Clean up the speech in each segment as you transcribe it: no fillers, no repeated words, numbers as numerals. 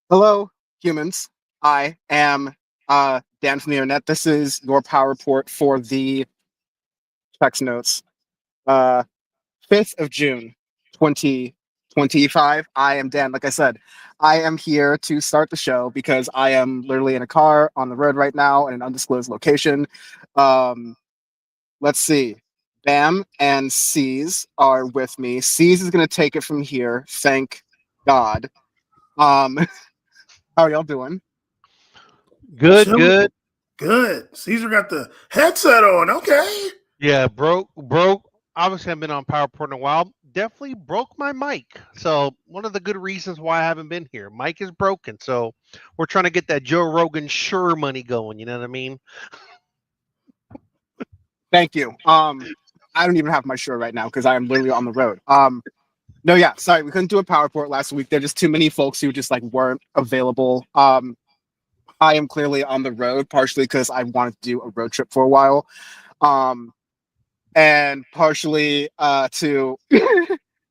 Hello, humans. I am Dan from the internet. This is your power report for the text notes. Uh, 5th of June, 2025. I am Dan. Like I said, I am here to start the show because I am literally in a car on the road right now in an undisclosed location. Um, let's see. Bam and C's are with me. C's is going to take it from here. Thank God. Um, how are y'all doing? Good, Chilling. good. Good. Caesar got the headset on. Okay. Yeah, broke. Obviously, I've been on PowerPoint in a while. Definitely broke my mic. So one of the good reasons why I haven't been here, mic is broken. So we're trying to get that Joe Rogan sure money going. You know what I mean? Thank you. I don't even have my shirt right now because I am literally on the road. No, yeah, sorry, we couldn't do a PowerPoint last week. There are just too many folks who just like weren't available. I am clearly on the road, partially because I wanted to do a road trip for a while. And partially to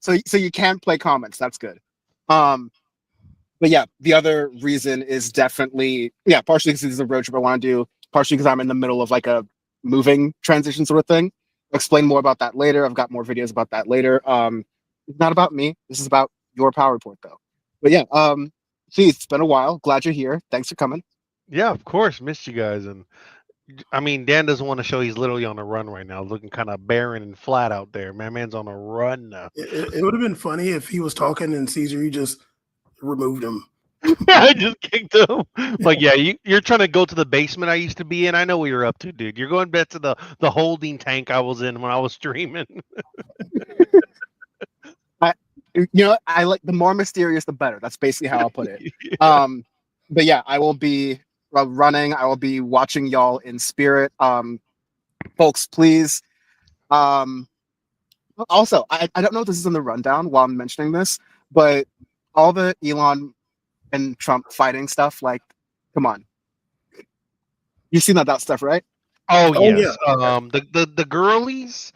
so you can play comments. That's good. But yeah, the other reason is definitely partially because this is a road trip I want to do, partially because I'm in the middle of like a moving transition sort of thing. I'll explain more about that later. I've got more videos about that later. It's not about me. This is about your power report though. But yeah, geez, it's been a while. Glad you're here. Thanks for coming. Yeah, of course. Missed you guys. And I mean, Dan doesn't want to show he's literally on a run right now, looking kind of barren and flat out there. My man's on a run now. It would have been funny if he was talking and Caesar, you just removed him. I just kicked him. Like, yeah, you're trying to go to the basement I used to be in. I know what you're up to, dude. You're going back to the holding tank I was in when I was streaming. I like the more mysterious, the better. That's basically how I'll put it. Yeah. But yeah, I will be running. I will be watching y'all in spirit. Folks, please. Also, I don't know if this is in the rundown while I'm mentioning this, but all the Elon and Trump fighting stuff, like, come on. You've seen that stuff, right? Oh Oh yes. yeah. The girlies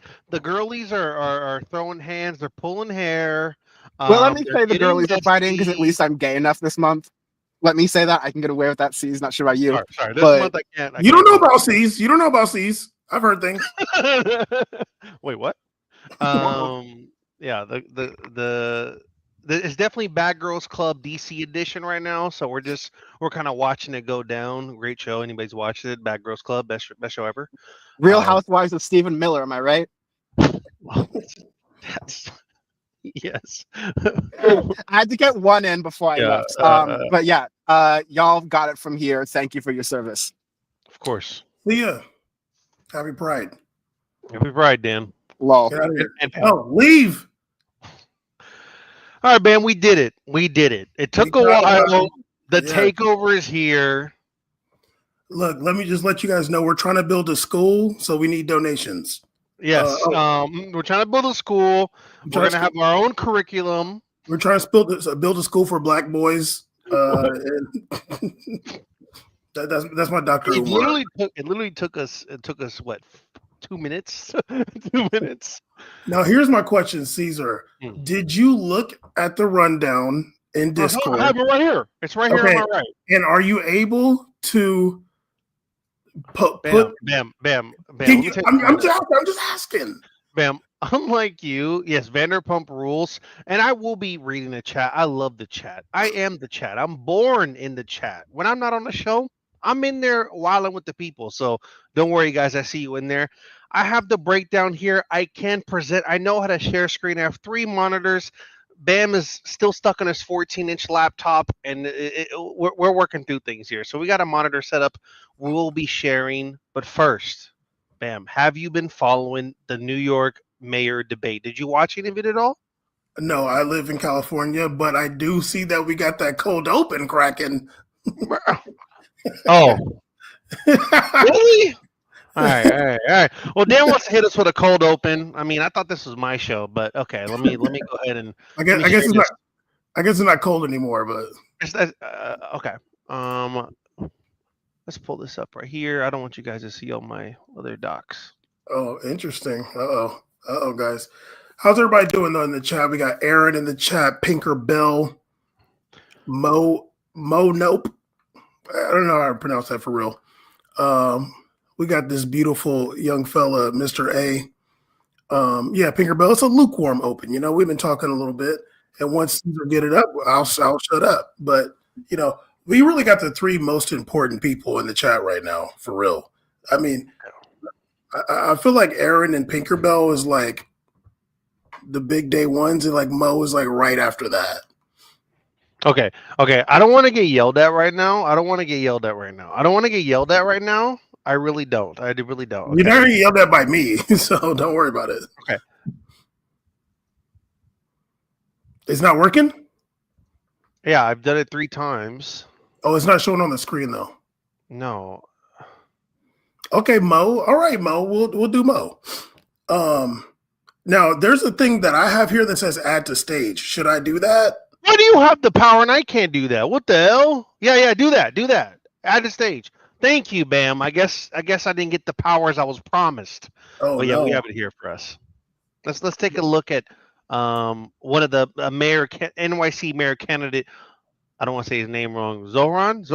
are throwing hands. They're pulling hair. Well, let me They're say the getting girlies are fighting because at messy. least I'm gay enough this month. Let me say that I can get away with that. C's not sure about you, Sorry. This but month I can't. I You don't can't know do about C's. You don't know about C's. I've heard things. it. Wait, what? Yeah. It's definitely Bad Girls Club DC edition right now. So we're kind of watching it go down. Great show. Anybody's watched it? Bad Girls Club, best show ever. Real Um, Housewives of Stephen Miller, am I right? that's yes. I had to get one in before I Yeah. left. But yeah, y'all got it from here. Thank you for your service. Of course. See ya. Happy Pride. Happy Pride, Dan. Lol. Get out of here. And Oh, leave. all right, man, we did it. We did it. It We took a got it. while. The Yeah. takeover is here. Look, let me just let you guys know we're trying to build a school, so we need donations. Yes. We're trying to build a school. We're gonna have our own curriculum. We're trying to build a school for Black boys. And that's my Dr. It Umar. literally took us what 2 minutes? 2 minutes. Now, here's my question, Caesar. Hmm. Did you look at the rundown in I Discord? have it right here. It's right here on my right. And are you able to put? Bam. I'm just asking. Bam. Unlike you, yes, Vanderpump Rules, and I will be reading the chat. I love the chat. I am the chat. I'm born in the chat. When I'm not on the show, I'm in there while I'm with the people. So don't worry, guys. I see you in there. I have the breakdown here. I can present. I know how to share screen. I have 3 monitors. Bam is still stuck on his 14-inch laptop, and we're working through things here. So we got a monitor set up. We'll be sharing. But first, Bam, have you been following the New York mayor debate? Did you watch any of it at all? No, I live in California, but I do see that we got that cold open cracking. Oh, really? All right. Well, Dan wants to hit us with a cold open. I mean, I thought this was my show, but okay. Let me go ahead and. I guess it's not cold anymore, but okay. Let's pull this up right here. I don't want you guys to see all my other docs. Oh, interesting. Guys. How's everybody doing though in the chat? We got Aaron in the chat, Pinker Bell, Mo Mo Nope. I don't know how to pronounce that for real. We got this beautiful young fella, Mr. A. Yeah, Pinkerbell. It's a lukewarm open. We've been talking a little bit, and once Caesar get it up, I'll shut up. But we really got the three most important people in the chat right now, for real. I mean, I feel like Aaron and Pinkerbell is like the big day ones, and like Mo is like right after that. Okay. I don't want to get yelled at right now. I really don't. I really don't. Okay. You're not gonna yelled at by me, so don't worry about it. Okay. It's not working? Yeah, I've done it 3 times. Oh, it's not showing on the screen though. No. Okay, Mo. All right, Mo. We'll do Mo. Now there's a thing that I have here that says add to stage. Should I do that? Why do you have the power and I can't do that? What the hell? Yeah, do that. Add to stage. Thank you, Bam. I guess I didn't get the powers I was promised. Oh, yeah, no. we have it here for us. Let's take a look at one of the NYC mayor candidate. I don't want to say his name wrong. Zohran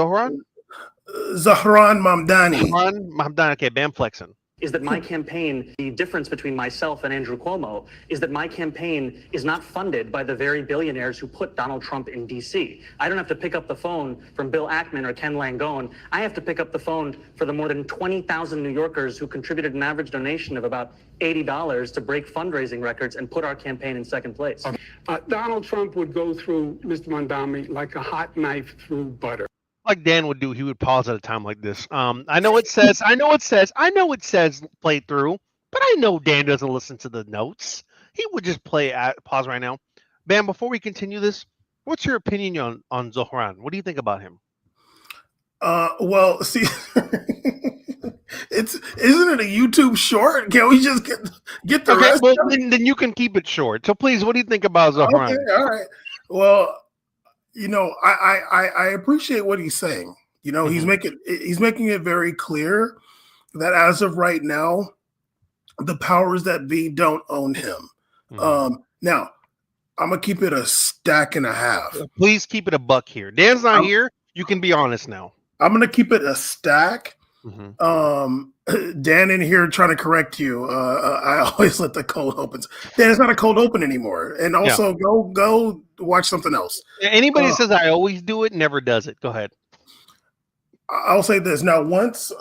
Mamdani. Okay, Bam flexing. Is that my campaign, the difference between myself and Andrew Cuomo, is that my campaign is not funded by the very billionaires who put Donald Trump in D.C. I don't have to pick up the phone from Bill Ackman or Ken Langone. I have to pick up the phone for the more than 20,000 New Yorkers who contributed an average donation of about $80 to break fundraising records and put our campaign in second place. Donald Trump would go through Mr. Mamdani like a hot knife through butter. Like Dan would do, he would pause at a time like this. I know it says play through, but I know Dan doesn't listen to the notes. He would just pause right now. Bam, before we continue this, what's your opinion on Zohran? What do you think about him? Well, see, isn't it a YouTube short? Can we just get the rest? Well, then you can keep it short. So please, what do you think about Zohran? Okay, all right. Well, I appreciate what he's saying. He's making it very clear that as of right now, the powers that be don't own him. Now, I'm gonna keep it a stack and a half. Please keep it a buck here. Dan's not here. You can be honest now. I'm gonna keep it a stack. Dan in here trying to correct you. I always let the cold opens. Dan, it's not a cold open anymore. And also go watch something else. Anybody says I always do it, never does it. Go ahead. I'll say this. Now, once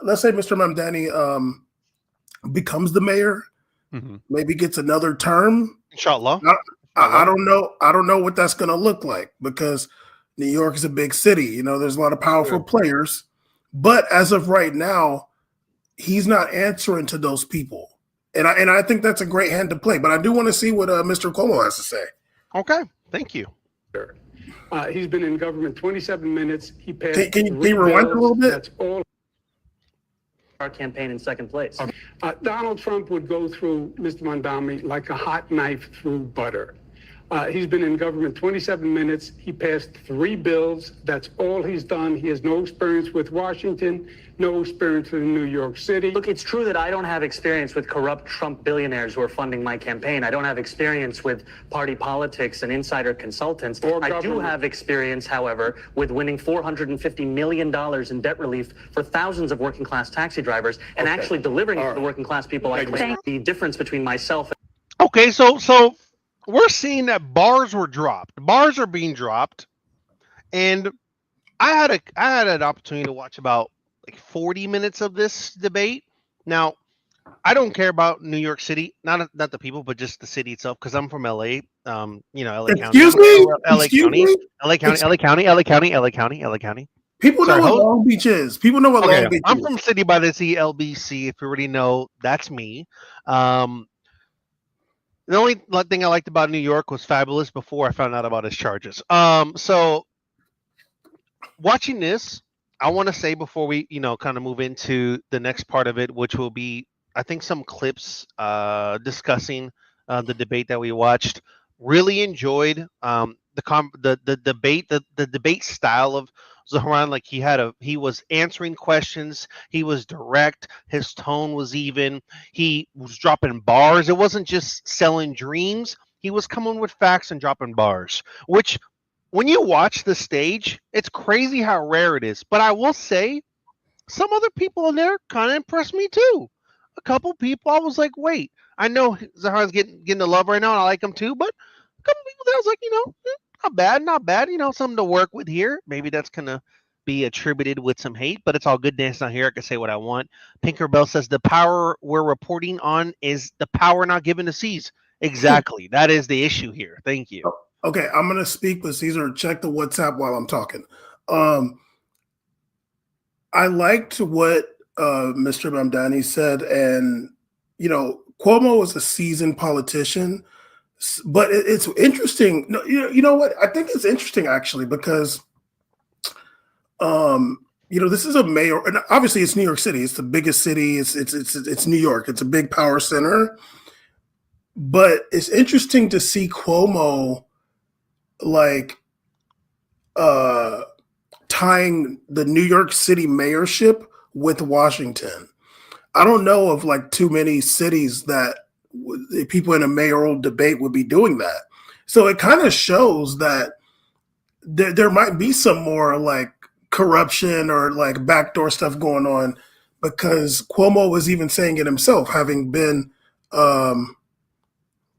let's say Mr. Mamdani becomes the mayor, maybe gets another term. Inshallah. I don't know. I don't know what that's gonna look like because New York is a big city. There's a lot of powerful players. But as of right now, he's not answering to those people. And I think that's a great hand to play. But I do want to see what Mr. CUOMO has to say. Okay. Thank you. He's been in government 27 minutes. He passed. Can you rewind a little bit? That's all. Our campaign in second place. Donald Trump would go through Mr. Mamdani like a hot knife through butter. He's been in government 27 minutes. He passed 3 bills. That's all he's done. He has no experience with Washington, no experience in New York City. Look, it's true that I don't have experience with corrupt Trump billionaires who are funding my campaign. I don't have experience with party politics and insider consultants. I do have experience, however, with winning $450 million in debt relief for thousands of working class taxi drivers and actually delivering it to the working class people I claim. The difference between myself and... Okay, so we're seeing that bars were dropped. Bars are being dropped, and I had an opportunity to watch about like 40 minutes of this debate. Now, I don't care about New York City, not the people, but just the city itself, because I'm from LA. LA County. Excuse me? LA County. People know what Long Beach is. People know what Long Beach is. I'm from City by the Sea, LBC. If you already know, that's me. The only thing I liked about New York was Fabulous before I found out about his charges. So watching this, I want to say before we, kind of move into the next part of it, which will be, I think, some clips discussing the debate that we watched. Really enjoyed the debate, the debate style of Zohran. Like he was answering questions. He was direct. His tone was even. He was dropping bars. It wasn't just selling dreams. He was coming with facts and dropping bars, which when you watch the stage, it's crazy how rare it is. But I will say, some other people in there kind of impressed me too. A couple people, I was like, wait, I know Zohran's getting the love right now, and I like him too. But a couple people there, I was like, not bad, not bad. Something to work with here. Maybe that's gonna be attributed with some hate, but it's all good. Dance not here. I can say what I want. Pinkerbell says the power we're reporting on is the power not given to C's. Exactly. That is the issue here. Thank you. Okay, I'm gonna speak, but Caesar, check the WhatsApp while I'm talking. I liked what Mr. Mamdani said, and Cuomo is a seasoned politician, but it's interesting. No, you know what? I think it's interesting actually because, this is a mayor, and obviously it's New York City. It's the biggest city. It's New York. It's a big power center. But it's interesting to see Cuomo tying the New York City mayorship with Washington. I don't know of too many cities that people in a mayoral debate would be doing that. So it kind of shows that there might be some more corruption or backdoor stuff going on, because Cuomo was even saying it himself, having been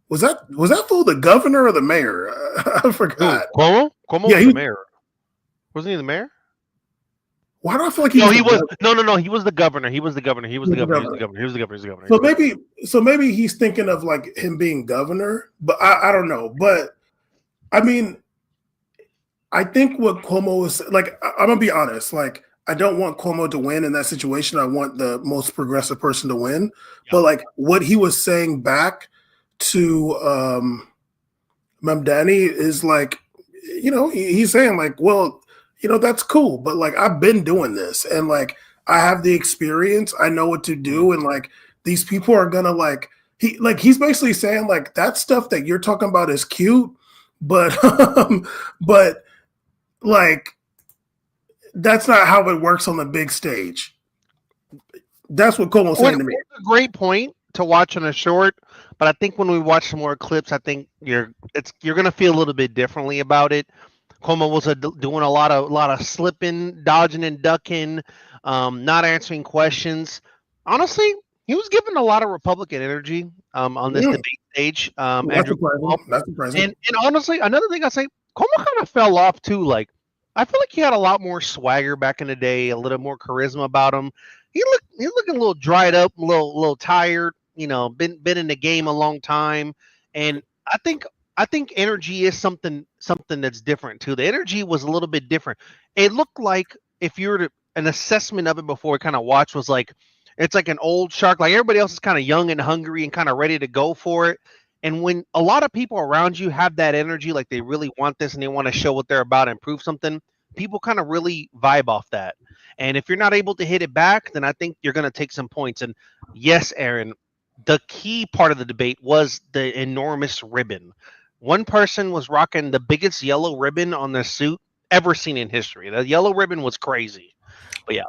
was that fool the governor or the mayor? I forgot. Cuomo? Cuomo was the mayor. Wasn't he the mayor? Why do I feel like he was? No. He was the governor. He was the governor. So maybe he's thinking of him being governor, but I don't know. But I mean, I think what Cuomo is I'm gonna be honest. I don't want Cuomo to win in that situation. I want the most progressive person to win. Yeah. But what he was saying back to Mamdani is he's saying well, that's cool, but I've been doing this, and I have the experience. I know what to do, and these people are gonna he's basically saying that stuff that you're talking about is cute, but but that's not how it works on the big stage. That's what Cuomo's saying to me. It's a great point to watch on a short, but I think when we watch some more clips, I think you're gonna feel a little bit differently about it. Cuomo was doing a lot of slipping, dodging, and ducking, not answering questions. Honestly, he was giving a lot of Republican energy on this debate stage. Andrew Cuomo. That's surprising. And honestly, another thing I say, Cuomo kind of fell off too. I feel like he had a lot more swagger back in the day, a little more charisma about him. He's looking a little dried up, a little tired. Been in the game a long time, and I think energy is something that's different too. The energy was a little bit different. It looked like, if you were to an assessment of it before we kind of watched, was it's like an old shark. Everybody else is kind of young and hungry and kind of ready to go for it. And when a lot of people around you have that energy, they really want this and they want to show what they're about and prove something, people kind of really vibe off that. And if you're not able to hit it back, then I think you're going to take some points. And yes, Aaron, the key part of the debate was the enormous ribbon. One person was rocking the biggest yellow ribbon on their suit ever seen in history. The yellow ribbon was crazy. But yeah,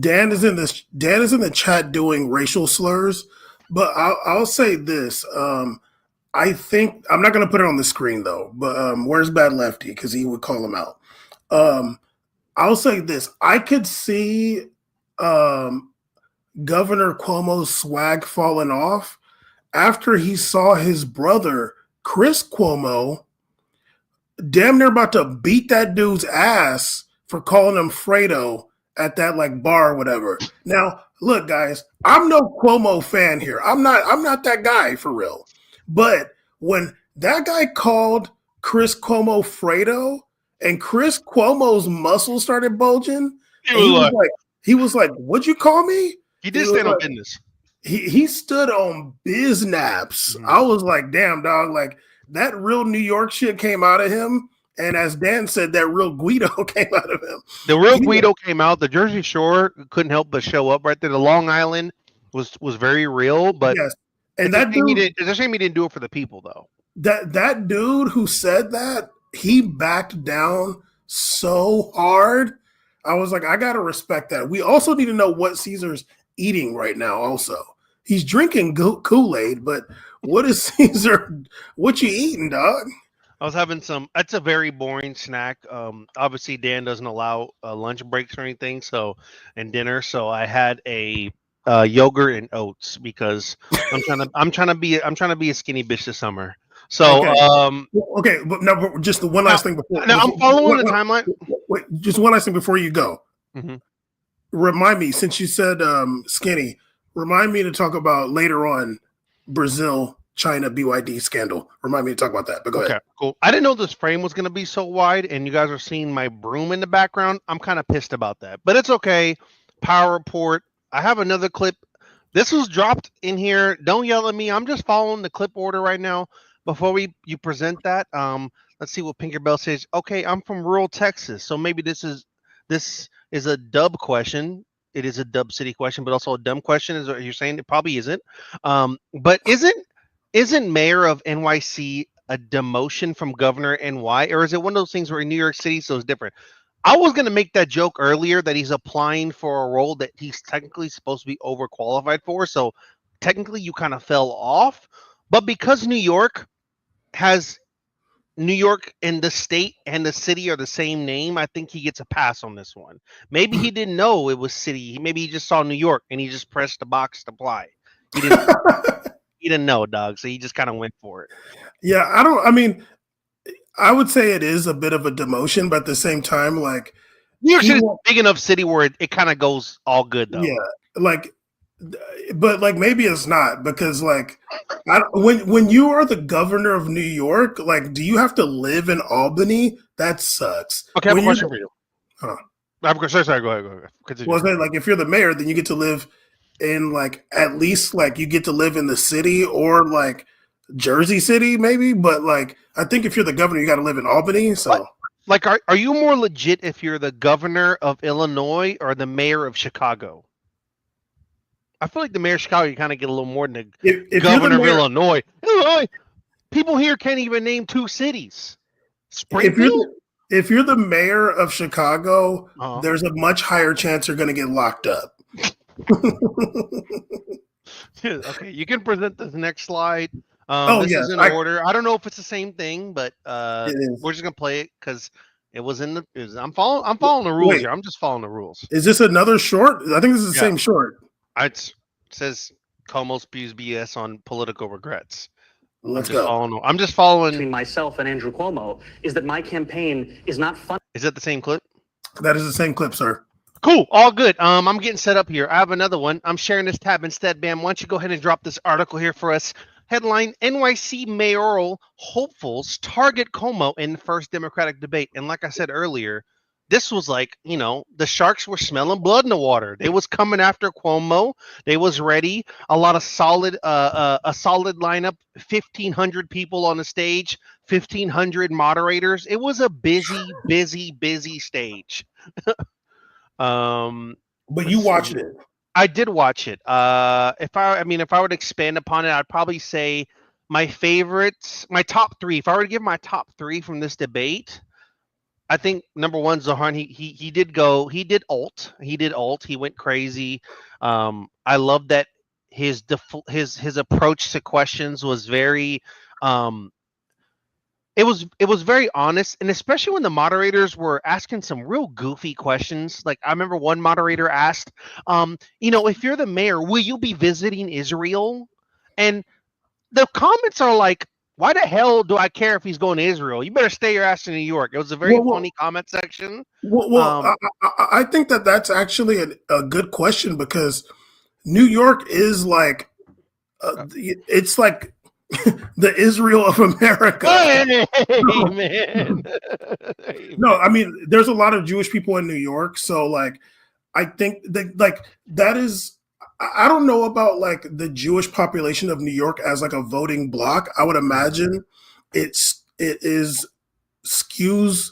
Dan is in the chat doing racial slurs. But I'll say this. I think I'm not going to put it on the screen though. But where's Bad Lefty? Because he would call him out. I'll say this. I could see Governor Cuomo's swag falling off after he saw his brother Chris Cuomo damn near about to beat that dude's ass for calling him Fredo at that bar or whatever. Now, look, guys, I'm no Cuomo fan here. I'm not that guy for real. But when that guy called Chris Cuomo Fredo and Chris Cuomo's muscles started bulging, he was like, "What'd you call me?" He did stand on business. He stood on biznaps. I was like, damn, dog, that real New York shit came out of him. And as Dan said, that real Guido came out of him. The real Guido came out. The Jersey Shore couldn't help but show up right there. The Long Island was very real, but yes. And it's a shame he didn't do it for the people, though. That dude who said that, he backed down so hard. I was like, I gotta respect that. We also need to know what Caesar's eating right now. Also, he's drinking Kool-Aid, but what is Caesar? What you eating, dog? I was having some. That's a very boring snack. Obviously Dan doesn't allow lunch breaks or anything, so and dinner. So I had a yogurt and oats because I'm trying to be a skinny bitch this summer. So Okay. Okay, but no, but just the one now, last thing before. now I'm following the timeline. Wait, just one last thing before you go. Mm-hmm. Remind me, since you said skinny, remind me to talk about later on Brazil, China, BYD scandal. Remind me to talk about that. But go ahead. Cool. I didn't know this frame was going to be so wide, and you guys are seeing my broom in the background. I'm kind of pissed about that, but it's okay. Power report. I have another clip. This was dropped in here. Don't yell at me. I'm just following the clip order right now. Before you present that, let's see what Pinkerbell says. Okay, I'm from rural Texas, so maybe this is a dub question. It is a dub city question, but also a dumb question. Is what you're saying? It probably isn't. But isn't mayor of NYC a demotion from governor NY, or is it one of those things where in New York City, so it's different? I was gonna make that joke earlier that he's applying for a role that he's technically supposed to be overqualified for. So technically, you kind of fell off. But because New York and the state and the city are the same name, I think he gets a pass on this one. Maybe he didn't know it was city. Maybe he just saw New York and he just pressed the box to apply. He didn't know, dog. So he just kind of went for it. Yeah, I would say it is a bit of a demotion, but at the same time, like New York City is a big enough city where it kind of goes all good, though. Yeah, but maybe it's not because when you are the governor of New York, like, do you have to live in Albany? That sucks. Okay, I have a question for you. Sorry, go ahead. Continue. Well, then, like, if you're the mayor, then you get to live in at least you get to live in the city or Jersey City, maybe. But I think if you're the governor, you got to live in Albany. So, are you more legit if you're the governor of Illinois or the mayor of Chicago? I feel like the mayor of Chicago, you kind of get a little more than the governor of Illinois. Illinois, people here can't even name two cities. Springfield? If you're the mayor of Chicago, there's a much higher chance you're going to get locked up. Okay, you can present this next slide. This is in order. I don't know if it's the same thing, but we're just going to play it because it was in the. I'm following the rules here. I'm just following the rules. Is this another short? I think this is the same short. It says CUOMO spews BS on political regrets. Let's go. I'm just following. Between myself and Andrew Cuomo is that my campaign is not fun. Is that the same clip? That is the same clip, sir. Cool. All good. I'm getting set up here. I have another one. I'm sharing this tab instead. Bam, why don't you go ahead and drop this article here for us? Headline: NYC mayoral hopefuls target Cuomo in the first Democratic debate. And like I said earlier, this was the sharks were smelling blood in the water. They was coming after Cuomo. They was ready. A lot of solid lineup. 1,500 people on the stage. 1,500 moderators. It was a busy stage. But you watched it. I did watch it. If I were to expand upon it, I'd probably say my favorites, my top three. If I were to give my top three from this debate, I think number one, Zohran, he did alt. He went crazy. I love that his approach to questions was very it was very honest, and especially when the moderators were asking some real goofy questions. Like I remember one moderator asked, if you're the mayor, will you be visiting Israel? And the comments are like, why the hell do I care if he's going to Israel? You better stay your ass in New York. It was a very funny comment section. I think that's actually a good question because New York is it's like the Israel of America. Amen. No, I mean, there's a lot of Jewish people in New York. So I think that is, I don't know about the Jewish population of New York as a voting bloc. I would imagine it is skews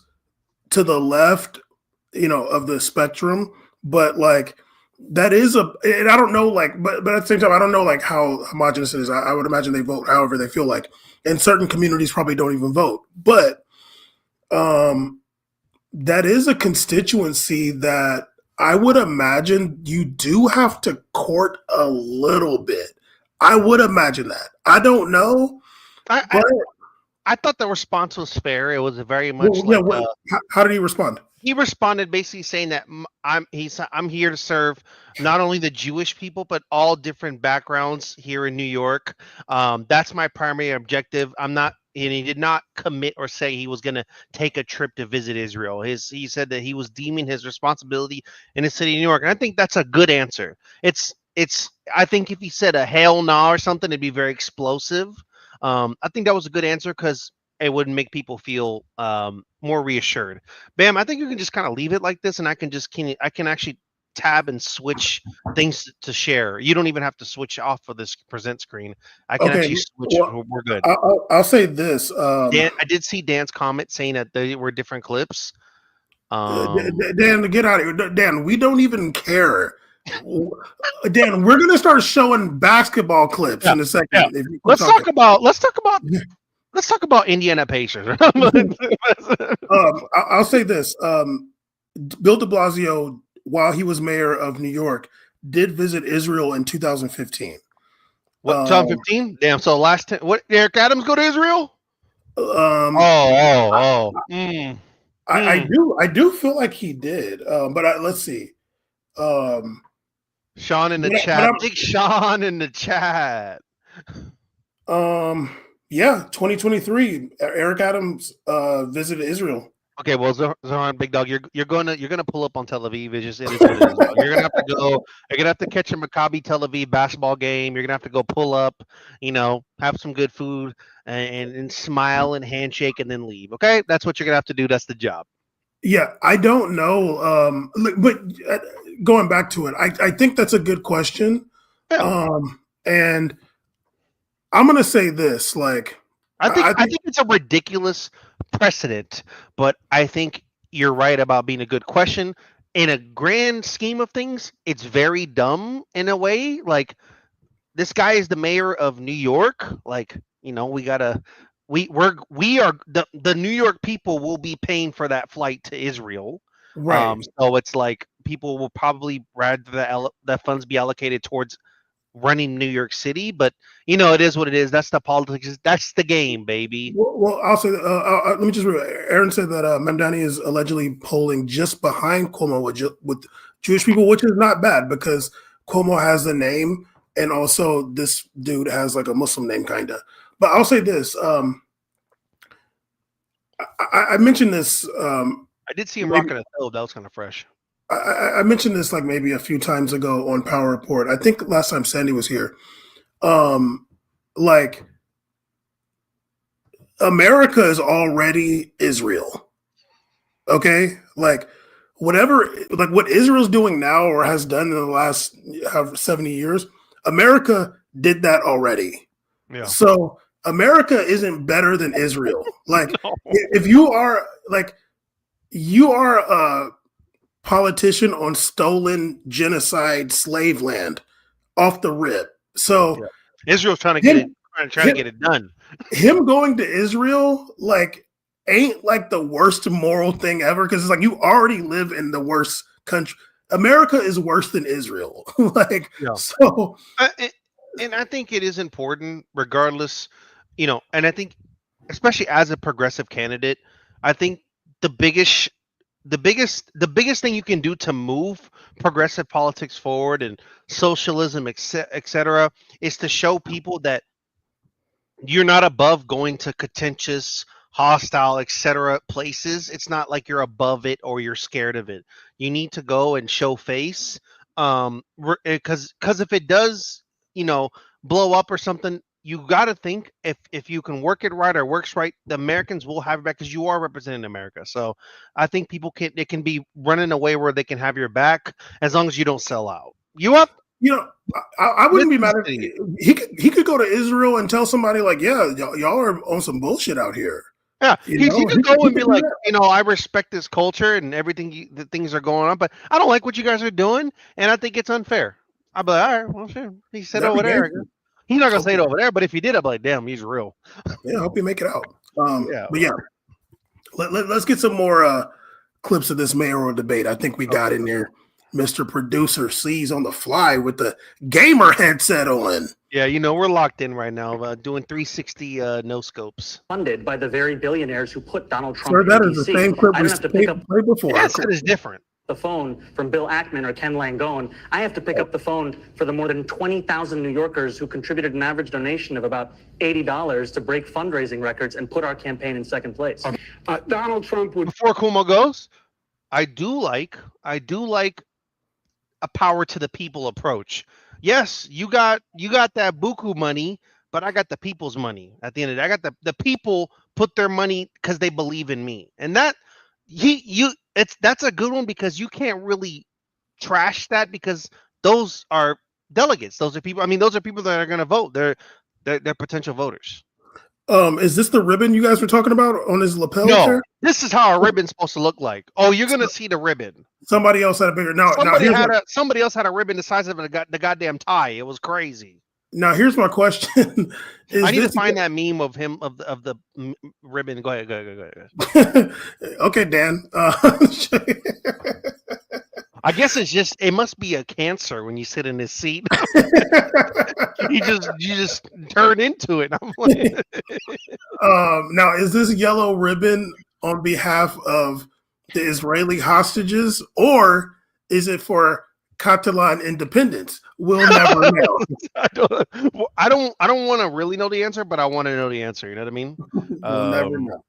to the left, of the spectrum. But that is and I don't know but at the same time, I don't know how homogenous it is. I would imagine they vote however they feel like. And certain communities probably don't even vote. But that is a constituency that I would imagine you do have to court a little bit. I would imagine that. I don't know. I thought the response was fair. It was very much How did he respond? he responded basically saying that I'm here to serve not only the Jewish people but all different backgrounds here in New York. That's my primary objective. I'm not, and he did not commit or say he was going to take a trip to visit Israel. He said that he was deeming his responsibility in the city of New York, and I think that's a good answer. I think if he said a hell no or something, it'd be very explosive. I think that was a good answer because it would make people feel more reassured. Bam, I think you can just kind of leave it like this, and I can actually tab and switch things to share. You don't even have to switch off of this present screen. I can actually switch. Well, we're good. I'll say this. Dan, I did see Dan's comment saying that they were different clips. Dan, get out of here. Dan, we don't even care. Dan, we're gonna start showing basketball clips in a second. Yeah. Let's talk about Indiana Pacers. I'll say this. Bill de Blasio, while he was mayor of New York, did visit Israel in 2015. What, 2015? Damn. So last time, what, Eric Adams go to Israel? I do feel like he did. But let's see. Sean in the chat. Big Sean in the chat. Yeah, 2023. Eric Adams visited Israel. Okay, well, Zohran, big dog, you're gonna pull up on Tel Aviv. It's just it is what it is. You're gonna have to go. You're gonna have to catch a Maccabi Tel Aviv basketball game. You're gonna have to go pull up. Have some good food and smile and handshake and then leave. Okay, that's what you're gonna have to do. That's the job. Yeah, I don't know. But going back to it, I think that's a good question. Yeah. And I'm gonna say this, like I think it's a ridiculous precedent, but I think you're right about being a good question. In a grand scheme of things, it's very dumb in a way. Like, this guy is the mayor of New York. Like, we are the New York people will be paying for that flight to Israel. Right. So it's like people will probably rather that funds be allocated towards running New York City, but it is what it is. That's the politics. That's the game, baby. Well, I'll say let me just. Aaron said that Mamdani is allegedly polling just behind Cuomo with Jewish people, which is not bad because Cuomo has the name, and also this dude has like a Muslim name, kind of. But I'll say this. I mentioned this. I did see him rocking a thobe. That was kind of fresh. I mentioned this like maybe a few times ago on Power Report. I think last time Sandy was here. Like, America is already Israel. Okay? Like, what Israel's doing now or has done in the last 70 years, America did that already. Yeah. So America isn't better than Israel. Like, no. If you are a politician on stolen genocide slave land off the rip. So Israel's trying to get it done. Him going to Israel ain't like the worst moral thing ever, because it's like you already live in the worst country. America is worse than Israel. So and I think it is important regardless, and I think especially as a progressive candidate, I think the biggest thing you can do to move progressive politics forward and socialism, etc., is to show people that you're not above going to contentious, hostile, etc. places. It's not like you're above it or you're scared of it. You need to go and show face, because if it does, blow up or something, you got to think if you can work it right or works right, the Americans will have it back because you are representing America. So I think they can be running away where they can have your back as long as you don't sell out. You up? I wouldn't be mad if he could go to Israel and tell somebody like, yeah, y'all are on some bullshit out here. Yeah, he could go and be like, I respect this culture and everything that things are going on, but I don't like what you guys are doing, and I think it's unfair. I'll be like, all right, well, sure. He said over there. He's not gonna say it over there, but if he did, I'd be like, damn, he's real. Yeah, I hope you make it out. But yeah, let's get some more clips of this mayoral debate. I think we got in there. Mr. Producer sees on the fly with the gamer headset on. Yeah, you know, we're locked in right now, doing 360 no scopes. Funded by the very billionaires who put Donald Trump Sir, in that DC. is the same clip I we don't have to pick up played before. Yes, it is different. the phone from Bill Ackman or Ken Langone. I have to pick up the phone for the more than 20,000 New Yorkers who contributed an average donation of about $80 to break fundraising records and put our campaign in second place. Donald Trump would. Before CUOMO goes, I do like a power to the people approach. Yes, you got that buku money, but I got the people's money. At the end of the day, I got the people put their money because they believe in me, and that that's a good one because you can't really trash that because those are delegates. Those are people. I mean, those are people that are going to vote. They're potential voters. Is this the ribbon you guys were talking about on his lapel? No, chair? this is how a ribbon's supposed to look like. Oh, you're gonna see the ribbon. Somebody else had a bigger. Somebody else had a ribbon the size of the goddamn tie. It was crazy. Now here's my question. I need to find that meme of him of the ribbon. Go ahead. Okay, Dan. I guess it must be a cancer when you sit in his seat. you just turn into it. I'm like, now, is this yellow ribbon on behalf of the Israeli hostages, or is it for Catalan independence? We'll never know. I don't want to really know the answer, but I want to know the answer. You know what I mean? We'll never know.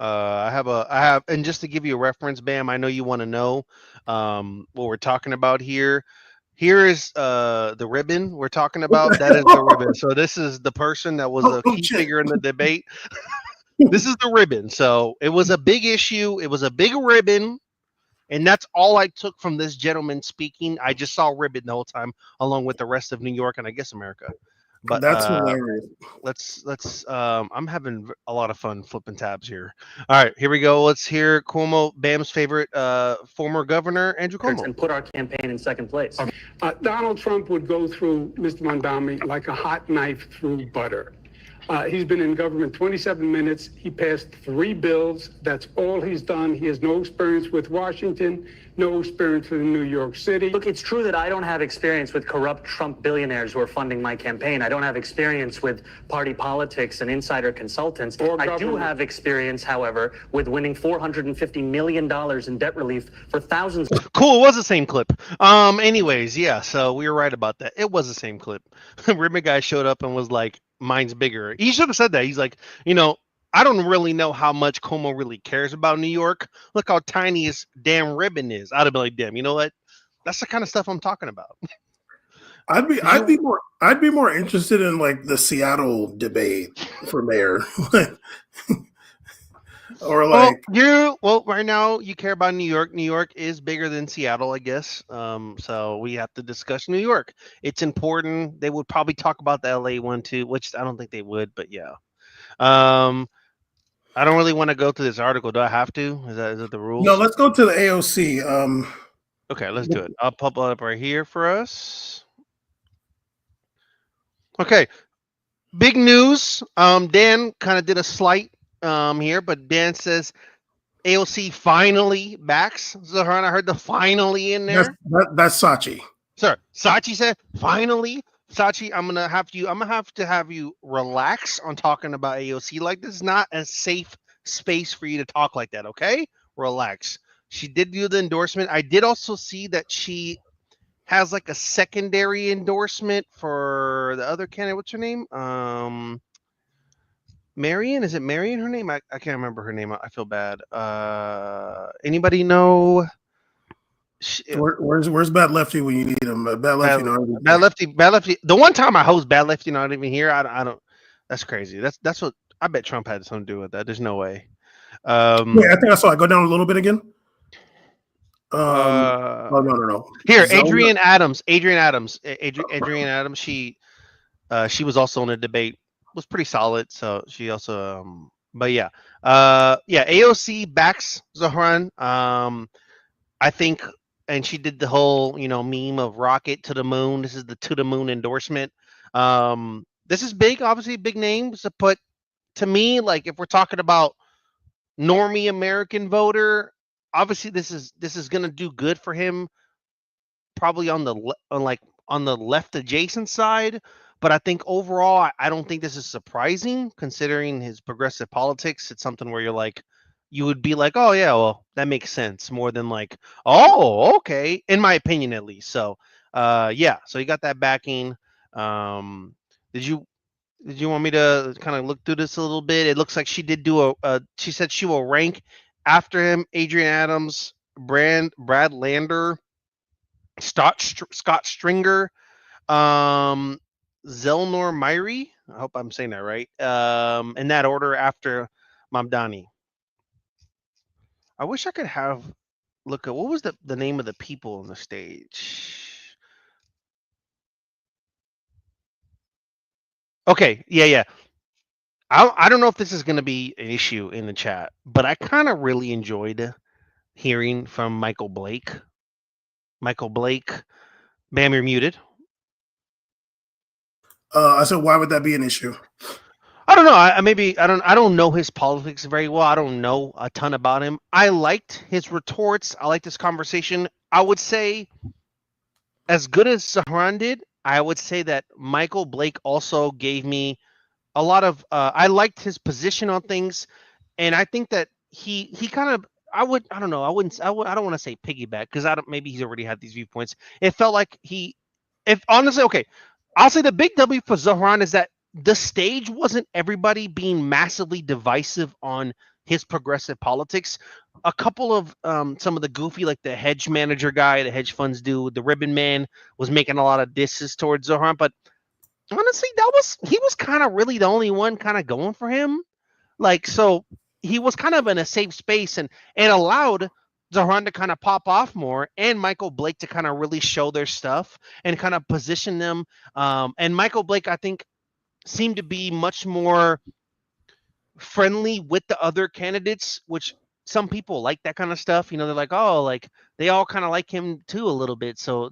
I have, and just to give you a reference, Bam, I know you want to know what we're talking about here. Here is the ribbon we're talking about. That is the ribbon. So this is the person that was a key figure in the debate. This is the ribbon. So it was a big issue. It was a big ribbon. And that's all I took from this gentleman speaking. I just saw ribbon the whole time, along with the rest of New York and I guess America. But that's hilarious. Let's I'm having a lot of fun flipping tabs here. All right, here we go. Let's hear CUOMO, Bam's favorite former governor, Andrew Cuomo. And put our campaign in second place. Donald Trump would go through Mr. Mondami like a hot knife through butter. He's been in government 27 minutes. He passed 3 bills. That's all he's done. He has no experience with Washington, no experience with New York City. Look, it's true that I don't have experience with corrupt Trump billionaires who are funding my campaign. I don't have experience with party politics and insider consultants. I do have experience, however, with winning $450 million in debt relief for thousands. Cool, it was the same clip. Anyways, yeah, so we were right about that. It was the same clip. Ribbon guy showed up and was like, mine's bigger. He should have said that. He's like, I don't really know how much CUOMO really cares about New York. Look how tiny his damn ribbon is. I'd have been like, damn, you know what? That's the kind of stuff I'm talking about. I'd be more interested in like the Seattle debate for mayor. Or like right now you care about New York. New York is bigger than Seattle, I guess. So we have to discuss New York. It's important. They would probably talk about the LA one too, which I don't think they would, but yeah. I don't really want to go through this article. Do I have to? Is that the rules? No, let's go to the AOC. Okay, let's do it. I'll pop it up right here for us. Okay. Big news. Dan kind of did a slight here, but Dan says AOC finally backs Zohran. I heard the finally in there. That's Sachi. Sir, Sachi said finally. Sachi, I'm gonna have to have you relax on talking about AOC. Like, this is not a safe space for you to talk like that, okay? Relax. She did do the endorsement. I did also see that she has like a secondary endorsement for the other candidate. What's her name? Marion? Is it Marion her name? I can't remember her name. I feel bad. Anybody know? Where's Bad Lefty when you need him? Bad Lefty. Bad Lefty. The one time I host Bad Lefty, not even here. I don't. That's crazy. That's what I bet Trump had something to do with that. There's no way. I think I saw it. Go down a little bit again. No. Here, Adrienne Adams. Adrienne Adams. She was also in a debate. Was pretty solid. So she also. But yeah. AOC backs Zohran. I think. And she did the whole, meme of rocket to the moon. This is the to the moon endorsement. This is big, obviously big names. But to me, like if we're talking about normie American voter, obviously this is going to do good for him probably on the left adjacent side. But I think overall, I don't think this is surprising considering his progressive politics. It's something where you would be like, oh yeah, well that makes sense more than like, oh okay, in my opinion at least. So yeah, so you got that backing. Did you want me to kind of look through this a little bit? It looks like she did do she said she will rank after him Adrian Adams, Brad Lander, Scott Stringer, Zelnor Myrie. I hope I'm saying that right. In that order after Mamdani. I wish I could look at what was the name of the people on the stage. Okay, yeah. I don't know if this is going to be an issue in the chat, but I kind of really enjoyed hearing from Michael Blake. Michael Blake, Bam, you're muted. I said, why would that be an issue? I don't know. I don't know his politics very well. I don't know a ton about him. I liked his retorts. I liked his conversation. I would say, as good as Zohran did, I would say that Michael Blake also gave me a lot of. I liked his position on things, and I think that he kind of. I don't know. I don't want to say piggyback because maybe he's already had these viewpoints. It felt like if honestly, okay, I'll say the big W for Zohran is that the stage wasn't everybody being massively divisive on his progressive politics. A couple of some of the goofy, like the hedge manager guy, the hedge funds dude, the ribbon man was making a lot of disses towards Zohran. But honestly, he was kind of really the only one kind of going for him. So he was kind of in a safe space and allowed Zohran to kind of pop off more and Michael Blake to kind of really show their stuff and kind of position them. And Michael Blake, I think, seemed to be much more friendly with the other candidates, which some people like that kind of stuff. They're like, oh, like they all kind of like him too a little bit. So,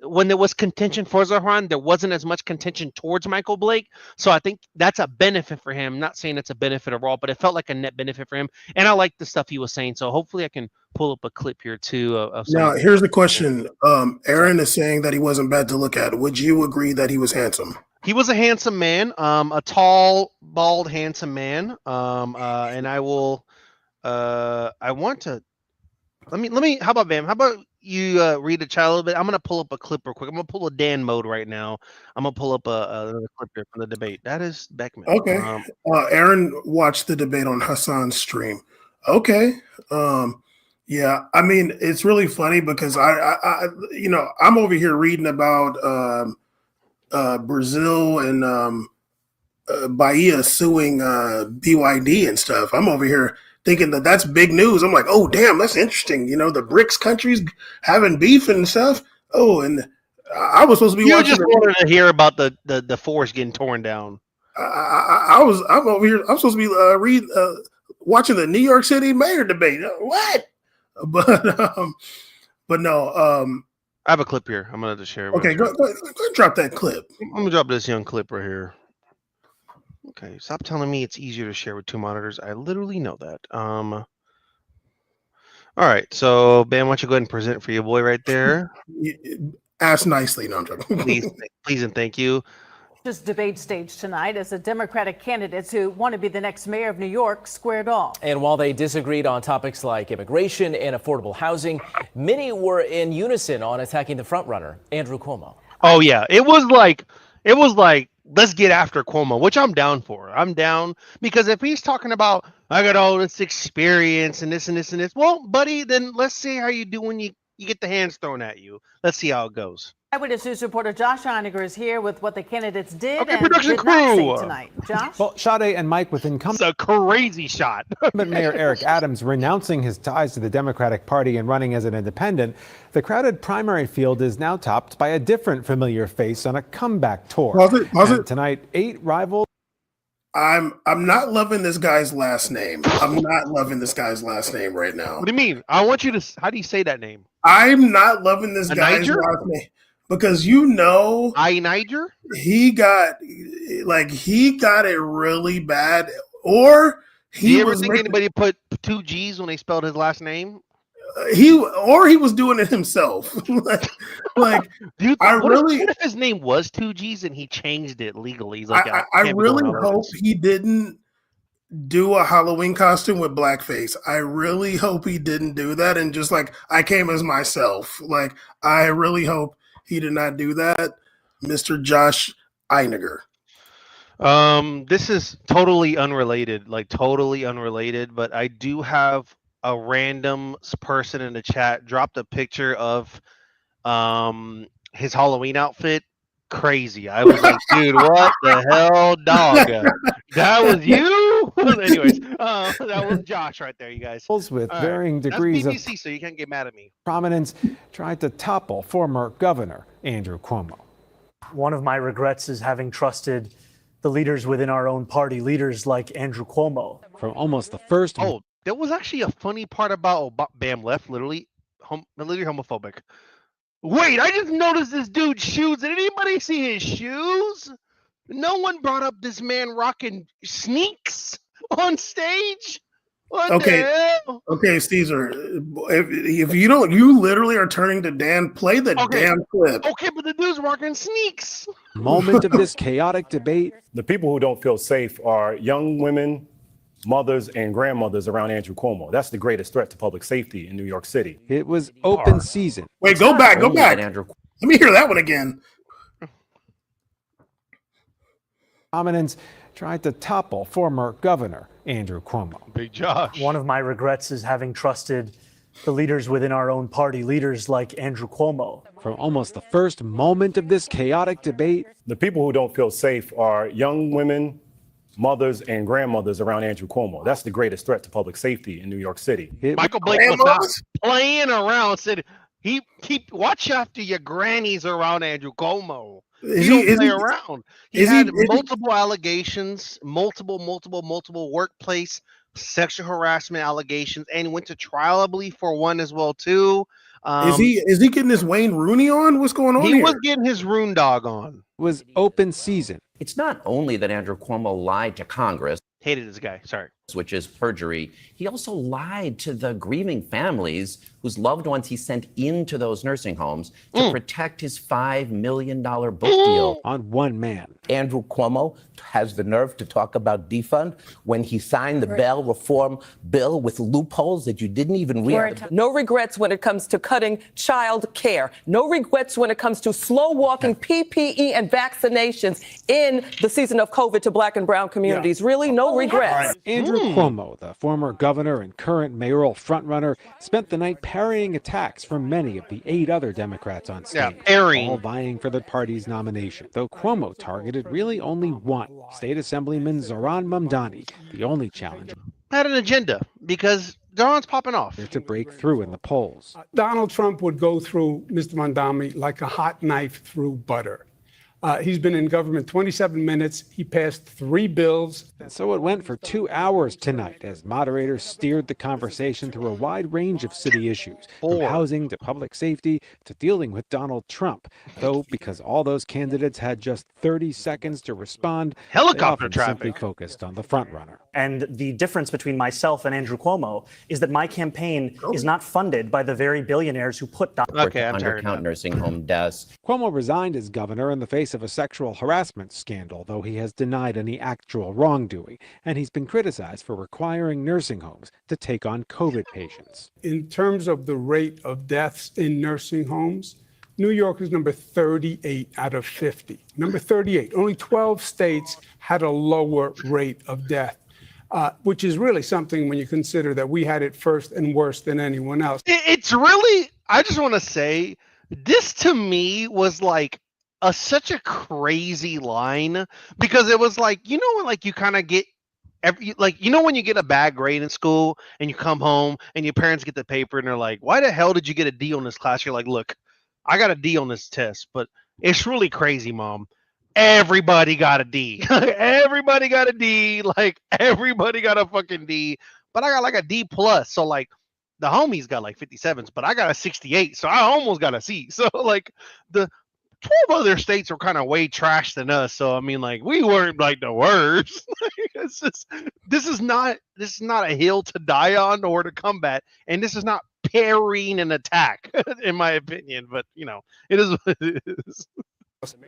when there was contention for Zohran, there wasn't as much contention towards Michael Blake. So I think that's a benefit for him. Not saying it's a benefit overall, but it felt like a net benefit for him. And I like the stuff he was saying. So hopefully I can pull up a clip here too. Now, here's the question. Aaron is saying that he wasn't bad to look at. Would you agree that he was handsome? He was a handsome man, a tall, bald, handsome man. And I will, I want to, let me, how about Bam? How about you read the chat a little bit? I'm going to pull up a clip real quick. I'm going to pull a Dan mode right now. I'm going to pull up another clip here from the debate. That is Beckman. Okay. Aaron watched the debate on Hassan's stream. Okay. Yeah. I mean, it's really funny because I'm over here reading about, Brazil and Bahia suing BYD and stuff. I'm over here thinking that that's big news. I'm like, oh, damn, that's interesting. The BRICS countries having beef and stuff. Oh, and I was supposed to be watching. You just wanted to hear about the forest getting torn down. I'm over here. I'm supposed to be watching the New York City mayor debate. What? But no. I have a clip here. I'm going to share. Okay, go drop that clip. I'm going to drop this young clip right here. Okay, stop telling me it's easier to share with two monitors. I literally know that. All right, so Bam, why don't you go ahead and present for your boy right there? Ask nicely. No, I'm joking. Please and thank you. This debate stage tonight as the Democratic candidates who want to be the next mayor of New York squared off. And while they disagreed on topics like immigration and affordable housing, many were in unison on attacking the frontrunner, Andrew Cuomo. Oh yeah, it was like let's get after Cuomo, which I'm down for. I'm down because if he's talking about I got all this experience and this and this and this, well, buddy, then let's see how you do when you get the hands thrown at you. Let's see how it goes. Eyewitness News reporter Josh Einiger is here with what the candidates did Okay, and production did not crew. say tonight. Josh? Well, Sade and Mike with incumbent It's a crazy shot. Mayor Eric Adams renouncing his ties to the Democratic Party and running as an independent. The crowded primary field is now topped by a different familiar face on a comeback tour. Pause it. Tonight, 8 rivals. I'm not loving this guy's last name. I'm not loving this guy's last name right now. What do you mean? I want you to. How do you say that name? I'm not loving this guy's Niger? last name because Niger? he got it really bad, or Do you ever think anybody put 2 G's when they spelled his last name? he was doing it himself. like Dude, I what really, if his name was 2Gs and he changed it legally? He's like, I can't be doing really all hope this. he didn't do a Halloween costume with blackface. I really hope he didn't do that and just like I came as myself. Like I really hope he did not do that, Mr. Josh Einiger. This is totally unrelated, but I do have a random person in the chat dropped a picture of his Halloween outfit. Crazy. I was like, dude, what the hell, dog? That was you? Anyways, that was Josh right there, you guys. With All right. varying degrees That's of BBC, so you can't get mad at me. prominence tried to topple former Governor Andrew Cuomo. One of my regrets is having trusted the leaders within our own party, leaders like Andrew Cuomo. From almost the first. Oh, there was actually a funny part about Bam left, literally homophobic. Wait, I just noticed this dude's shoes. Did anybody see his shoes? No one brought up this man rocking sneaks on stage. What Okay. the hell? Okay, Caesar. If you don't, you literally are turning to Dan. Play the damn clip. Okay, but the dude's rocking sneaks. Moment of this chaotic debate. The people who don't feel safe are young women, mothers, and grandmothers around Andrew Cuomo. That's the greatest threat to public safety in New York City. It was open season. Wait, go back. Let me hear that one again. Prominence tried to topple former Governor Andrew Cuomo. Big Josh. One of my regrets is having trusted the leaders within our own party, leaders like Andrew Cuomo. From almost the first moment of this chaotic debate. The people who don't feel safe are young women, mothers, and grandmothers around Andrew Cuomo. That's the greatest threat to public safety in New York City. Michael Blake was not playing around. Said he keep watch after your grannies around Andrew Cuomo. He don't play around. He had multiple allegations, multiple workplace sexual harassment allegations, and went to trial, I believe, for one as well too. Is he getting his Wayne Rooney on? What's going on here? He was getting his Roon dog on. It was open season. It's not only that Andrew Cuomo lied to Congress. Hated this guy. Sorry. Which is perjury. He also lied to the grieving families whose loved ones he sent into those nursing homes to protect his $5 million book deal. On one man. Andrew Cuomo has the nerve to talk about defund when he signed the bail reform bill with loopholes that you didn't even read. No regrets when it comes to cutting child care. No regrets when it comes to slow walking PPE and vaccinations in the season of COVID to Black and brown communities. Really, no regrets. Andrew Cuomo, the former governor and current mayoral frontrunner, spent the night parrying attacks from many of the 8 other Democrats on stage, all vying for the party's nomination. Though Cuomo targeted really only one, State Assemblyman Zohran Mamdani, the only challenger. Had an agenda because Zohran's popping off. To break through in the polls. Donald Trump would go through Mr. Mamdani like a hot knife through butter. He's been in government 27 minutes. He passed 3 bills. And so it went for 2 hours tonight as moderators steered the conversation through a wide range of city issues, from housing to public safety to dealing with Donald Trump. Though, because all those candidates had just 30 seconds to respond, helicopter they often simply focused on the frontrunner. And the difference between myself and Andrew Cuomo is that my campaign is not funded by the very billionaires who put undercount nursing home deaths. Cuomo resigned as governor in the face of a sexual harassment scandal, though he has denied any actual wrongdoing, and he's been criticized for requiring nursing homes to take on COVID patients. In terms of the rate of deaths in nursing homes, New York is number 38 out of 50. Number 38. Only 12 states had a lower rate of death. Which is really something when you consider that we had it first and worse than anyone else. It's really, I just want to say, this to me was like such a crazy line, because it was like, you know, when like you kind of get when you get a bad grade in school and you come home and your parents get the paper and they're like, why the hell did you get a D on this class? You're like, look, I got a D on this test, but it's really crazy, Mom. Everybody got a D. Everybody got a D. Like, everybody got a fucking D. But I got like a D plus. So like the homies got like 57s, but I got a 68. So I almost got a C. So like the 12 other states were kind of way trash than us. So I mean, like, we weren't like the worst. It's just, this is not a hill to die on or to combat, and this is not parrying an attack, in my opinion. But it is what it is.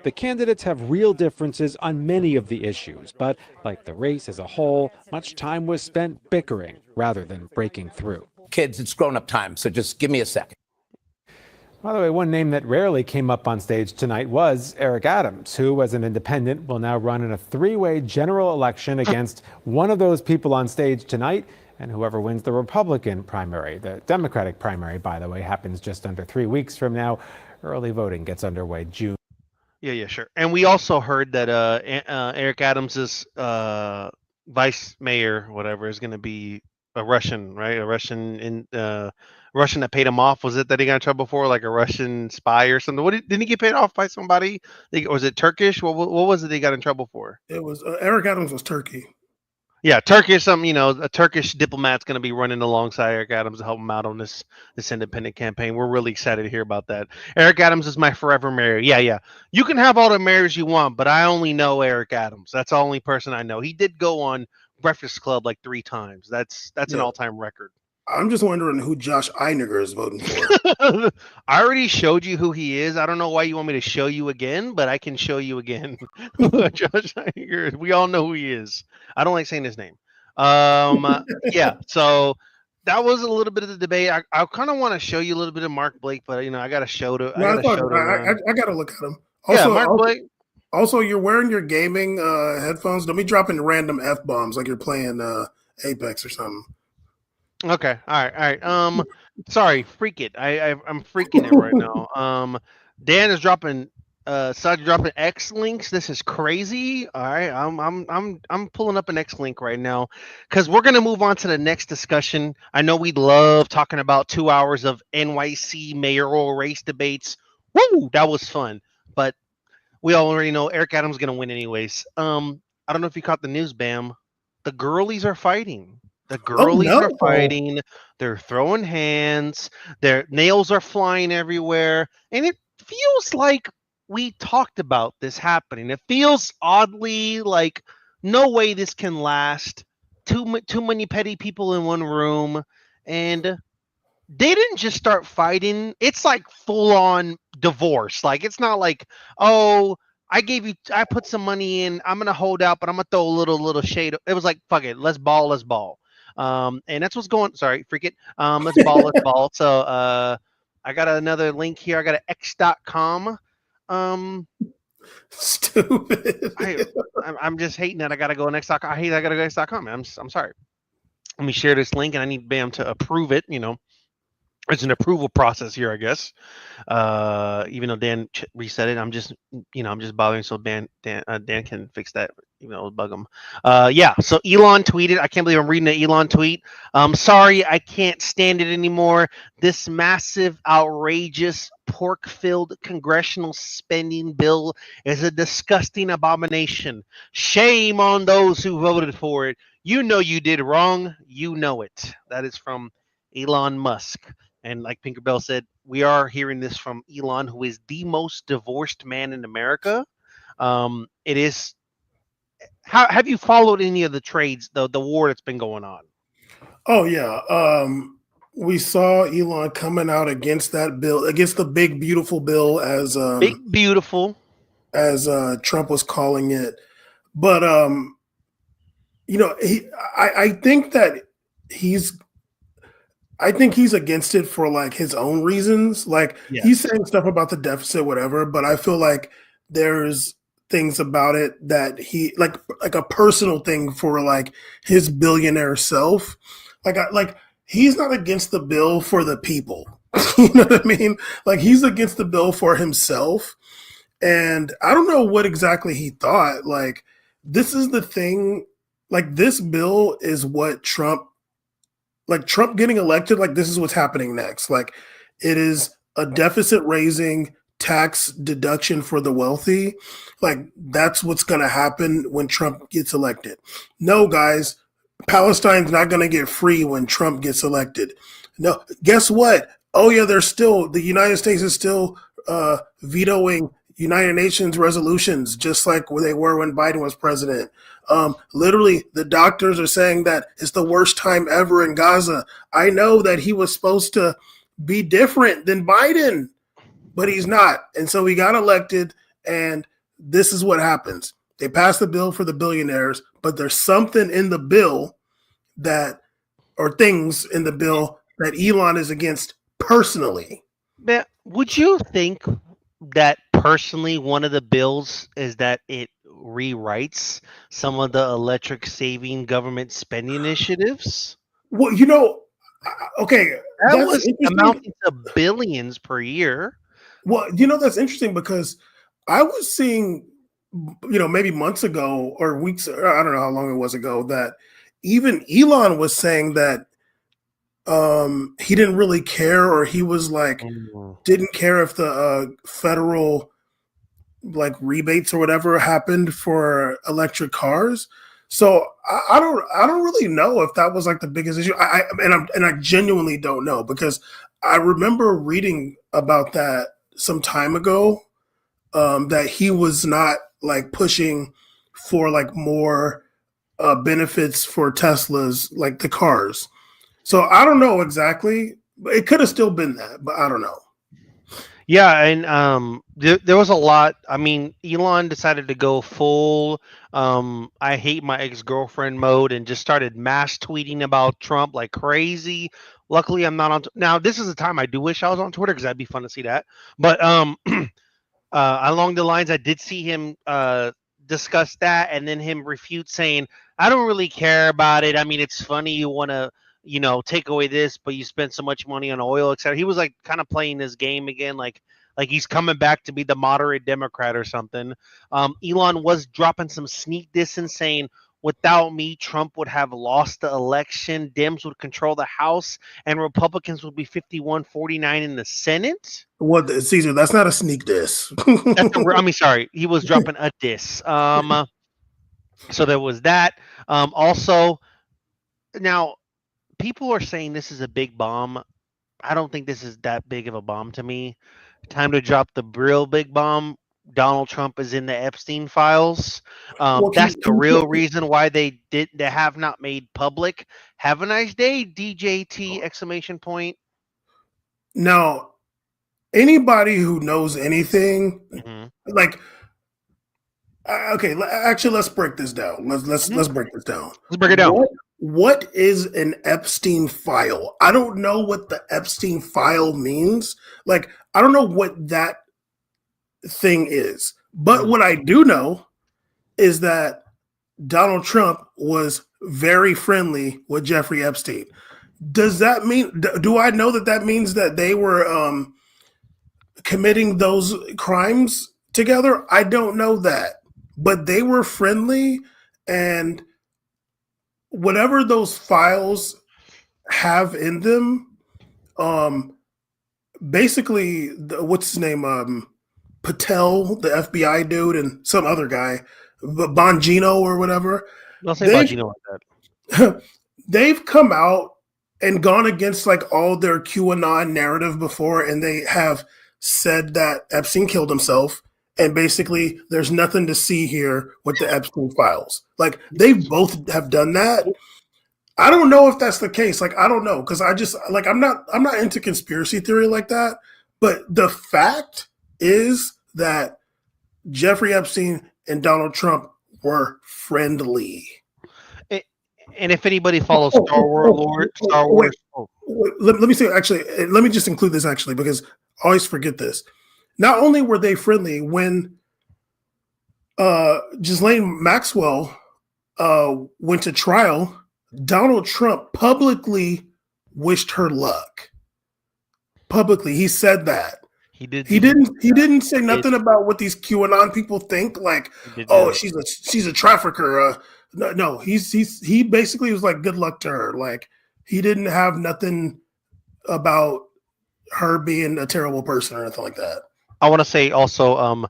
The candidates have real differences on many of the issues, but like the race as a whole, much time was spent bickering rather than breaking through. Kids, it's grown-up time, so just give me a second. By the way, one name that rarely came up on stage tonight was Eric Adams, who, as an independent, will now run in a three-way general election against one of those people on stage tonight and whoever wins the Republican primary. The Democratic primary, by the way, happens just under 3 weeks from now. Early voting gets underway June. Yeah, sure. And we also heard that Eric Adams's vice mayor, whatever, is going to be a Russian, right? A Russian Russian that paid him off. Was it that he got in trouble for, like a Russian spy or something? Didn't he get paid off by somebody? Or was it Turkish? What was it he got in trouble for? It was Eric Adams was Turkey. Yeah, Turkish. A Turkish diplomat's going to be running alongside Eric Adams to help him out on this independent campaign. We're really excited to hear about that. Eric Adams is my forever mayor. Yeah. You can have all the mayors you want, but I only know Eric Adams. That's the only person I know. He did go on Breakfast Club like 3 times. That's an all-time record. I'm just wondering who Josh Einiger is voting for. I already showed you who he is. I don't know why you want me to show you again, but I can show you again. Josh Einiger. We all know who he is. I don't like saying his name. Yeah. So that was a little bit of the debate. I kind of want to show you a little bit of Mark Blake, but I got to show to. I got to look at him. Also, Mark Blake. Also, you're wearing your gaming headphones. Don't be dropping random F-bombs like you're playing Apex or something. Okay. All right. Sorry, freak it. I'm freaking it right now. Dan is dropping X links. This is crazy. All right. I'm pulling up an X link right now because we're gonna move on to the next discussion. I know we love talking about 2 hours of NYC mayoral race debates. Woo, that was fun. But we already know Eric Adams is gonna win anyways. I don't know if you caught the news, Bam. The girlies are fighting. The girlies are fighting. They're throwing hands. Their nails are flying everywhere. And it feels like we talked about this happening. It feels oddly like no way this can last. Too many petty people in one room. And they didn't just start fighting. It's like full on divorce. Like it's not like, oh, I put some money in. I'm going to hold out, but I'm going to throw a little shade. It was like, fuck it. Let's ball. And that's what's going. Sorry, freak it. Let's ball. So I got another link here. I got an x.com. Stupid. I'm just hating that I gotta go on x.com. I gotta go x.com, man. I'm sorry. Let me share this link and I need Bam to approve it. It's an approval process here, I guess. Even though Dan reset it, I'm just bothering so Dan can fix that. Even though it'll bug him. Yeah. So Elon tweeted. I can't believe I'm reading an Elon tweet. Sorry, I can't stand it anymore. This massive, outrageous, pork-filled congressional spending bill is a disgusting abomination. Shame on those who voted for it. You know you did wrong. You know it. That is from Elon Musk. And like Pinkerbell said, we are hearing this from Elon, who is the most divorced man in America. It is. How have you followed any of the trades, the war that's been going on? Oh yeah, we saw Elon coming out against that bill, against the big beautiful bill, as big beautiful, as Trump was calling it. But I think that I think he's against it for like his own reasons. Like he's saying stuff about the deficit, whatever. But I feel like there's things about it that he like a personal thing for like his billionaire self. Like he's not against the bill for the people. You know what I mean? Like he's against the bill for himself. And I don't know what exactly he thought. Like this is the thing. Like this bill is what Trump getting elected. Like this is what's happening next. Like it is a deficit raising tax deduction for the wealthy. Like that's what's going to happen when Trump gets elected. No, guys, Palestine's not going to get free when Trump gets elected. No, guess what? Oh yeah, the United States is still vetoing United Nations resolutions, just like they were when Biden was president. Literally, the doctors are saying that it's the worst time ever in Gaza. I know that he was supposed to be different than Biden, but he's not. And so he got elected, and this is what happens. They passed the bill for the billionaires, but there's something in the bill or things in the bill that Elon is against personally. Would you think that personally one of the bills is that it rewrites some of the electric saving government spending initiatives? Well, okay. That was amounting to billions per year. Well, that's interesting because I was seeing, maybe months ago or weeks, or I don't know how long it was ago, that even Elon was saying that he didn't really care, or he was like, didn't care if the federal like rebates or whatever happened for electric cars. So I don't really know if that was like the biggest issue. I genuinely don't know, because I remember reading about that some time ago, that he was not like pushing for like more benefits for Teslas, like the cars. So I don't know exactly. It could have still been that, but I don't know. Yeah, and there was a lot. I mean, Elon decided to go full I hate my ex-girlfriend mode and just started mass tweeting about Trump like crazy. Luckily, I'm not on. Now, this is the time I do wish I was on Twitter, because that'd be fun to see that. But along the lines, I did see him discuss that, and then him refute saying, I don't really care about it. I mean, it's funny you want to, take away this, but you spend so much money on oil, etc. He was like kind of playing this game again, like he's coming back to be the moderate Democrat or something. Elon was dropping some sneak diss and saying, without me, Trump would have lost the election, Dems would control the House, and Republicans would be 51-49 in the Senate. What, Caesar? That's not a sneak diss. Sorry, he was dropping a diss. So there was that. Also, now people are saying this is a big bomb. I don't think this is that big of a bomb to me. Time to drop the real big bomb. Donald Trump is in the Epstein files. That's the real reason why they have not made public. Have a nice day, DJT! Exclamation point. Now, anybody who knows anything, like, okay, actually, let's break this down. Let's break this down. Let's break it down. What is an Epstein file? I don't know what the Epstein file means. Like, I don't know what that thing is. But what I do know is that Donald Trump was very friendly with Jeffrey Epstein. Does that mean, do I know that means that they were committing those crimes together? I don't know that. But they were friendly, and whatever those files have in them, basically, what's his name? Patel, the FBI dude, and some other guy, Bongino or whatever. I'll say Bongino like that. They've come out and gone against like all their QAnon narrative before, and they have said that Epstein killed himself. And basically, there's nothing to see here with the Epstein files. Like, they both have done that. I don't know if that's the case. Like, I don't know, because I just like I'm not into conspiracy theory like that. But the fact is that Jeffrey Epstein and Donald Trump were friendly. And if anybody follows Star Wars, let me say, actually, let me just include this actually, because I always forget this. Not only were they friendly, when Ghislaine Maxwell went to trial, Donald Trump publicly wished her luck. Publicly, he said that. He didn't say nothing about what these QAnon people think. Like, oh, she's a trafficker. No, he basically was like, good luck to her. Like, he didn't have nothing about her being a terrible person or anything like that. I want to say also,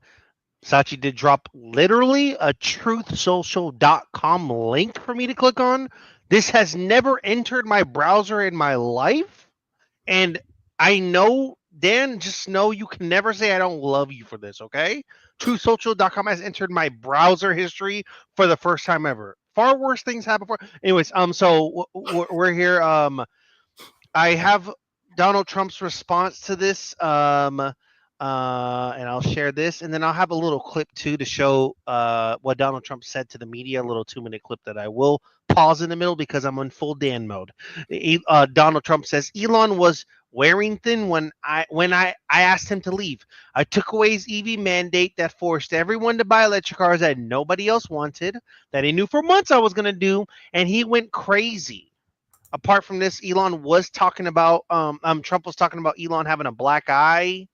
Sachi did drop literally a truthsocial.com link for me to click on. This has never entered my browser in my life. And I know Dan, just know you can never say I don't love you for this, okay? TruthSocial.com has entered my browser history for the first time ever. Far worse things happened before. Anyways, so we're here. I have Donald Trump's response to this, and I'll share this, and then I'll have a little clip too to show what Donald Trump said to the media. A little 2-minute clip that I will pause in the middle because I'm on full Dan mode. Donald Trump says Elon was wearing thin when I asked him to leave. I took away his EV mandate that forced everyone to buy electric cars that nobody else wanted, that he knew for months I was going to do, and he went crazy. Apart from this, Elon was talking about Trump was talking about Elon having a black eye,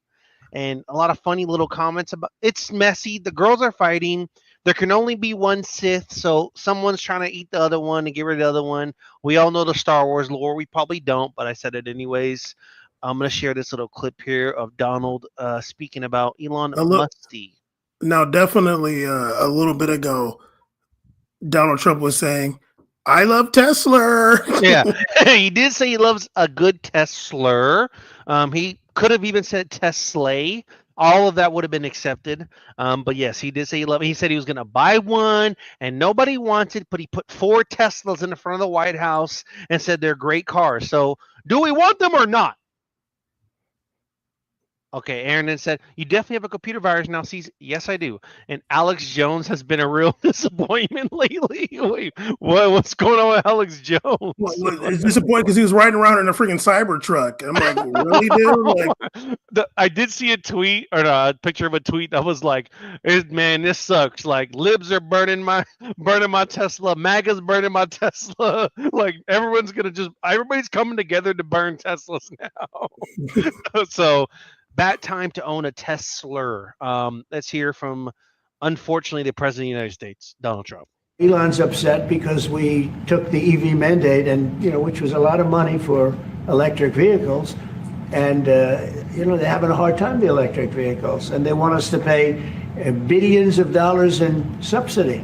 and a lot of funny little comments about it's messy. The girls are fighting. There can only be one Sith, so someone's trying to eat the other one and get rid of the other one. We all know the Star Wars lore. We probably don't, but I said it anyways. I'm going to share this little clip here of Donald speaking about Elon Musty. Now, definitely a little bit ago, Donald Trump was saying, I love Tesla. Yeah, he did say he loves a good Tesla. He could have even said Tesla. All of that would have been accepted. But yes, he did say he loved it. He said he was going to buy one and nobody wanted, but he put 4 Teslas in the front of the White House and said they're great cars. So do we want them or not? Okay, Aaron then said, you definitely have a computer virus now. Sees, yes, I do. And Alex Jones has been a real disappointment lately. Wait, what's going on with Alex Jones? Well, it's disappointing because he was riding around in a freaking Cybertruck. I'm like, really, dude? Like, I did see a tweet or a picture of a tweet that was like, man, this sucks. Like, libs are burning my Tesla. MAGA's burning my Tesla. Like, everybody's coming together to burn Teslas now. So, bad time to own a Tesla. Let's hear from, unfortunately, the President of the United States, Donald Trump. Elon's upset because we took the EV mandate, and which was a lot of money for electric vehicles, and they're having a hard time, the electric vehicles, and they want us to pay billions of dollars in subsidy.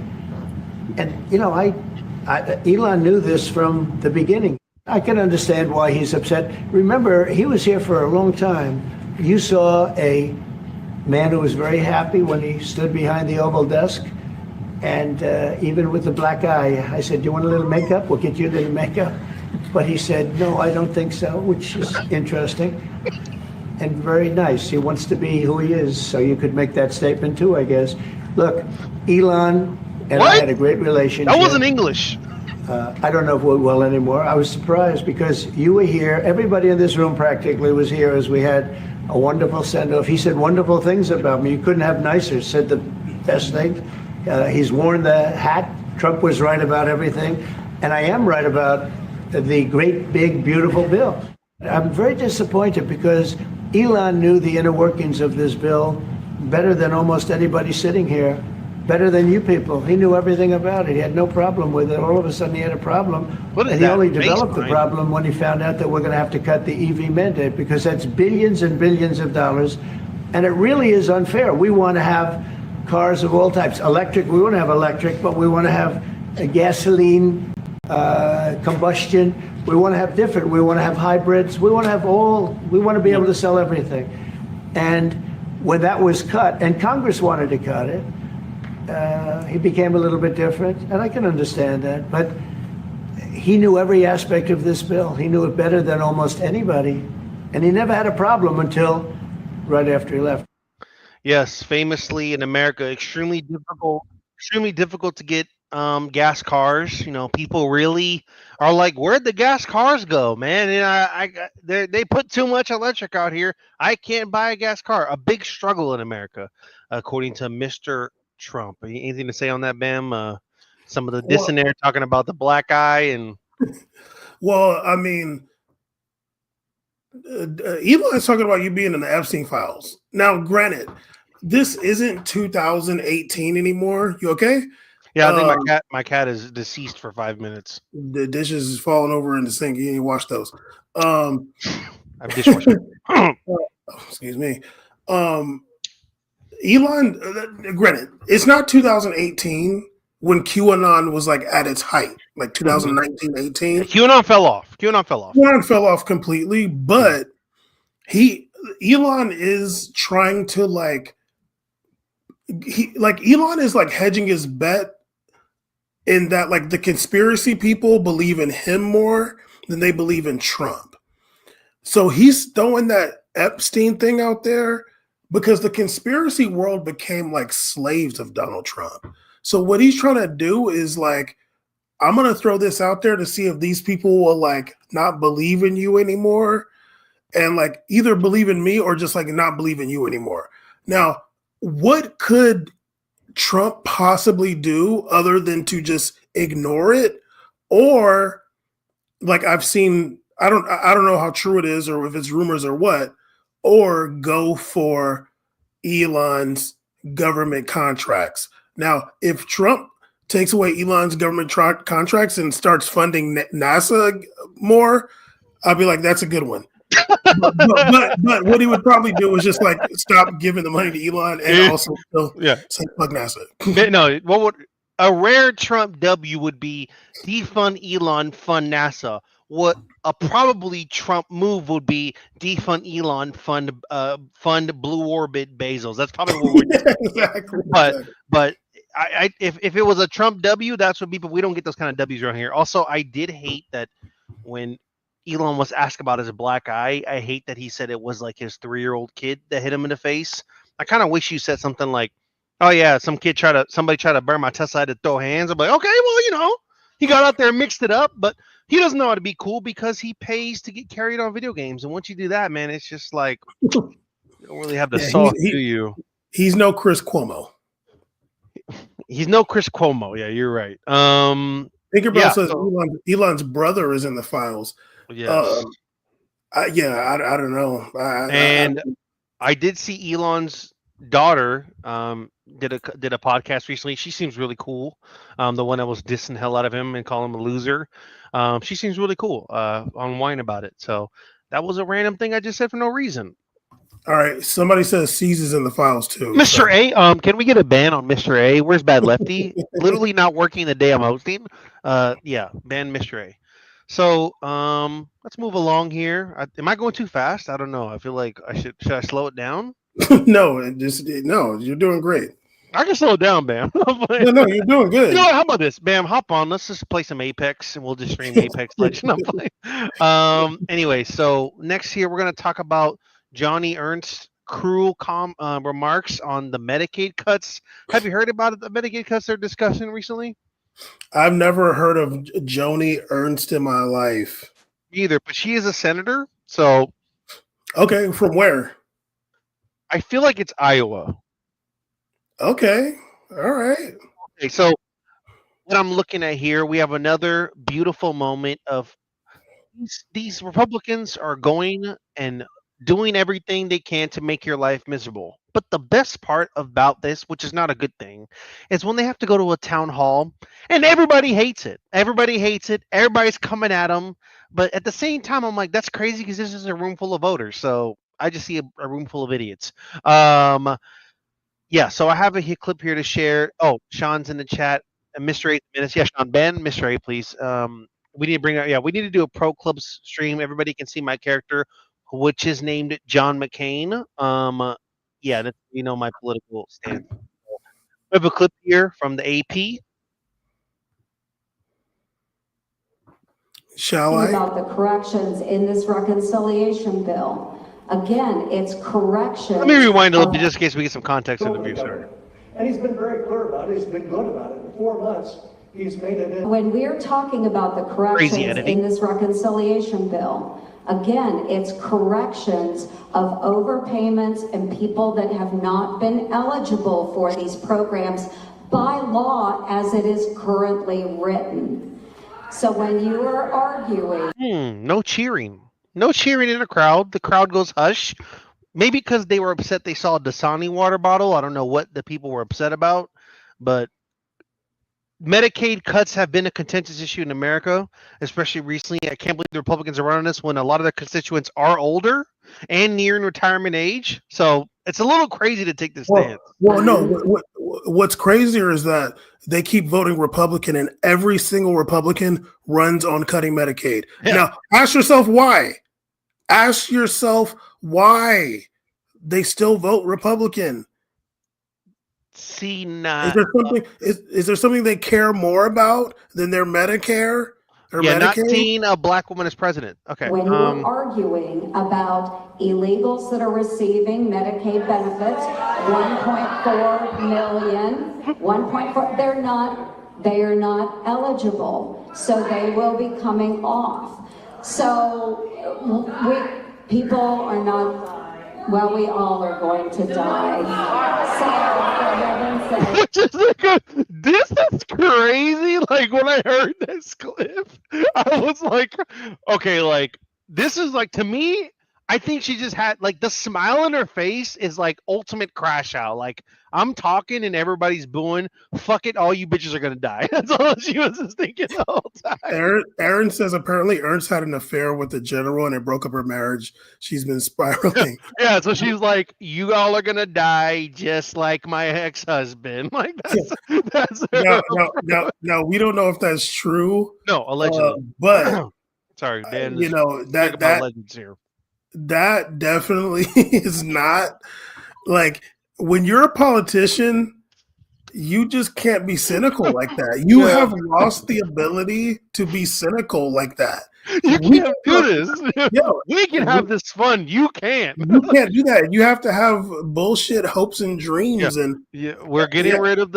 And Elon knew this from the beginning. I can understand why he's upset. Remember, he was here for a long time. You saw a man who was very happy when he stood behind the Oval desk, and even with the black eye, I said, do you want a little makeup? We'll get you a little makeup. But he said, no, I don't think so, which is interesting and very nice. He wants to be who he is, so you could make that statement too, I guess. Look, Elon and I had a great relationship. That wasn't English. I don't know if we're well anymore. I was surprised because you were here. Everybody in this room practically was here as we had a wonderful send-off. He said wonderful things about me. You couldn't have nicer. Said the best thing. He's worn the hat. Trump was right about everything. And I am right about the great, big, beautiful bill. I'm very disappointed because Elon knew the inner workings of this bill better than almost anybody sitting here, better than you people. He knew everything about it. He had no problem with it. All of a sudden he had a problem. And he only developed the problem when he found out that we're going to have to cut the EV mandate, because that's billions and billions of dollars. And it really is unfair. We want to have cars of all types. Electric, we want to have electric, but we want to have a gasoline, combustion. We want to have different. We want to have hybrids. We want to have we want to be able to sell everything. And when that was cut, and Congress wanted to cut it, he became a little bit different, and I can understand that. But he knew every aspect of this bill. He knew it better than almost anybody, and he never had a problem until right after he left. Yes, famously in America, extremely difficult to get gas cars. People really are like, where'd the gas cars go, man? And they put too much electric out here. I can't buy a gas car. A big struggle in America, according to Mr. Trump. Anything to say on that, Bam? Some of the diss in there talking about the black eye and. Well, I mean, Elon's talking about you being in the Epstein files. Now, granted, this isn't 2018 anymore. You okay? Yeah, I think my cat is deceased for 5 minutes. The dishes is falling over in the sink. You didn't wash those. I've dishwasher. Excuse me. Elon, granted, it's not 2018 when QAnon was like at its height, like 2019, 18. QAnon fell off. QAnon fell off completely, but he Elon is trying to Elon is like hedging his bet in that like the conspiracy people believe in him more than they believe in Trump. So he's throwing that Epstein thing out there because the conspiracy world became like slaves of Donald Trump. So what he's trying to do is like, I'm going to throw this out there to see if these people will like not believe in you anymore and like either believe in me or just like not believe in you anymore. Now, what could Trump possibly do other than to just ignore it? Or like I've seen, I don't know how true it is or if it's rumors or what, or go for Elon's government contracts. Now, if Trump takes away Elon's government contracts and starts funding NASA more, I'll be like, that's a good one. but what he would probably do is just like stop giving the money to Elon and also say fuck NASA. No, what would a rare Trump W would be defund Elon, fund NASA. What a probably Trump move would be defund Elon, fund Blue Orbit Bezos. That's probably what we're doing. Exactly. But if it was a Trump W, that's what people, we don't get those kind of W's around here. Also, I did hate that when Elon was asked about his black eye, I hate that he said it was like his 3-year-old kid that hit him in the face. I kind of wish you said something like, oh yeah, somebody tried to burn my Tesla, I had to throw hands. I'm like, okay, well, he got out there and mixed it up, but he doesn't know how to be cool because he pays to get carried on video games. And once you do that, man, it's just like, you don't really have the sauce, do you? He's no Chris Cuomo. He's no Chris Cuomo. Yeah, you're right. Tinkerbell says Elon's brother is in the files. Yes. I don't know. I did see Elon's daughter did a podcast recently. She seems really cool. The one that was dissing the hell out of him and calling him a loser. She seems really cool on whine about it. So that was a random thing I just said for no reason. All right. Somebody says Caesar's in the files too. Mr. A, can we get a ban on Mr. A? Where's Bad Lefty? Literally not working the day I'm hosting. Yeah, ban Mr. A. So let's move along here. Am I going too fast? I don't know. I feel like should I slow it down? No, you're doing great. I can slow it down, Bam. No, you're doing good. How about this, Bam? Hop on. Let's just play some Apex, and we'll just stream Apex Legend. I'm playing. Anyway, so next here we're gonna talk about Johnny Ernst's cruel remarks on the Medicaid cuts. Have you heard about the Medicaid cuts they're discussing recently? I've never heard of Joni Ernst in my life. Either, but she is a senator. So, okay, from where? I feel like it's Iowa. Okay, all right. Okay, so what I'm looking at here, we have another beautiful moment of these Republicans are going and doing everything they can to make your life miserable. But the best part about this, which is not a good thing, is when they have to go to a town hall and everybody hates it. Everybody hates it. Everybody's coming at them. But at the same time, I'm like, that's crazy because this is a room full of voters. So I just see a room full of idiots. Yeah, so I have a clip here to share. Oh, Sean's in the chat. Mr. 8 minutes. Yeah, Sean, ban Mr. 8, please. We need to we need to do a pro club stream. Everybody can see my character, which is named John McCain. Yeah, that's, my political stance. We have a clip here from the AP. Shall I? About the corrections in this reconciliation bill. Again, it's correction. Let me rewind a little bit just in case we get some context in the view, sir. And he's been very clear about it. He's been good about it. In 4 months, he's made it in. When we're talking about the corrections in this reconciliation bill, again, it's corrections of overpayments and people that have not been eligible for these programs by law as it is currently written. So when you are arguing... No cheering. No cheering in the crowd. The crowd goes hush. Maybe because they were upset they saw a Dasani water bottle. I don't know what the people were upset about. But Medicaid cuts have been a contentious issue in America, especially recently. I can't believe the Republicans are running this when a lot of their constituents are older and nearing retirement age. So it's a little crazy to take this stance. Well, no. What's crazier is that they keep voting Republican, and every single Republican runs on cutting Medicaid. Yeah. Now, ask yourself why. Ask yourself why they still vote Republican. See, Is there something? Is there something they care more about than their Medicare or yeah, not Medicaid? seeing a black woman as president. Okay. When you're arguing about illegals that are receiving Medicaid benefits, 1.4 million, 1.4, they are not eligible, so they will be coming off. So people are not. Well, we all are going to die. Which is like this is crazy. Like when I heard this clip, I was like, okay, like this is like to me, I think she just had like the smile on her face is like ultimate crash out. Like I'm talking and everybody's booing. Fuck it, all you bitches are gonna die. That's all she was just thinking the whole time. Aaron says apparently Ernst had an affair with the general and it broke up her marriage. She's been spiraling. Yeah, so she's like, you all are gonna die just like my ex-husband. Like that's now we don't know if that's true. No, allegedly. But sorry, Dan. You know that legends here. That definitely is not like when you're a politician, you just can't be cynical like that. You have lost the ability to be cynical like that. You can't do this. We can have this fun. You can't. You can't do that. You have to have bullshit hopes and dreams. And we're getting rid of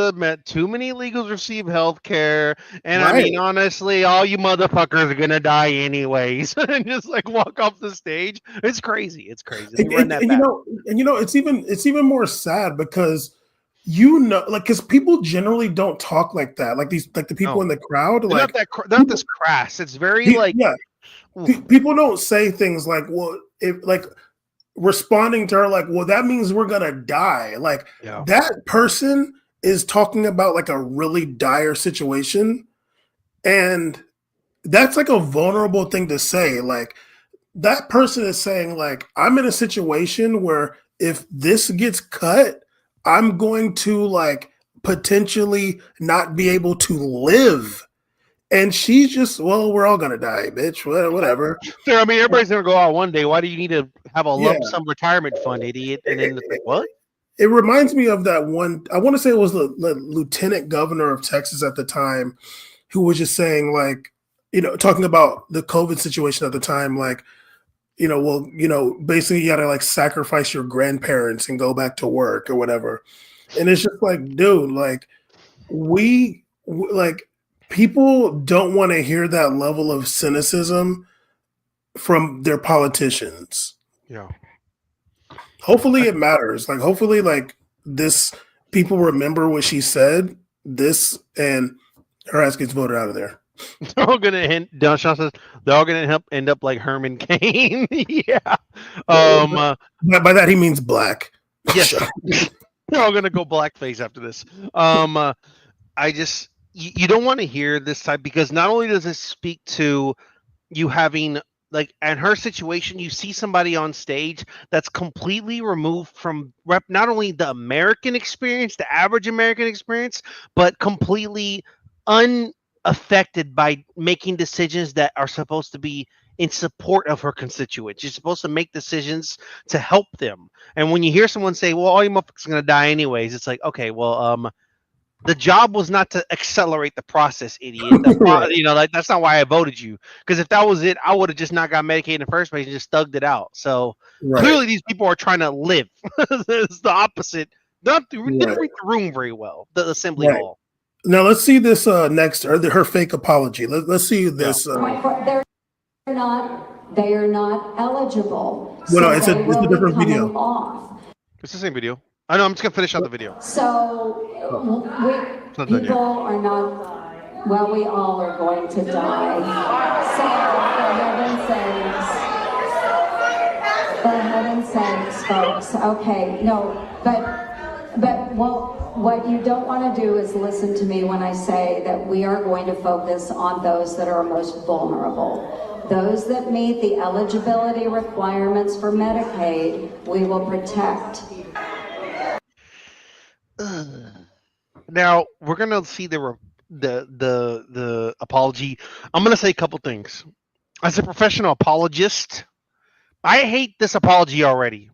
too many illegals receive health care. And I mean, honestly, all you motherfuckers are gonna die anyways. And just like walk off the stage. It's crazy. It's crazy. It's even more sad because because people generally don't talk like that. Like the people in the crowd, they're not this crass. It's very people don't say things like, well, responding to her like, well, that means we're gonna die. Like that person is talking about like a really dire situation, and that's like a vulnerable thing to say. Like that person is saying like, I'm in a situation where if this gets cut, I'm going to like potentially not be able to live. And she's just, well, we're all going to die, bitch. Whatever. Sure, I mean, everybody's going to go out one day. Why do you need to have a lump sum retirement fund, idiot? And then it's like, what? It reminds me of that one, I want to say it was the lieutenant governor of Texas at the time, who was just saying like, talking about the COVID situation at the time, like, basically you got to like sacrifice your grandparents and go back to work or whatever. And it's just like, dude, like people don't want to hear that level of cynicism from their politicians. Yeah. Hopefully it matters. Like, hopefully like this, people remember what she said, and her ass gets voted out of there. They're all gonna Don Sean says they're all gonna end up like Herman Cain. Yeah. By that he means black. Yes. They're all gonna go blackface after this. You don't want to hear this type, because not only does it speak to you having like, in her situation, you see somebody on stage that's completely removed from not only the American experience, the average American experience, but completely unaffected by making decisions that are supposed to be in support of her constituents. You're supposed to make decisions to help them. And when you hear someone say, well, all you motherfuckers are going to die anyways, it's like, okay, well, the job was not to accelerate the process, idiot. Like that's not why I voted you. Because if that was it, I would have just not got Medicaid in the first place and just thugged it out. So clearly these people are trying to live. It's the opposite. Didn't read the room very well, the assembly hall. Now let's see this next, or her fake apology. Let's see this. They are not eligible. Well, no, it's a different video. It's the same video. I know. I'm just gonna finish out the video. So people are not. Well, we all are going to die. So for heaven's sakes, folks. Okay, no, but what you don't want to do is listen to me when I say that we are going to focus on those that are most vulnerable. Those that meet the eligibility requirements for Medicaid, we will protect. Now we're gonna see the apology. I'm gonna say a couple things. As a professional apologist, I hate this apology already.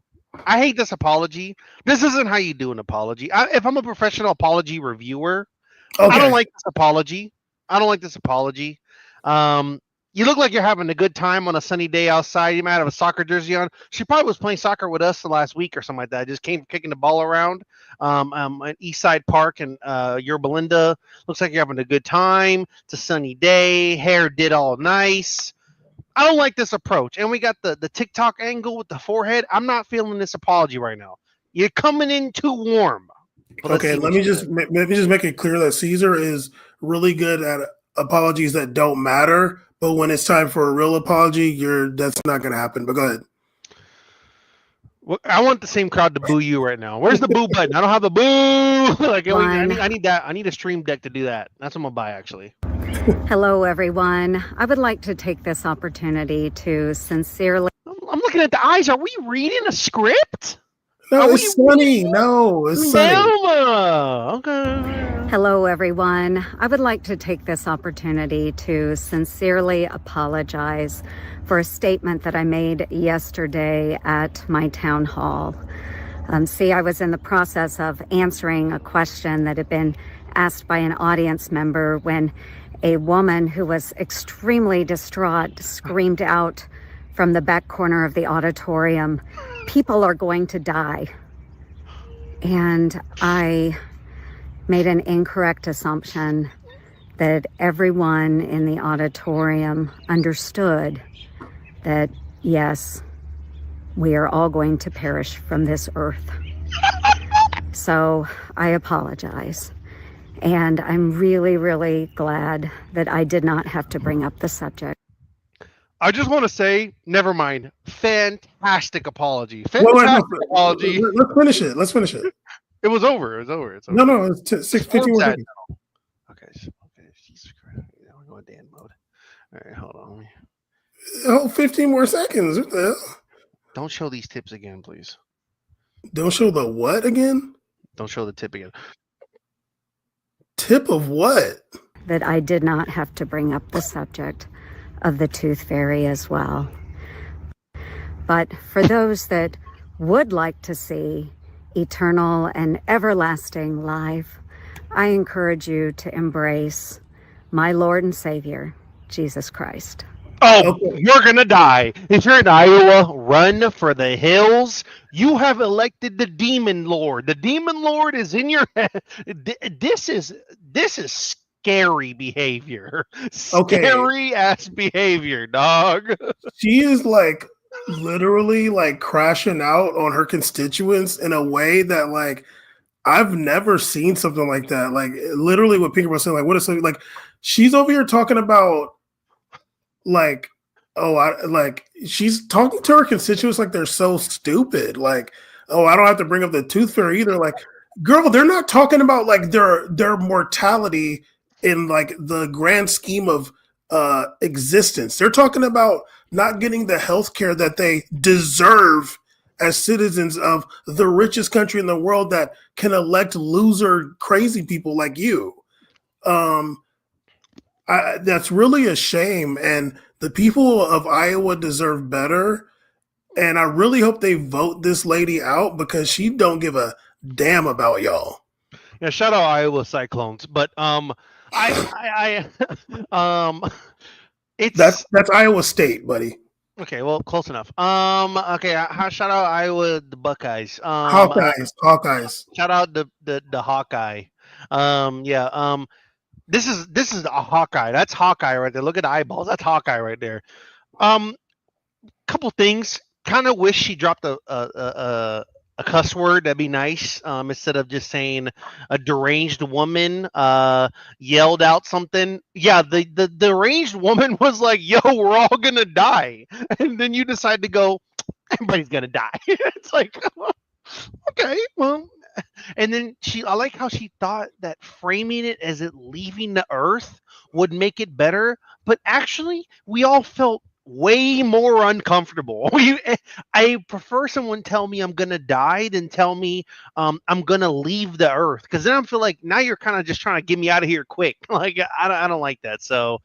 I hate this apology. This isn't how you do an apology. If I'm a professional apology reviewer, I don't like this apology. I don't like this apology. You look like you're having a good time on a sunny day outside. You might have a soccer jersey on. She probably was playing soccer with us the last week or something like that. Just came kicking the ball around at Eastside Park, and your Belinda looks like you're having a good time. It's a sunny day. Hair did all nice. I don't like this approach. And we got the TikTok angle with the forehead. I'm not feeling this apology right now. You're coming in too warm. Okay, let me just make it clear that Caesar is really good at apologies that don't matter, but when it's time for a real apology, that's not going to happen. But go ahead. Well, I want the same crowd to boo you right now. Where's the boo button? I don't have the boo. Like I need that. I need a stream deck to do that. That's what I'm gonna buy actually. Hello, everyone. I would like to take this opportunity to sincerely. I'm looking at the eyes. Are we reading a script? No, it's Sunny. No, it's Sunny. Okay. Hello, everyone. I would like to take this opportunity to sincerely apologize for a statement that I made yesterday at my town hall. I was in the process of answering a question that had been asked by an audience member when a woman who was extremely distraught screamed out from the back corner of the auditorium, "People are going to die." And I made an incorrect assumption that everyone in the auditorium understood that, yes, we are all going to perish from this earth. So I apologize. And I'm really, really glad that I did not have to bring up the subject. I just want to say, never mind. Fantastic apology. Fantastic apology. Let's finish it. It was over. It's over. No, it's 15 more seconds. Okay. Jesus Christ. We're going Dan mode. All right, hold on. Oh, 15 more seconds. What the hell? Don't show these tips again, please. Don't show the what again? Don't show the tip again. Tip of what? That I did not have to bring up the subject of the tooth fairy as well. But for those that would like to see eternal and everlasting life, I encourage you to embrace my Lord and Savior, Jesus Christ. Oh, okay. You're going to die. If you're in Iowa, run for the hills. You have elected the demon lord. The demon lord is in your head. This is scary behavior. Scary ass behavior, dog. She is literally crashing out on her constituents in a way that I've never seen something like that. Literally what Pinker was saying, what is something she's over here talking about she's talking to her constituents like they're so stupid. I don't have to bring up the tooth fairy either. Girl, they're not talking about their mortality in the grand scheme of existence. They're talking about not getting the health care that they deserve as citizens of the richest country in the world that can elect loser crazy people like you. That's really a shame, and the people of Iowa deserve better. And I really hope they vote this lady out because she don't give a damn about y'all. Yeah, shout out Iowa Cyclones, but that's Iowa State, buddy. Okay, well, close enough. Okay, shout out Iowa the Buckeyes. Hawkeyes. Shout out the Hawkeye. This is a Hawkeye. That's Hawkeye right there. Look at the eyeballs. That's Hawkeye right there. Couple things. Kind of wish she dropped a cuss word. That'd be nice. Instead of just saying a deranged woman yelled out something. Yeah, the deranged woman was like, "Yo, we're all gonna die," and then you decide to go, "Everybody's gonna die." It's like, okay, well. And then I like how she thought that framing it as it leaving the earth would make it better. But actually, we all felt way more uncomfortable. I prefer someone tell me I'm going to die than tell me I'm going to leave the earth. Because then I feel like now you're kind of just trying to get me out of here quick. I don't like that. So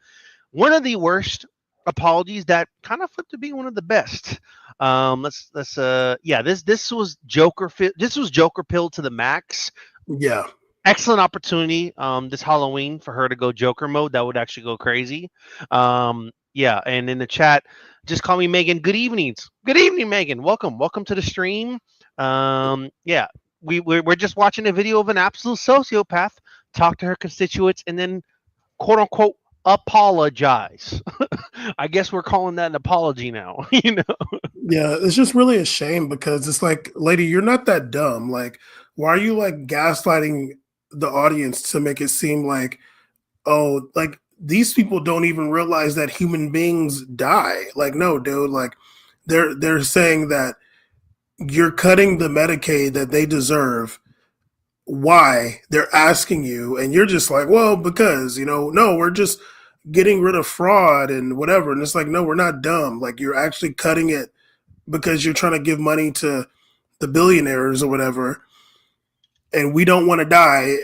one of the worst apologies that kind of flipped to being one of the best. This was Joker. This was Joker pill to the max. Yeah. Excellent opportunity this Halloween for her to go Joker mode. That would actually go crazy. And in the chat, just call me Megan. Good evenings. Good evening, Megan. Welcome to the stream. We're just watching a video of an absolute sociopath talk to her constituents and then quote unquote apologize. I guess we're calling that an apology now. Yeah, it's just really a shame because it's like, lady, you're not that dumb. Like, why are you like gaslighting the audience to make it seem like, oh, like these people don't even realize that human beings die? Like, no, dude, like they're saying that you're cutting the Medicaid that they deserve. Why? They're asking you, and you're just like, well, because, no, we're just getting rid of fraud and whatever. And it's like, no, we're not dumb. Like, you're actually cutting it because you're trying to give money to the billionaires or whatever, and we don't want to die.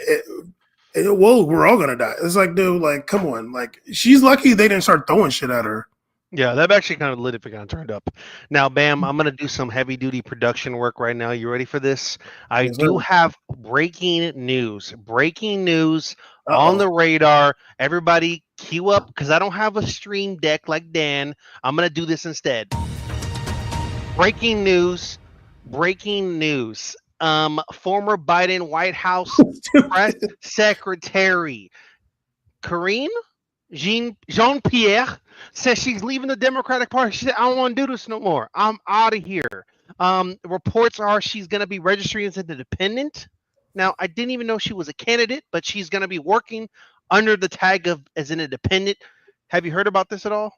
Well, we're all gonna die. It's like, dude, like, come on. Like, she's lucky they didn't start throwing shit at her. Yeah, that actually kind of lit if it got turned up. Now, Bam, I'm gonna do some heavy duty production work right now. You ready for this? I do have breaking news. Breaking news on the radar. Everybody, queue up because I don't have a stream deck like Dan. I'm gonna do this instead. Breaking news. Breaking news. Former Biden White House press secretary Karine Jean-Pierre says she's leaving the Democratic Party. She said, I don't want to do this no more. I'm out of here. Reports are she's going to be registering as an independent. Now, I didn't even know she was a candidate, but she's going to be working under the tag of as an independent. Have you heard about this at all?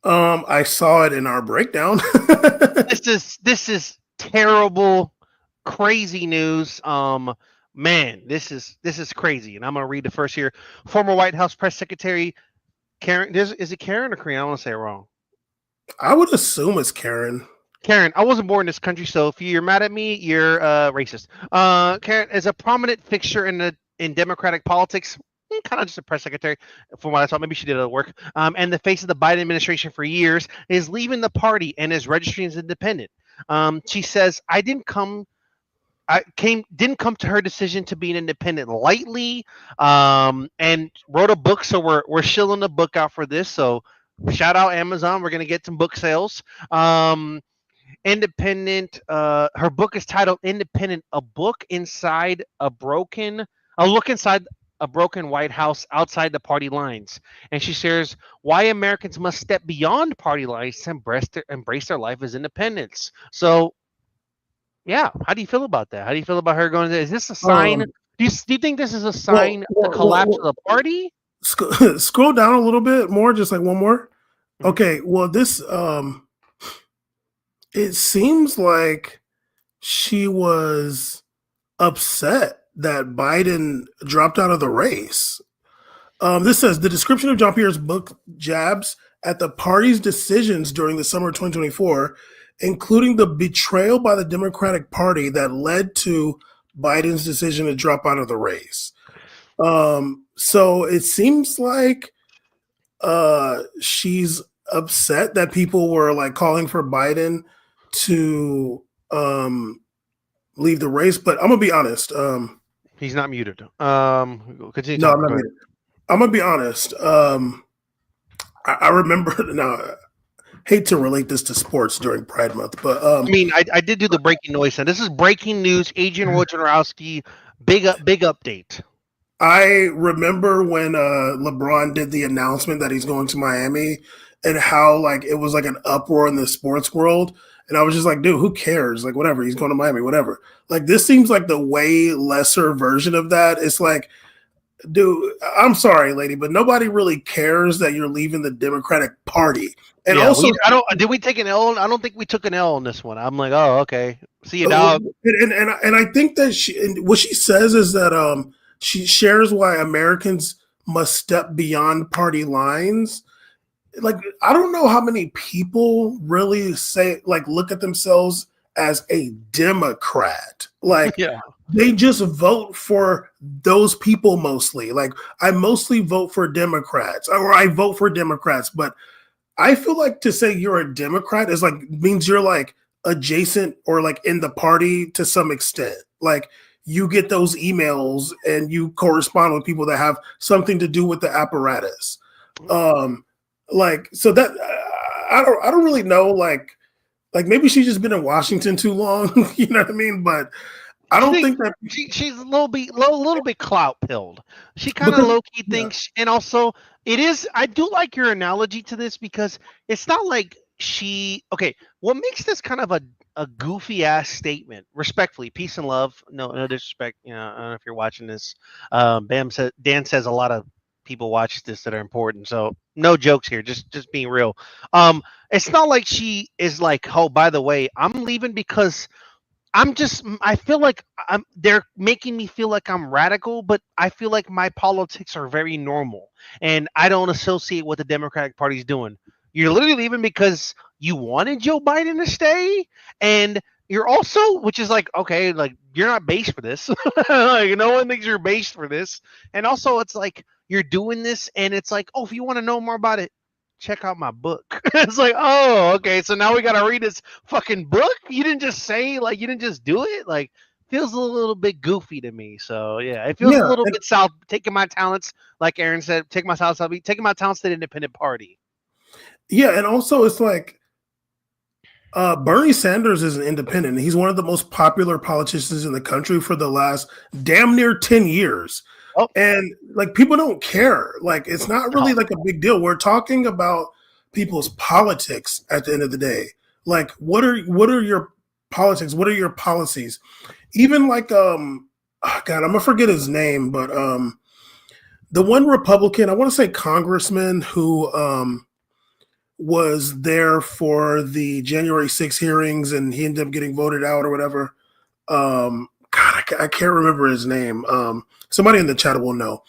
I saw it in our breakdown. This is terrible, crazy news. Man, this is crazy. And I'm gonna read the first here. Former White House press secretary Karen. Is it Karen or Karine? I don't want to say it wrong. I would assume it's Karen. Karen, I wasn't born in this country, so if you're mad at me, you're racist. Karen is a prominent fixture in Democratic politics. Kind of just a press secretary, from what I saw. Maybe she did other work. And the face of the Biden administration for years is leaving the party and is registering as independent. She says, didn't come to her decision to be an independent lightly, and wrote a book. So we're shilling the book out for this. So shout out Amazon. We're gonna get some book sales. Independent. Her book is titled "Independent: A Look Inside a Broken White House Outside the Party Lines," and she shares why Americans must step beyond party lines to embrace their life as independents. So, yeah, how do you feel about that? How do you feel about her going? Is this a sign? Do you think this is a sign of the collapse of the party? Scroll down a little bit more, just like one more. Okay, well, this it seems like she was upset that Biden dropped out of the race. This says the description of Jean-Pierre's book jabs at the party's decisions during the summer of 2024, including the betrayal by the Democratic Party that led to Biden's decision to drop out of the race. So it seems like she's upset that people were like calling for Biden to leave the race. But I'm gonna be honest. He's not muted. Continue. No, I'm not muted. I'm gonna be honest. I remember now. Hate to relate this to sports during Pride Month, but I did do the breaking noise. And this is breaking news. Adrian Wojnarowski, big update. I remember when LeBron did the announcement that he's going to Miami, and how like it was like an uproar in the sports world. And I was just like, dude, who cares? Like, whatever, he's going to Miami, whatever. Like, this seems like the way lesser version of that. It's like, dude, I'm sorry, lady, but nobody really cares that you're leaving the Democratic Party. And also, did we take an L? I don't think we took an L on this one. I'm like, oh, okay. See you, dog. And I think that what she says is that she shares why Americans must step beyond party lines. Like, I don't know how many people really say, like, look at themselves as a Democrat. Like, yeah. they just vote for those people mostly. Like, I mostly vote for Democrats, or I vote for Democrats, but I feel like to say you're a Democrat is like means you're like adjacent or like in the party to some extent. Like, you get those emails and you correspond with people that have something to do with the apparatus. Like, so that I don't really know. Like maybe she's just been in Washington too long. You know what I mean? But I don't think that she's a little bit clout pilled. She kind of low key thinks, and also it is. I do like your analogy to this because it's not like okay. What makes this kind of a goofy ass statement? Respectfully, peace and love. No disrespect. You know, I don't know if you're watching this. Dan says a lot of people watch this that are important. So no jokes here. Just being real. It's not like she is like, oh, by the way, I'm leaving because I feel like they're making me feel like I'm radical, but I feel like my politics are very normal and I don't associate what the Democratic Party's doing. You're literally leaving because you wanted Joe Biden to stay, and you're also, which is like, okay, like you're not based for this. Like no one thinks you're based for this. And also it's like you're doing this and it's like, oh, if you want to know more about it, check out my book. It's like, oh, okay, so now we gotta read this fucking book. You didn't just say, like, you didn't just do it. Like, feels a little bit goofy to me. So yeah, it feels a little bit south. Taking my talents, like Aaron said, taking my talents to the independent party. Yeah, and also it's like Bernie Sanders is an independent. He's one of the most popular politicians in the country for the last damn near 10 years. Oh. And like people don't care. Like it's not really like a big deal. We're talking about people's politics at the end of the day. Like what are your politics? What are your policies? Even like God, I'm gonna forget his name, but the one Republican, I want to say congressman who was there for the January 6th hearings and he ended up getting voted out or whatever. God, I can't remember his name. Somebody in the chat will know.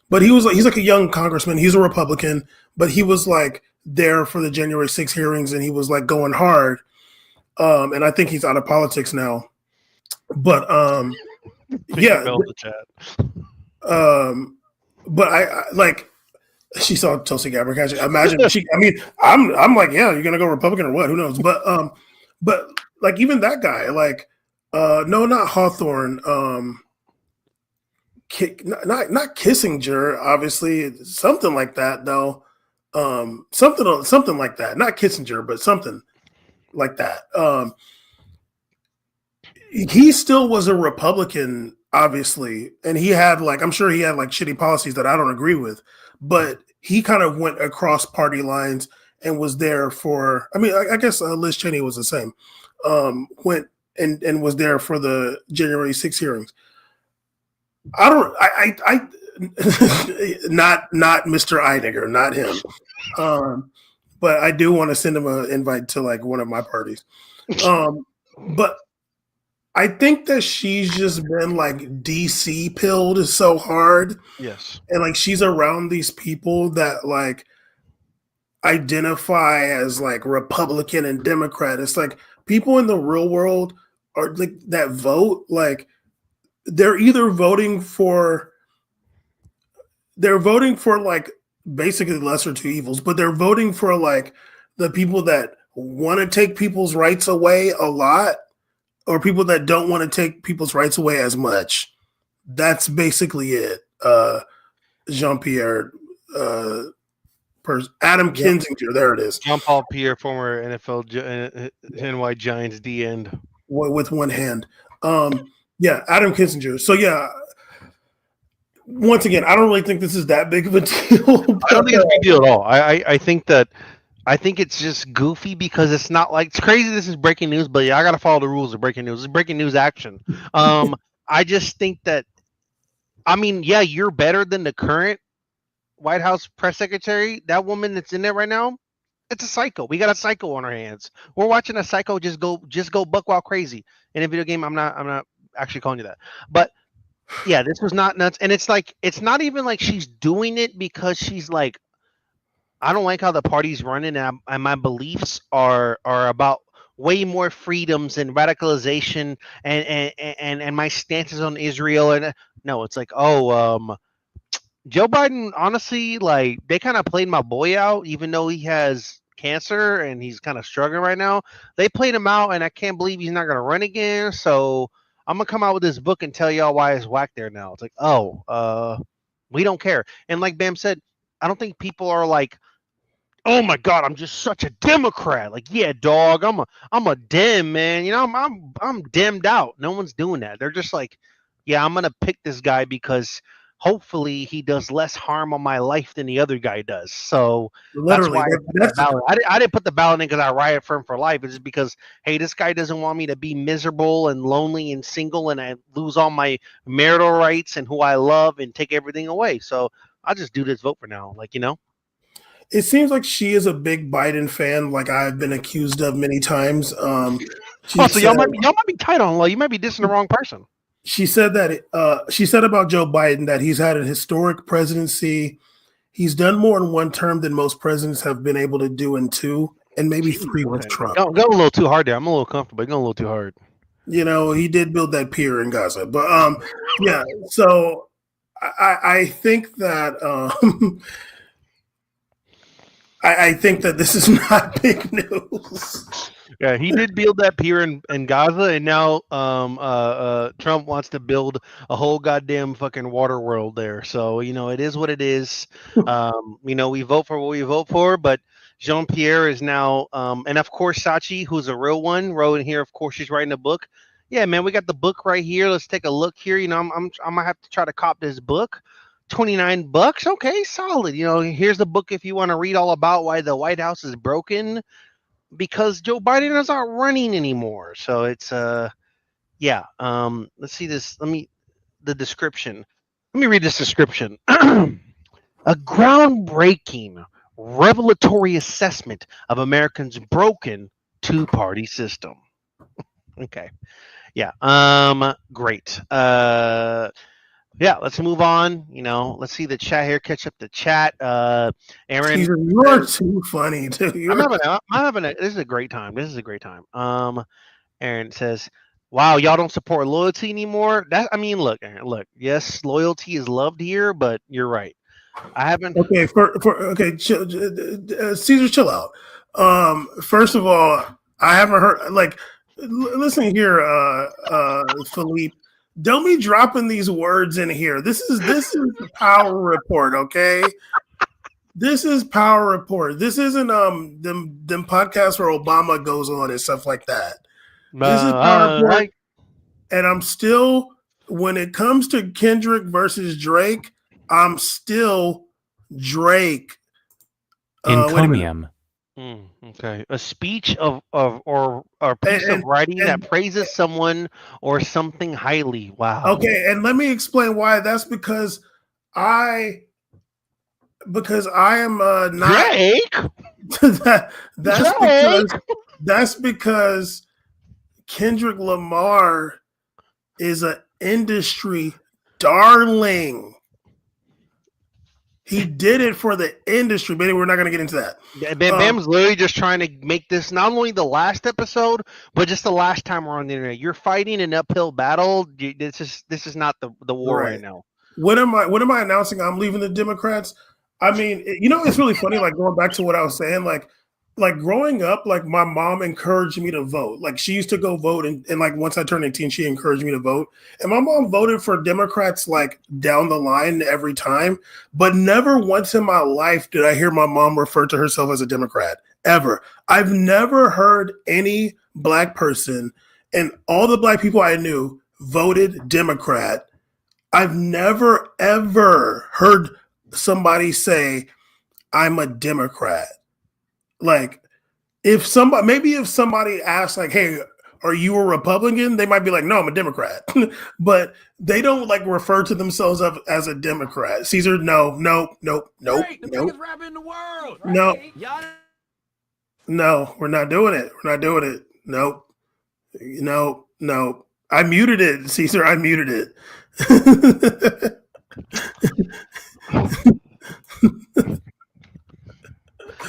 But he's like a young congressman. He's a Republican, but he was like there for the January 6th hearings and he was like going hard. And I think he's out of politics now. But yeah. The chat. But I like she saw Tulsi Gabbard. Imagine I'm like, yeah, you're gonna go Republican or what? Who knows? But like even that guy, like no, not Hawthorne. Not Kissinger, obviously. Something like that, though. Something like that. Not Kissinger, but something like that. He still was a Republican, obviously, and he had like I'm sure he had like shitty policies that I don't agree with, but he kind of went across party lines and was there for. I mean, I guess Liz Cheney was the same. Went and was there for the January 6th hearings. I not Mr. Einiger, not him. But I do want to send him an invite to like one of my parties. But I think that she's just been like DC pilled so hard. Yes. And like she's around these people that like identify as like Republican and Democrat. It's like people in the real world are like that vote, like they're either voting for like basically lesser two evils, but they're voting for like the people that want to take people's rights away a lot or people that don't want to take people's rights away as much. That's basically it. Jean-Pierre Adam Kinzinger, there it is. Jean-Paul Pierre, former NFL NY Giants D end. With one hand. Yeah, Adam Kinzinger. So yeah, once again, I don't really think this is that big of a deal. I don't think it's a big deal at all. I think it's just goofy because it's not like it's crazy. This is breaking news, but yeah, I gotta follow the rules of breaking news. It's breaking news action. I just think that, I mean, yeah, you're better than the current White House press secretary. That woman that's in there right now, it's a psycho. We got a psycho on our hands. We're watching a psycho just go buck wild crazy in a video game. I'm not actually calling you that, but yeah, this was not nuts. And it's like it's not even like she's doing it because she's like, I don't like how the party's running, and my beliefs are about way more freedoms and radicalization and my stances on Israel. And no, it's like, Joe Biden, honestly, like they kind of played my boy out, even though he has cancer and he's kind of struggling right now. They played him out, and I can't believe he's not going to run again. So I'm gonna come out with this book and tell y'all why it's whack there now. It's like, we don't care. And like Bam said, I don't think people are like, oh my God, I'm just such a Democrat. Like, yeah, dog, I'm a Dem, man. You know, I'm dimmed out. No one's doing that. They're just like, yeah, I'm gonna pick this guy because hopefully he does less harm on my life than the other guy does. So Literally, that's why I didn't put the ballot in because I riot for him for life. It's just because, hey, this guy doesn't want me to be miserable and lonely and single and I lose all my marital rights and who I love and take everything away. So I'll just do this vote for now. Like, you know. It seems like she is a big Biden fan, like I've been accused of many times. So y'all might be tight on law. You might be dissing the wrong person. She said that she said about Joe Biden that he's had a historic presidency. He's done more in one term than most presidents have been able to do in two, and maybe three with Trump. Go a little too hard there. I'm a little comfortable. Going a little too hard. You know, he did build that pier in Gaza, but yeah. So I think that. I think that this is not big news. Yeah, he did build that pier in Gaza, and now Trump wants to build a whole goddamn fucking water world there. So, you know, it is what it is. You know, we vote for what we vote for, but Jean-Pierre is now, and of course, Sachi, who's a real one, wrote in here, of course, she's writing a book. Yeah, man, we got the book right here. Let's take a look here. You know, I'm gonna have to try to cop this book. $29. Okay, solid. You know, here's the book if you want to read all about why the White House is broken because Joe Biden is not running anymore. So it's yeah. Let's see this. The description. Let me read this description. A groundbreaking, revelatory assessment of Americans' broken two-party system. Okay. Yeah. Great. Yeah, let's move on. You know, let's see the chat here. Catch up the chat. Aaron, you're too funny, dude. I'm having a. This is a great time. This is a great time. Aaron says, "Wow, y'all don't support loyalty anymore." Look, Aaron. Look, yes, loyalty is loved here, but you're right. I haven't. Okay, Caesar, chill out. First of all, I haven't heard. Like, listen here, Philippe. Don't be dropping these words in here. This is the Power Report, okay? This is Power Report. This isn't them podcasts where Obama goes on and stuff like that. This is Power Report. And I'm still, when it comes to Kendrick versus Drake, I'm still Drake. Encomium. Okay, a speech or a piece of writing that praises someone or something highly. Wow. Okay, and let me explain why. That's because I am not Drake. That's because Kendrick Lamar is an industry darling. He did it for the industry, but we're not going to get into that. Bam's literally just trying to make this not only the last episode, but just the last time we're on the internet. You're fighting an uphill battle. This is not the war right now. What am I announcing? I'm leaving the Democrats. I mean, you know, it's really funny. Like going back to what I was saying, like growing up, like my mom encouraged me to vote. Like she used to go vote, and like once I turned 18, she encouraged me to vote. And my mom voted for Democrats like down the line every time, but never once in my life did I hear my mom refer to herself as a Democrat ever. I've never heard any black person, and all the black people I knew voted Democrat. I've never ever heard somebody say, "I'm a Democrat." Like, if somebody asks, like, "Hey, are you a Republican?" They might be like, "No, I'm a Democrat," but they don't like refer to themselves as a Democrat. Caesar, no. Drake, the biggest rapper in the world. Right? No, we're not doing it. We're not doing it. Nope. No. I muted it, Caesar. I muted it.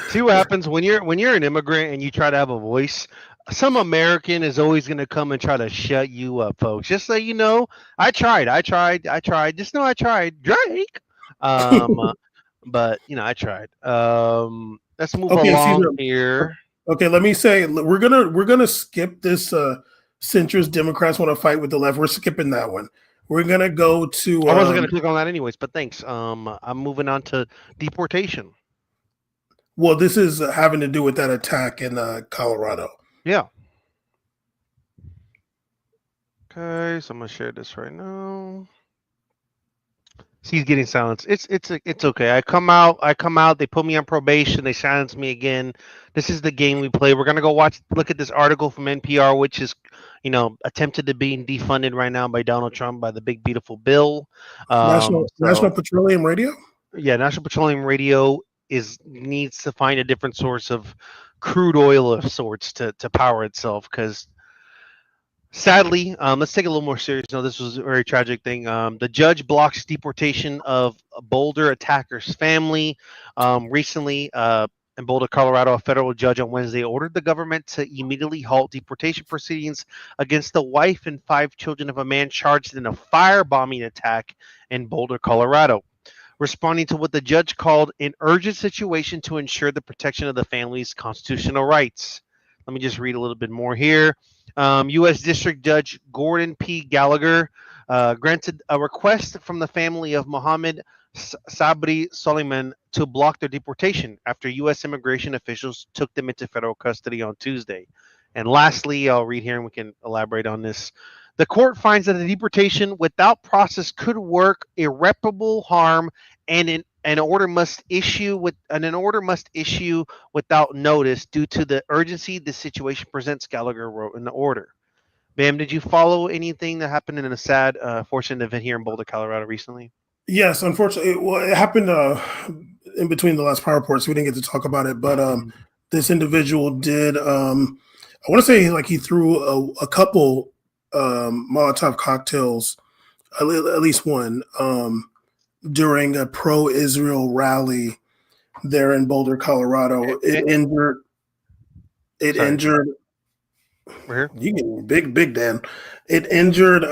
See what happens when you're an immigrant and you try to have a voice. some American is always going to come and try to shut you up, folks. Just so you know, I tried. Just know I tried. Drake. But I tried. Let's move Okay, along Caesar. here. Okay, let me say we're gonna skip this. Centrist Democrats want to fight with the left. We're skipping that one. We're gonna go to. I wasn't going to click on that anyways, but thanks. I'm moving on to deportation. Well, this is having to do with that attack in Colorado. Yeah. Okay, so I'm gonna share this right now. He's getting silenced. It's okay. I come out. They put me on probation. They silence me again. This is the game we play. We're gonna go look at this article from NPR, which is, attempted to be defunded right now by Donald Trump by the big beautiful bill. National Petroleum Radio. Yeah, National Petroleum Radio needs to find a different source of crude oil of sorts to power itself, because sadly, let's take it a little more serious. No, this was a very tragic thing. The judge blocks deportation of a Boulder attacker's family. Recently, in Boulder, Colorado, a federal judge on Wednesday ordered the government to immediately halt deportation proceedings against the wife and 5 children of a man charged in a firebombing attack in Boulder, Colorado, responding to what the judge called an urgent situation to ensure the protection of the family's constitutional rights. Let me just read a little bit more here. U.S. District Judge Gordon P. Gallagher granted a request from the family of Mohammed Sabri Soliman to block their deportation after U.S. immigration officials took them into federal custody on Tuesday. And lastly, I'll read here and we can elaborate on this. The court finds that the deportation without process could work irreparable harm, and an order must issue without notice due to the urgency the situation presents, Gallagher wrote in the order. Bam, did you follow anything that happened in a sad, fortunate event here in Boulder, Colorado recently? Yes, unfortunately, it happened in between the last power reports. We didn't get to talk about it, but this individual did. I want to say he threw a couple Molotov cocktails, at least one, during a pro-Israel rally there in Boulder, Colorado. It injured. You get big Dan. It injured.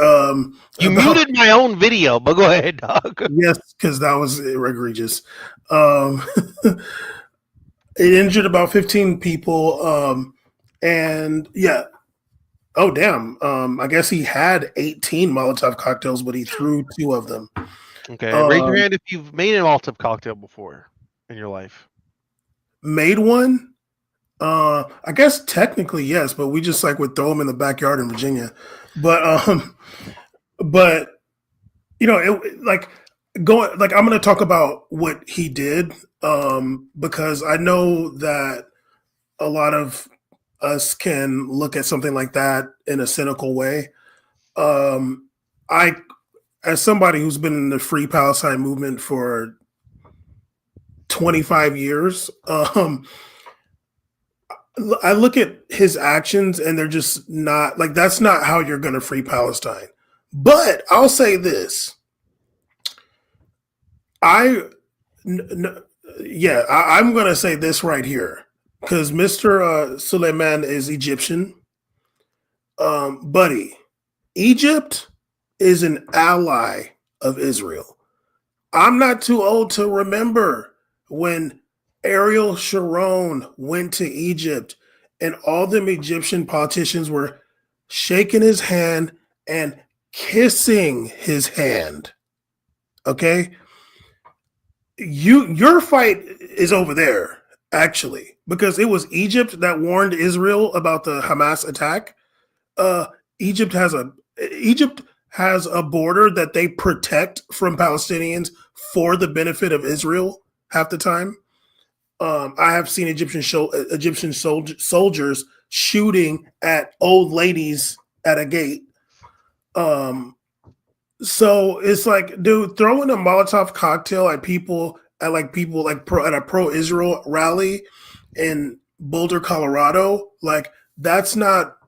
You muted my own video, but go ahead, dog. Yes, because that was egregious. It injured about 15 people, and yeah. Oh damn! I guess he had 18 Molotov cocktails, but he threw 2 of them. Okay, raise your hand if you've made a Molotov cocktail before in your life. Made one? I guess technically yes, but we just would throw them in the backyard in Virginia. But I'm going to talk about what he did because I know that a lot of us can look at something like that in a cynical way. As somebody who's been in the Free Palestine movement for 25 years, I look at his actions and they're just not that's not how you're going to free Palestine. But I'll say this. I'm going to say this right here. Because Mr. Suleiman is Egyptian. Buddy, Egypt is an ally of Israel. I'm not too old to remember when Ariel Sharon went to Egypt and all them Egyptian politicians were shaking his hand and kissing his hand. Okay? Your fight is over there. Actually, because it was Egypt that warned Israel about the Hamas attack. Egypt has a border that they protect from Palestinians for the benefit of Israel half the time. I have seen Egyptian soldiers shooting at old ladies at a gate. So it's dude, throwing a Molotov cocktail at people at a pro-Israel rally in Boulder, Colorado, that's not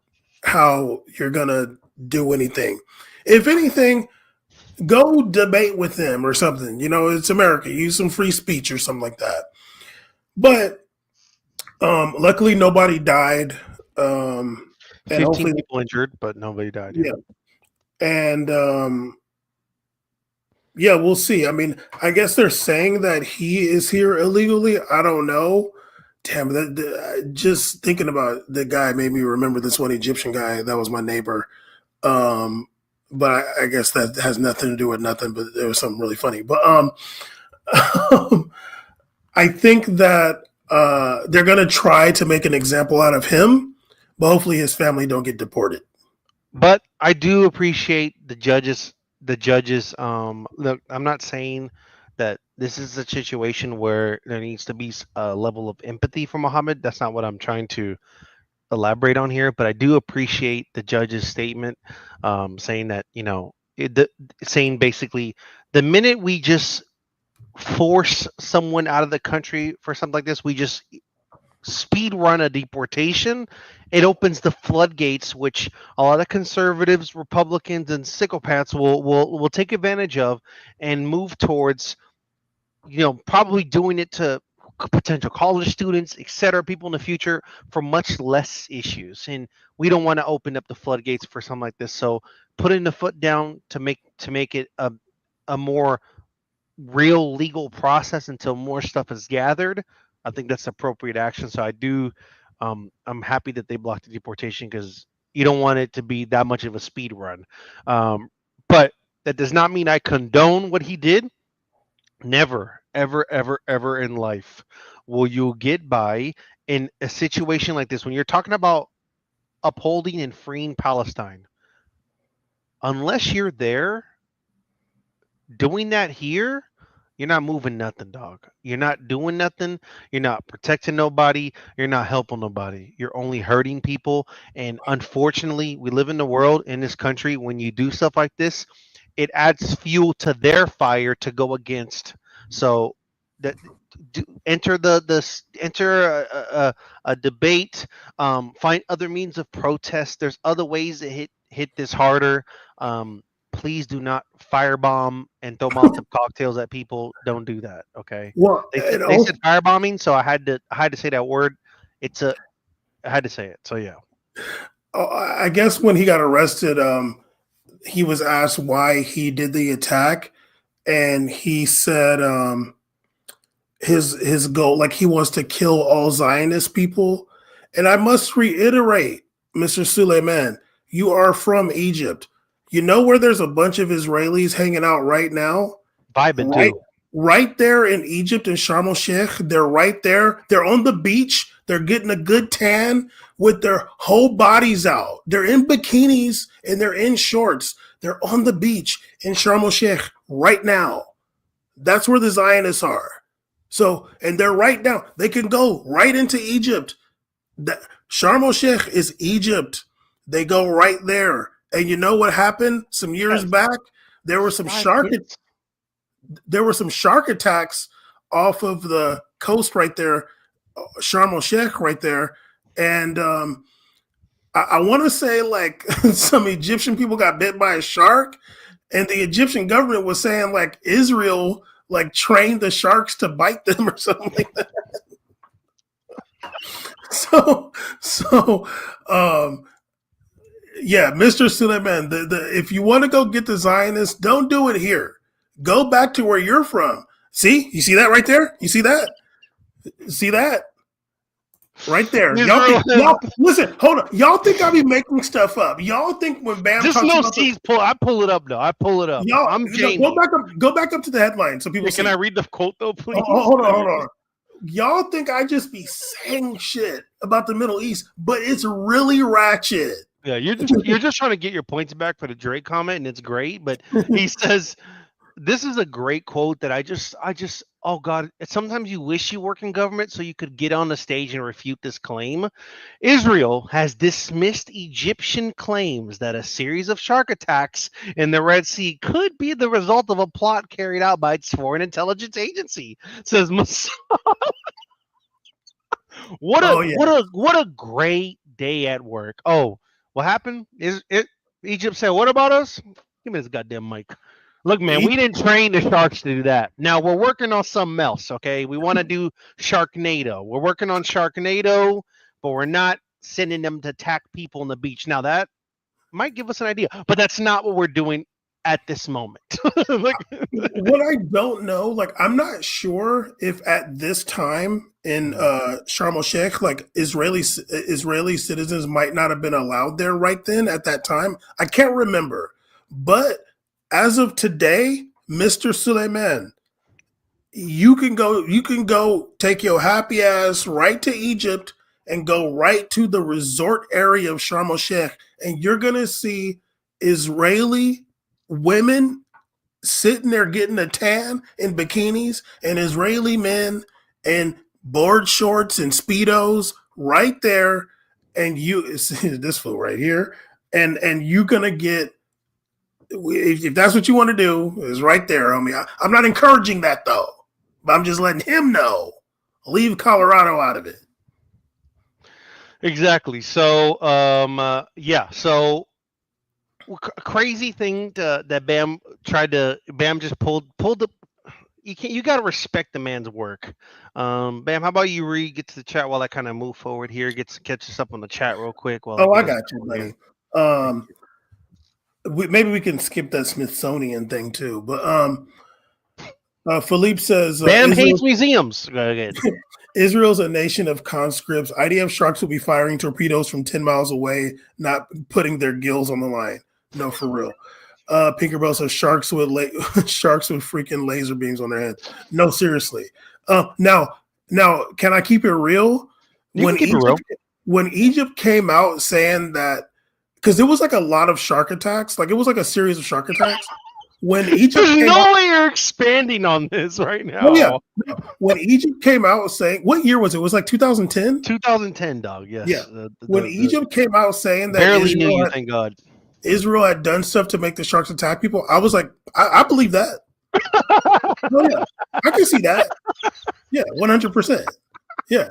how you're gonna do anything. If anything, go debate with them or something. It's America. Use some free speech or something like that. But luckily, nobody died. And 15 hopefully, people injured, but nobody died. yeah. And yeah, we'll see. I mean, I guess they're saying that he is here illegally. I don't know. Damn, just thinking about the guy made me remember this one Egyptian guy that was my neighbor. But I guess that has nothing to do with nothing. But there was something really funny. But I think that they're gonna try to make an example out of him, but hopefully his family don't get deported. But I do appreciate the judges. Look, I'm not saying that this is a situation where there needs to be a level of empathy for Muhammad. That's not what I'm trying to elaborate on here. But I do appreciate the judge's statement, saying that saying basically the minute we just force someone out of the country for something like this, we just speed run a deportation. It opens the floodgates, which a lot of conservatives, Republicans, and psychopaths will take advantage of and move towards, probably doing it to potential college students, etc., people in the future for much less issues. And we don't want to open up the floodgates for something like this. So putting the foot down to make it a more real legal process until more stuff is gathered, I think that's appropriate action. So I do, I'm happy that they blocked the deportation because you don't want it to be that much of a speed run. But that does not mean I condone what he did. Never, ever, ever, ever in life will you get by in a situation like this when you're talking about upholding and freeing Palestine. Unless you're there doing that here, you're not moving nothing, dog. You're not doing nothing. You're not protecting nobody. You're not helping nobody. You're only hurting people. And unfortunately, we live in the world, in this country, when you do stuff like this, it adds fuel to their fire to go against. So that enter a debate, find other means of protest. There's other ways to hit this harder. Please do not firebomb and throw Molotov cocktails at people. Don't do that. Okay. Well, They said firebombing, so I had to say that word. I had to say it. So yeah. I guess when he got arrested, he was asked why he did the attack, and he said his goal, like he wants to kill all Zionist people. And I must reiterate, Mr. Suleiman, you are from Egypt. You know where there's a bunch of Israelis hanging out right now? Vibing too. Right there in Egypt in Sharm el-Sheikh. They're right there. They're on the beach. They're getting a good tan with their whole bodies out. They're in bikinis and they're in shorts. They're on the beach in Sharm el-Sheikh right now. That's where the Zionists are. So, and they're right down. They can go right into Egypt. Sharm el-Sheikh is Egypt. They go right there. And you know what happened some years back? There were some shark attacks off of the coast right there, Sharm el-Sheikh right there. And I want to say like some Egyptian people got bit by a shark, and the Egyptian government was saying like Israel like trained the sharks to bite them or something like that. Yeah, Mr. Suleiman, if you want to go get the Zionists, don't do it here. Go back to where you're from. See? You see that right there? You see that? See that? Right there. Listen, hold on. Y'all think I be making stuff up. Y'all think when Bam just talks no about C's pull. I pull it up though. I pull it up. I'm Jamie. Go back up to the headline so people Can I read the quote though, please? Hold on. Y'all think I just be saying shit about the Middle East, but it's really ratchet. Yeah, you're just trying to get your points back for the Drake comment, and it's great. But he says, "This is a great quote that I just, oh God, sometimes you wish you work in government so you could get on the stage and refute this claim. Israel has dismissed Egyptian claims that a series of shark attacks in the Red Sea could be the result of a plot carried out by its foreign intelligence agency," says Mossad. What a great day at work. Oh. What happened? Egypt said, "What about us?" Give me this goddamn mic. Look, man, we didn't train the sharks to do that. Now we're working on something else, okay? We want to do Sharknado. We're working on Sharknado, but we're not sending them to attack people on the beach. Now that might give us an idea, but that's not what we're doing at this moment. What I don't know, like, I'm not sure if at this time in Sharm el Sheikh, like, Israeli citizens might not have been allowed there right then at that time. I can't remember. But as of today, Mr. Suleiman, you can go take your happy ass right to Egypt and go right to the resort area of Sharm el Sheikh, and you're gonna see Israeli women sitting there getting a tan in bikinis, and Israeli men in board shorts and Speedos right there. And this fool right here, and you're gonna get, if that's what you want to do, is right there, homie. I'm not encouraging that though, but I'm just letting him know. Leave Colorado out of it. Exactly. So, yeah. So, crazy thing that Bam just pulled the. You got to respect the man's work. Bam, how about you get to the chat while I kind of move forward here, catch us up on the chat real quick. I got you, buddy. Maybe we can skip that Smithsonian thing too, but Philippe says Bam hates museums. Israel's a nation of conscripts. IDF sharks will be firing torpedoes from 10 miles away, not putting their gills on the line. No, for real. Pinkerbell says sharks with freaking laser beams on their heads. No, seriously. Now, can I keep it real? When Egypt came out saying that, because there was like a lot of shark attacks, like it was like a series of shark attacks. When Egypt way you're expanding on this right now. Oh yeah. When Egypt came out saying, what year was it? It was like 2010? 2010, dog. Yes. Yeah. When Egypt came out saying that barely knew you, thank God. Israel had done stuff to make the sharks attack people, I was like, I believe that. Oh yeah. I can see that. Yeah, 100%. Yeah.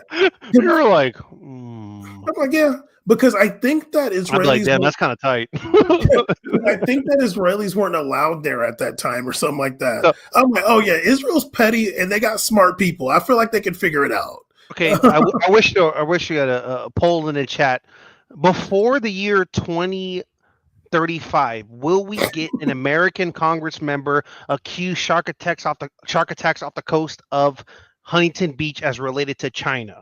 You're like, I'm like, yeah. Because I think that Israelis, I'm like, damn, that's kind of tight. I think that Israelis weren't allowed there at that time or something like that. I'm like, oh yeah, Israel's petty and they got smart people. I feel like they can figure it out. Okay, I wish you had a poll in the chat. Before the year 2035, will we get an American Congress member accuse shark attacks off the coast of Huntington Beach as related to China?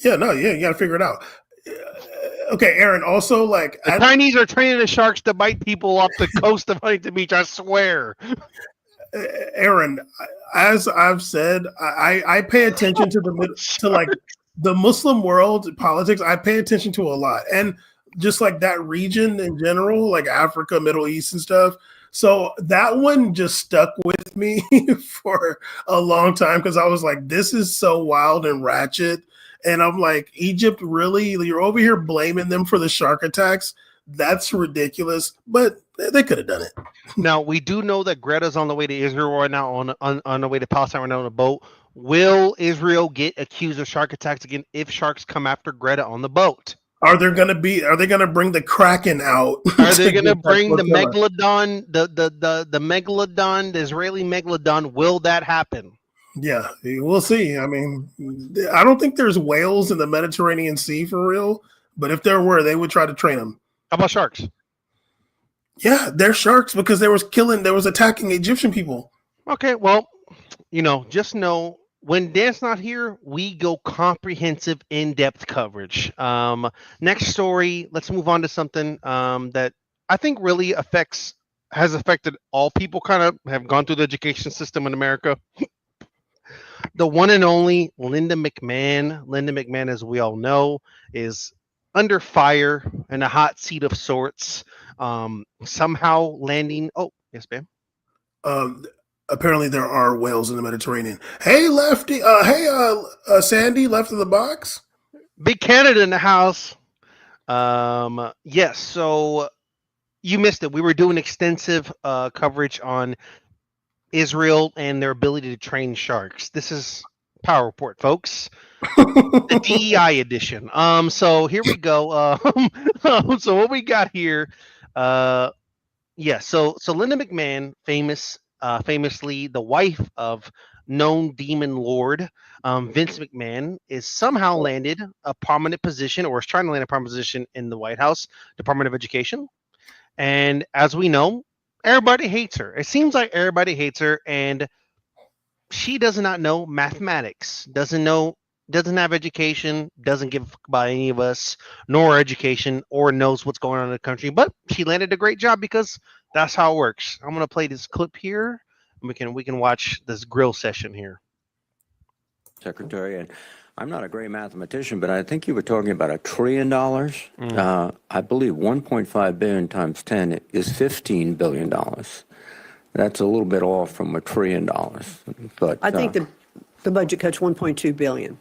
Yeah, you got to figure it out. Okay, Aaron, also, like, the Chinese are training the sharks to bite people off the coast of Huntington Beach, I swear. Aaron, as I've said, I pay attention to the Muslim world politics. I pay attention to a lot, and just like that region in general, like Africa, Middle East, and stuff. So that one just stuck with me for a long time because I was like, this is so wild and ratchet. And I'm like, Egypt, really? You're over here blaming them for the shark attacks? That's ridiculous. But they could have done it. Now, we do know that Greta's on the way to Israel right now, on the way to Palestine right now on a boat. Will Israel get accused of shark attacks again if sharks come after Greta on the boat? Are they going to bring the Kraken out? Are they going to bring the megalodon, the megalodon, the Israeli megalodon? Will that happen? Yeah, we'll see. I mean, I don't think there's whales in the Mediterranean Sea for real, but if there were, they would try to train them. How about sharks? Yeah, they're sharks because they was attacking Egyptian people. Okay, well, just know when Dan's not here, we go comprehensive, in-depth coverage. Next story, let's move on to something that I think really has affected all people kind of have gone through the education system in America. The one and only Linda McMahon. Linda McMahon, as we all know, is under fire in a hot seat of sorts. Somehow landing. Oh, yes, ma'am. Apparently, there are whales in the Mediterranean. Hey, Lefty. Sandy, left of the box. Big Canada in the house. Yes. So you missed it. We were doing extensive coverage on Israel and their ability to train sharks. This is Power Report, folks. The DEI edition. So here we go. So what we got here, so Linda McMahon, famously the wife of known demon lord, Vince McMahon, is somehow landed a prominent position, or is trying to land a prominent position in the White House Department of Education. And as we know, everybody hates her. It seems like everybody hates her, and she does not know mathematics, doesn't have education, doesn't give a fuck about any of us, nor education, or knows what's going on in the country. But she landed a great job because that's how it works. I'm gonna play this clip here. And we can watch this grill session here. Secretary, and I'm not a great mathematician, but I think you were talking about $1 trillion. I believe 1.5 billion times 10 is $15 billion. That's a little bit off from $1 trillion, but I think the budget cuts 1.2 billion.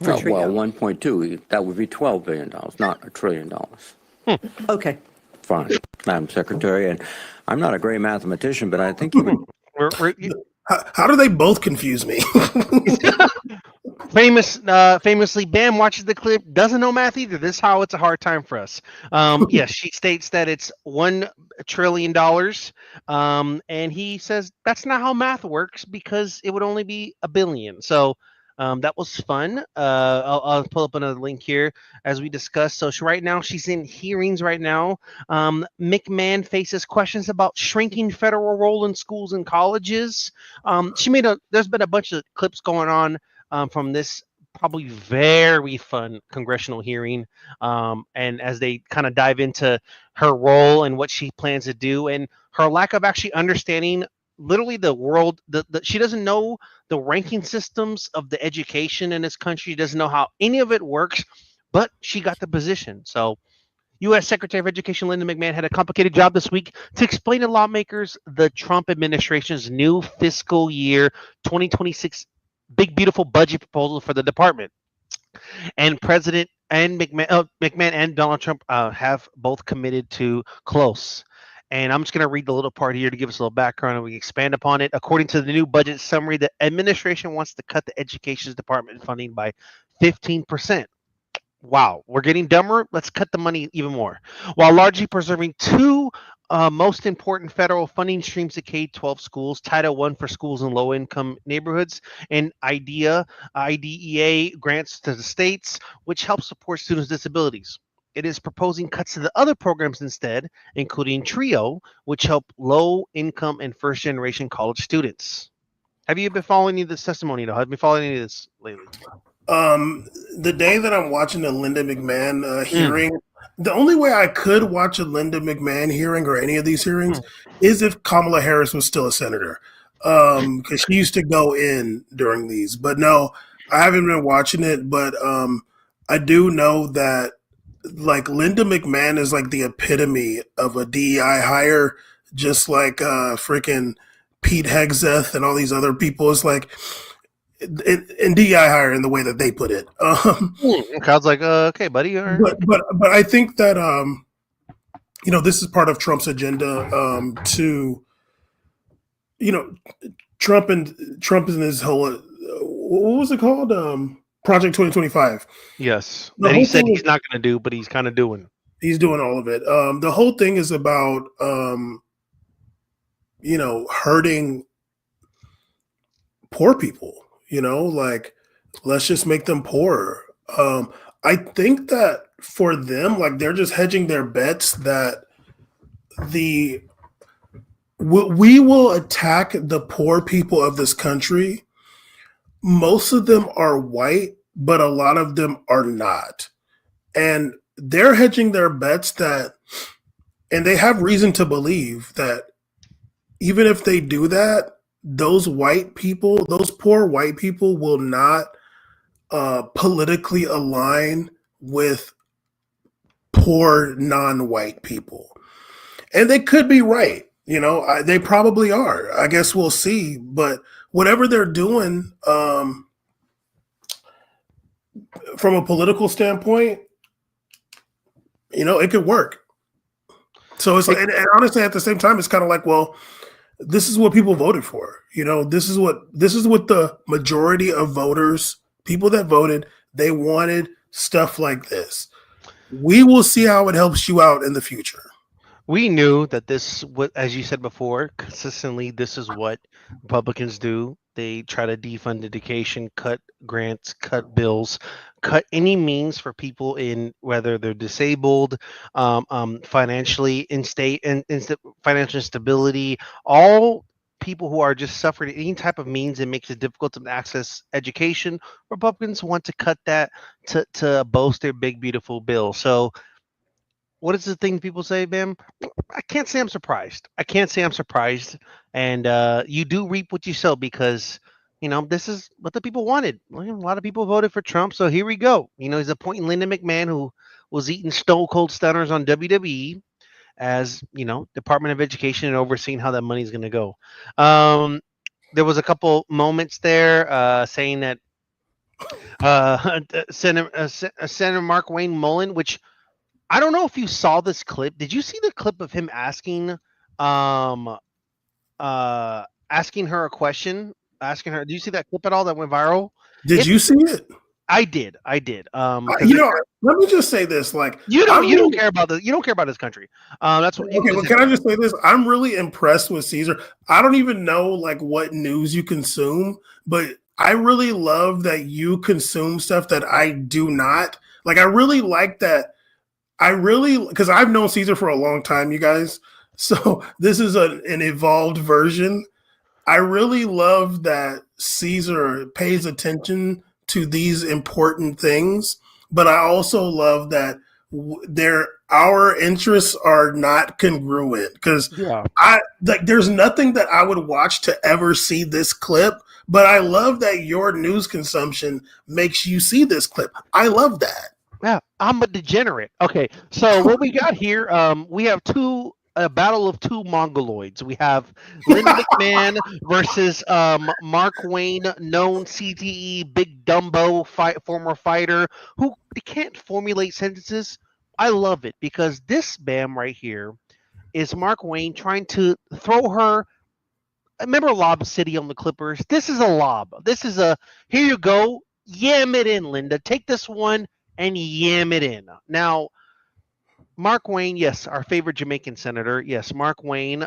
For well, 1.2, that would be $12 billion, not $1 trillion. Okay. Fine, Madam Secretary, and I'm not a great mathematician, but I think you were. How do they both confuse me? Famously, Bam watches the clip, doesn't know math either. This is how it's a hard time for us. Yes, she states that it's $1 trillion, and he says that's not how math works because it would only be a billion. So that was fun. I'll pull up another link here as we discuss. So right now she's in hearings right now. McMahon faces questions about shrinking federal role in schools and colleges. There's been a bunch of clips going on from this probably very fun congressional hearing. And as they kind of dive into her role and what she plans to do and her lack of actually understanding literally the world, she doesn't know the ranking systems of the education in this country. She doesn't know how any of it works, but she got the position. So U.S. Secretary of Education Linda McMahon had a complicated job this week to explain to lawmakers the Trump administration's new fiscal year 2026 big, beautiful budget proposal for the department. And President and McMahon and Donald Trump have both committed to close. And I'm just going to read the little part here to give us a little background and we expand upon it. According to the new budget summary, the administration wants to cut the education department funding by 15%. Wow, we're getting dumber. Let's cut the money even more. While largely preserving two most important federal funding streams to K-12 schools, Title I for schools in low-income neighborhoods, and IDEA grants to the states, which help support students with disabilities. It is proposing cuts to the other programs instead, including TRIO, which help low-income and first-generation college students. Have you been following any of this testimony? Have you been following any of this lately? The day that I'm watching the Linda McMahon hearing, the only way I could watch a Linda McMahon hearing or any of these hearings is if Kamala Harris was still a senator, because she used to go in during these. But no, I haven't been watching it. But I do know that like Linda McMahon is like the epitome of a DEI hire, just like freaking Pete Hegseth and all these other people. It's like in DEI hire in the way that they put it. I was like, okay, buddy. All right. But I think that this is part of Trump's agenda to, Trump and his whole what was it called? Project 2025. Yes. That he said he's not going to do, but he's kind of doing. He's doing all of it. The whole thing is about hurting poor people. Like, let's just make them poorer. I think that for them, like, they're just hedging their bets that we will attack the poor people of this country. Most of them are white, but a lot of them are not. And they're hedging their bets and they have reason to believe that even if they do that, those poor white people will not politically align with poor non-white people. And they could be right. They probably are. I guess we'll see. But whatever they're doing from a political standpoint, it could work. So it's like, and honestly, at the same time, it's kind of like, well, this is what people voted for. This is what the majority of people that voted, they wanted stuff like this. We will see how it helps you out in the future. We knew that this, as you said before, consistently, this is what Republicans do. They try to defund education, cut grants, cut bills, cut any means for people in whether they're disabled, financially in state and financial instability, all people who are just suffering any type of means that makes it difficult to access education. Republicans want to cut that to boast their big beautiful bill. So what is the thing people say, Bam? I can't say I'm surprised. I can't say I'm surprised. And you do reap what you sow because, this is what the people wanted. Well, a lot of people voted for Trump. So here we go. He's appointing Linda McMahon, who was eating stone cold stunners on WWE as, Department of Education and overseeing how that money is going to go. There was a couple moments there saying that Senator Mark Wayne Mullen, which I don't know if you saw this clip. Did you see the clip of him asking asking her a question? Asking her, do you see that clip at all that went viral? Did you see it? I did. Let me just say this: like, you don't care about this. You don't care about this country. That's what. Okay, well, can I just say this? I'm really impressed with Caesar. I don't even know like what news you consume, but I really love that you consume stuff that I do not. Like, I really like that. Because I've known Caesar for a long time, you guys. So this is an evolved version. I really love that Caesar pays attention to these important things, but I also love that our interests are not congruent because there's nothing that I would watch to ever see this clip, but I love that your news consumption makes you see this clip. I love that. Yeah, I'm a degenerate. Okay, so what we got here, we have a battle of two mongoloids. We have Linda McMahon versus Mark Wayne, known CTE big Dumbo former fighter who can't formulate sentences. I love it because this Bam right here is Mark Wayne trying to throw her. Remember Lob City on the Clippers? This is a lob. This is a here you go. Yam it in, Linda. Take this one and yam it in. Now, Mark Wayne, yes, our favorite Jamaican senator. Yes, Mark Wayne.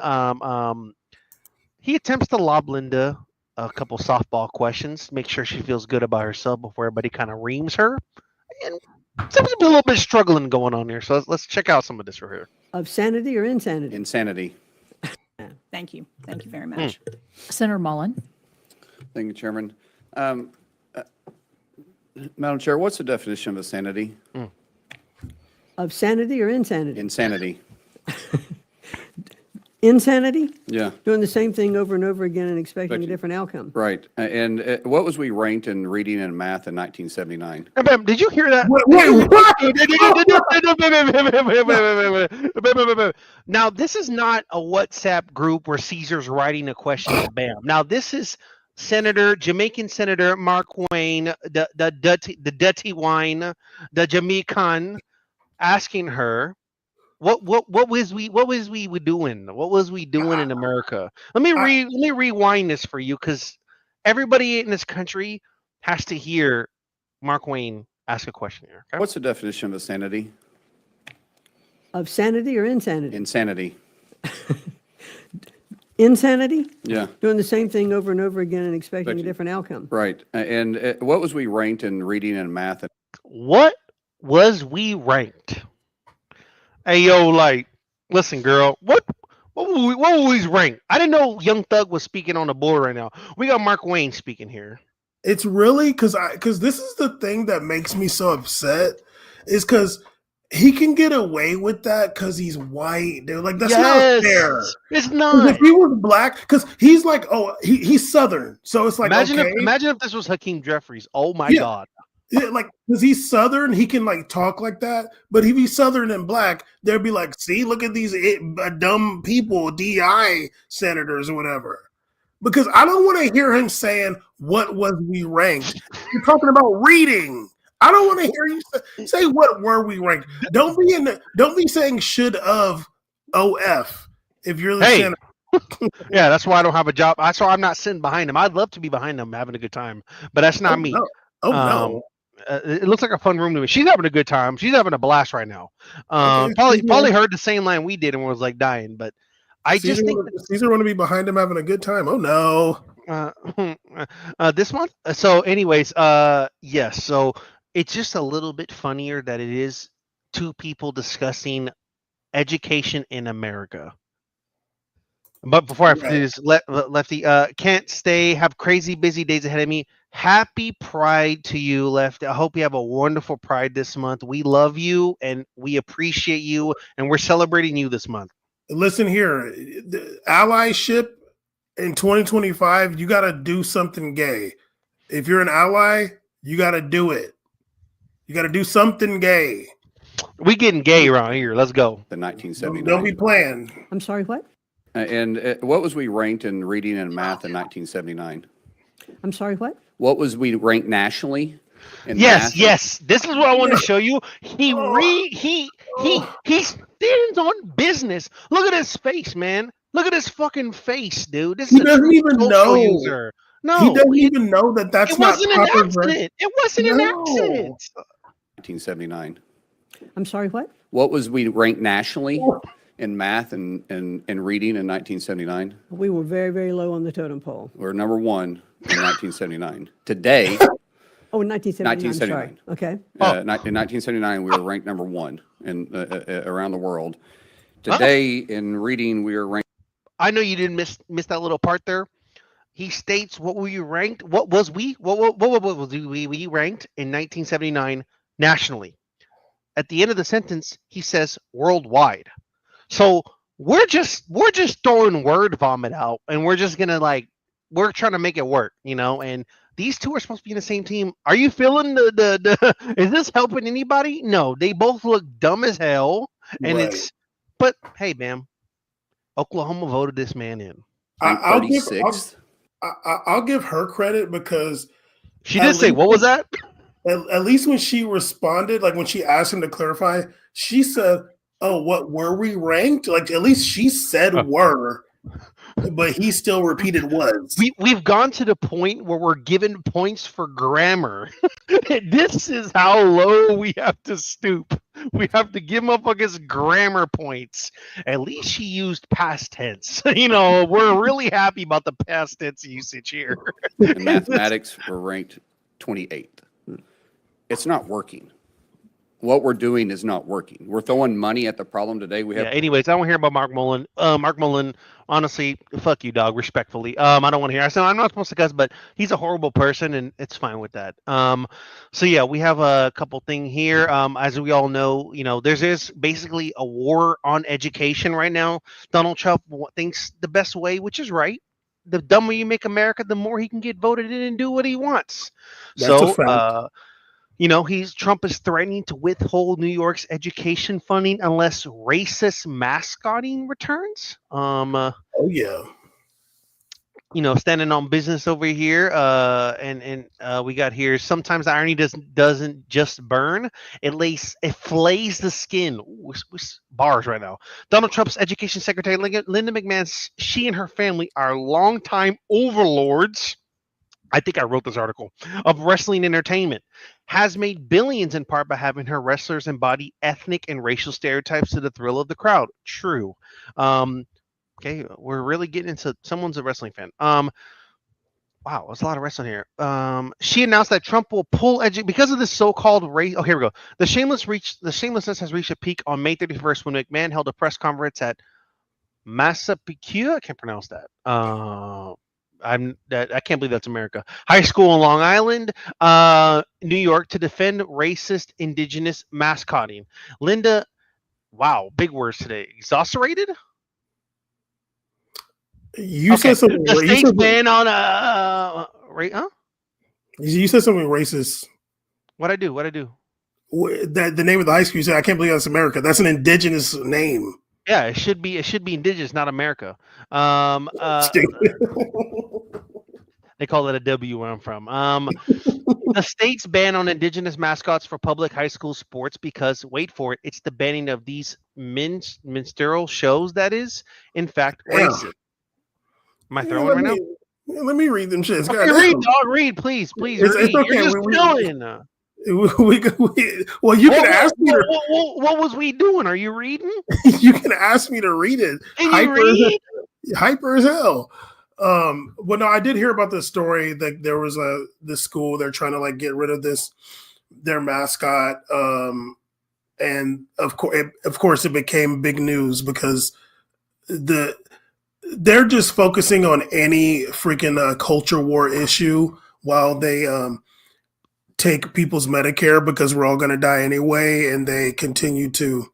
He attempts to lob Linda a couple softball questions, make sure she feels good about herself before everybody kind of reams her. And seems to be a little bit struggling going on here. So let's check out some of this right here. Of sanity or insanity? Insanity. Thank you. Thank you very much. Senator Mullen. Thank you, Chairman. Madam Chair, what's the definition of insanity? Of sanity or insanity? Insanity. Insanity? Yeah. Doing the same thing over and over again and expecting a different outcome. Right. And what was we ranked in reading and math in 1979? Did you hear that? Now, this is not a WhatsApp group where Caesar's writing a question to Bam. Now, this is Jamaican Senator Mark Wayne, the dirty wine, the Jamaican, asking her, what was we doing? What was we doing in America? Let me rewind this for you because everybody in this country has to hear Mark Wayne ask a question here. Okay? What's the definition of insanity? Of sanity or insanity? Insanity. Insanity? Yeah. Doing the same thing over and over again and expecting a different outcome. Right. And what was we ranked in reading and math? What was we ranked? Hey, yo, like, listen, girl, what were we ranked? I didn't know Young Thug was speaking on the board right now. We got Mark Wayne speaking here. It's really because this is the thing that makes me so upset is because he can get away with that because he's white. Dude, like that's not fair. It's not. If he was black, because he's like, he's Southern, so it's like imagine okay. if this was Hakeem Jeffries. Oh my God. Yeah, like because he's Southern, he can like talk like that. But if he's Southern and black, they'd be like, "See, look at these dumb people, DI senators or whatever." Because I don't want to hear him saying, "What was we ranked?" You're talking about reading. I don't want to hear you say what were we ranked. Don't be saying should of OF if you're the senator. Yeah, that's why I don't have a job. That's why I'm not sitting behind him. I'd love to be behind them having a good time, but that's not me. No. Oh no. It looks like a fun room to me. She's having a good time. She's having a blast right now. Okay, Probably heard the same line we did and was like dying. But I just think Caesar want to be behind him having a good time. Oh no. This month. So, anyways, yes. So it's just a little bit funnier that it is two people discussing education in America. But before I do this, Lefty, can't stay. Have crazy busy days ahead of me. Happy Pride to you, Lefty. I hope you have a wonderful Pride this month. We love you and we appreciate you, and we're celebrating you this month. Listen here, the allyship in 2025, you got to do something gay. If you're an ally, you got to do it. You got to do something gay. We getting gay around here. Let's go. The 1979. Don't be playing. I'm sorry, what? And what was we ranked in reading and math in 1979? I'm sorry, what? What was we ranked nationally? In Yes, math? yes. This is what I want to show you. He stands on business. Look at his face, man. Look at his fucking face, dude. This He is a doesn't true even social know. user. No, He doesn't even know that that's it not wasn't an proper accident. It wasn't an accident. 1979. I'm sorry, what? What was we ranked nationally in math and reading in 1979? We were very, very low on the totem pole. We're number one in 1979. Today, Oh, in 1979. 1979. Sorry. Okay. In 1979, we were ranked number one in around the world. Today, in reading, we are ranked. I know you didn't miss that little part there. He states what were you ranked? What was we ranked in 1979 nationally? At the end of the sentence, he says worldwide. So we're just throwing word vomit out, and we're just gonna we're trying to make it work, and these two are supposed to be in the same team. Are you feeling the is this helping anybody? No, they both look dumb as hell, and Right. but hey, man, Oklahoma voted this man in. I'll give her credit because She did say, what was that? At least when she responded, like when she asked him to clarify, she said, "Oh, what were we ranked?" Like at least she said "were," but he still repeated "was." We've gone to the point where we're given points for grammar. This is how low we have to stoop. We have to give motherfuckers grammar points. At least she used past tense. We're really happy about the past tense usage here. In mathematics, we're ranked 28th. It's not working. What we're doing is not working. We're throwing money at the problem today. We have. Yeah, anyways, I don't want to hear about Mark Mullen. Mark Mullen, honestly, fuck you, dog, respectfully. I don't want to hear. I said I'm not supposed to cuss, but he's a horrible person, and it's fine with that. So yeah, we have a couple things here. As we all know, there's basically a war on education right now. Donald Trump thinks the best way, which is right. The dumber you make America, the more he can get voted in and do what he wants. That's a fact. Trump is threatening to withhold New York's education funding unless racist mascotting returns. Oh yeah. Standing on business over here. And we got here. Sometimes the irony doesn't just burn; it flays the skin. Ooh, bars right now. Donald Trump's education secretary Linda McMahon, she and her family are longtime overlords. I think I wrote this article of wrestling entertainment, has made billions in part by having her wrestlers embody ethnic and racial stereotypes to the thrill of the crowd. True. Okay, we're really getting into someone's a wrestling fan. Wow, there's a lot of wrestling here. She announced that Trump will pull because of this so-called race. Oh, here we go. The shamelessness has reached a peak on May 31st when McMahon held a press conference at Massapequa. I can't pronounce that. I can't believe that's America. High school in Long Island, New York, to defend racist indigenous mascotting. Linda, wow, big words today. Exasperated? You said something. The state's ban on huh? You said something racist. What'd I do? That the name of the high school. You said I can't believe that's America. That's an indigenous name. Yeah, it should be indigenous, not America. They call it a W where I'm from. The state's ban on indigenous mascots for public high school sports because, wait for it, it's the banning of these minstrel shows that is, in fact, racist. Am I throwing right now? Let me read them shits. Okay, read, dog. Read, please. Read. It's okay. You're just chilling. Well, you can ask me. What was we doing? Are you reading? You can ask me to read it. Can you read? Hyper as hell. Well, no, I did hear about this story that there was this school, they're trying to like get rid of their mascot. And of course it became big news because they're just focusing on any freaking culture war issue while they take people's Medicare because we're all going to die anyway, and they continue to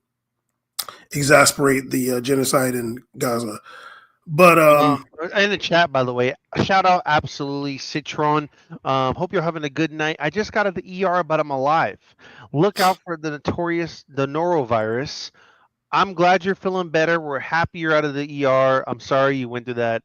exasperate the genocide in Gaza. But in the chat, by the way, shout out absolutely Citron. Hope you're having a good night. I just got out of the ER, but I'm alive. Look out for the norovirus. I'm glad you're feeling better. We're happy you're out of the ER. I'm sorry you went through that.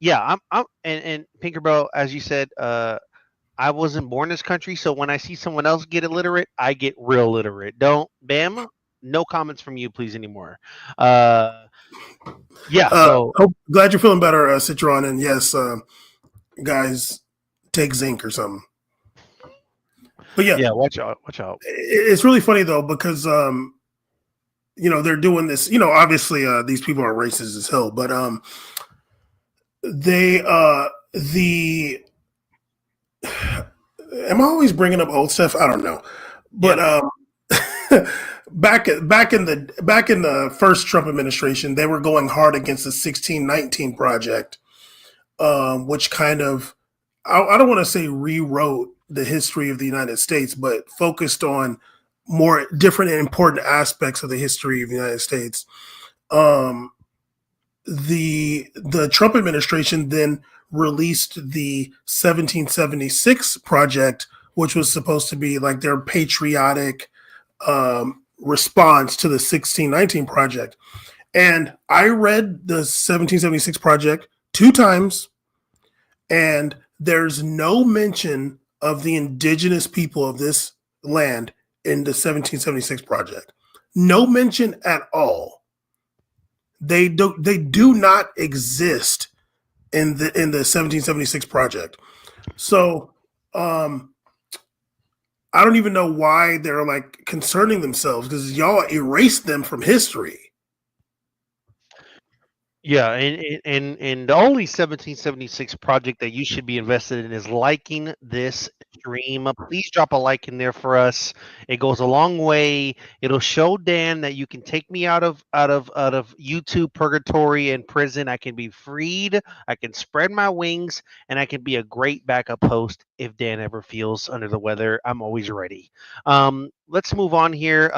Yeah, and Pinkerbell, as you said, I wasn't born in this country, so when I see someone else get illiterate, I get real literate. Bam, no comments from you, please, anymore. Yeah, so glad you're feeling better, Citron, and yes, guys, take zinc or something. But yeah, watch out. It's really funny though because they're doing this. Obviously, these people are racist as hell, but am I always bringing up old stuff? I don't know, but back in the first Trump administration, they were going hard against the 1619 Project, which kind of I don't want to say rewrote the history of the United States, but focused on more different and important aspects of the history of the United States. The Trump administration then released the 1776 Project, which was supposed to be like their patriotic response to the 1619 Project. And I read the 1776 Project 2 times, and there's no mention of the indigenous people of this land in the 1776 Project. No mention at all. They do not exist in the 1776 Project. So I don't even know why they're like concerning themselves, because y'all erased them from history. Yeah, and the only 1776 project that you should be invested in is liking this stream. Please drop a like in there for us. It goes a long way. It'll show Dan that you can take me out of YouTube purgatory and prison. I can be freed. I can spread my wings, and I can be a great backup host if Dan ever feels under the weather. I'm always ready. Let's move on here.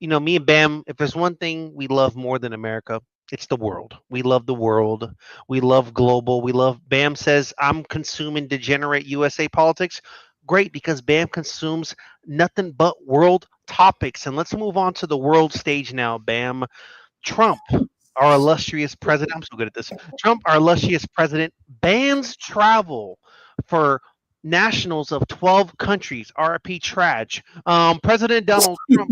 Me and Bam, if there's one thing we love more than America, it's the world. We love the world. We love global. We love, Bam says, I'm consuming degenerate USA politics. Great, because Bam consumes nothing but world topics. And let's move on to the world stage now, Bam. Trump, our illustrious president, I'm so good at this. Trump, our illustrious president, bans travel for nationals of 12 countries. RIP Traj. President Donald Trump.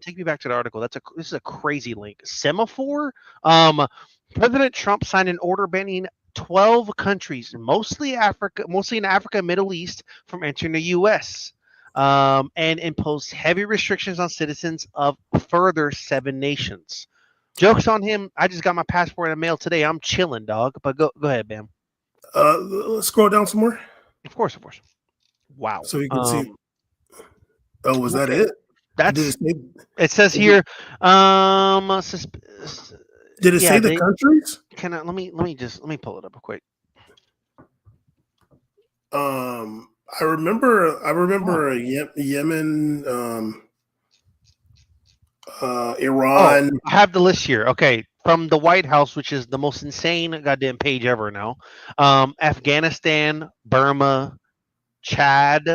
Take me back to the article. This is a crazy link. Semaphore. President Trump signed an order banning 12 countries, mostly in Africa and Middle East, from entering the U.S. And imposed heavy restrictions on citizens of further 7 nations. Jokes on him. I just got my passport in the mail today. I'm chilling, dog. But go ahead, Bam. Let's scroll down some more. Of course. Wow. So you can see. Oh, was that it? It says here. Did it say the countries? Let me pull it up real quick. I remember Yemen, Iran. I have the list here. Okay, from the White House, which is the most insane goddamn page ever now. Afghanistan, Burma, Chad,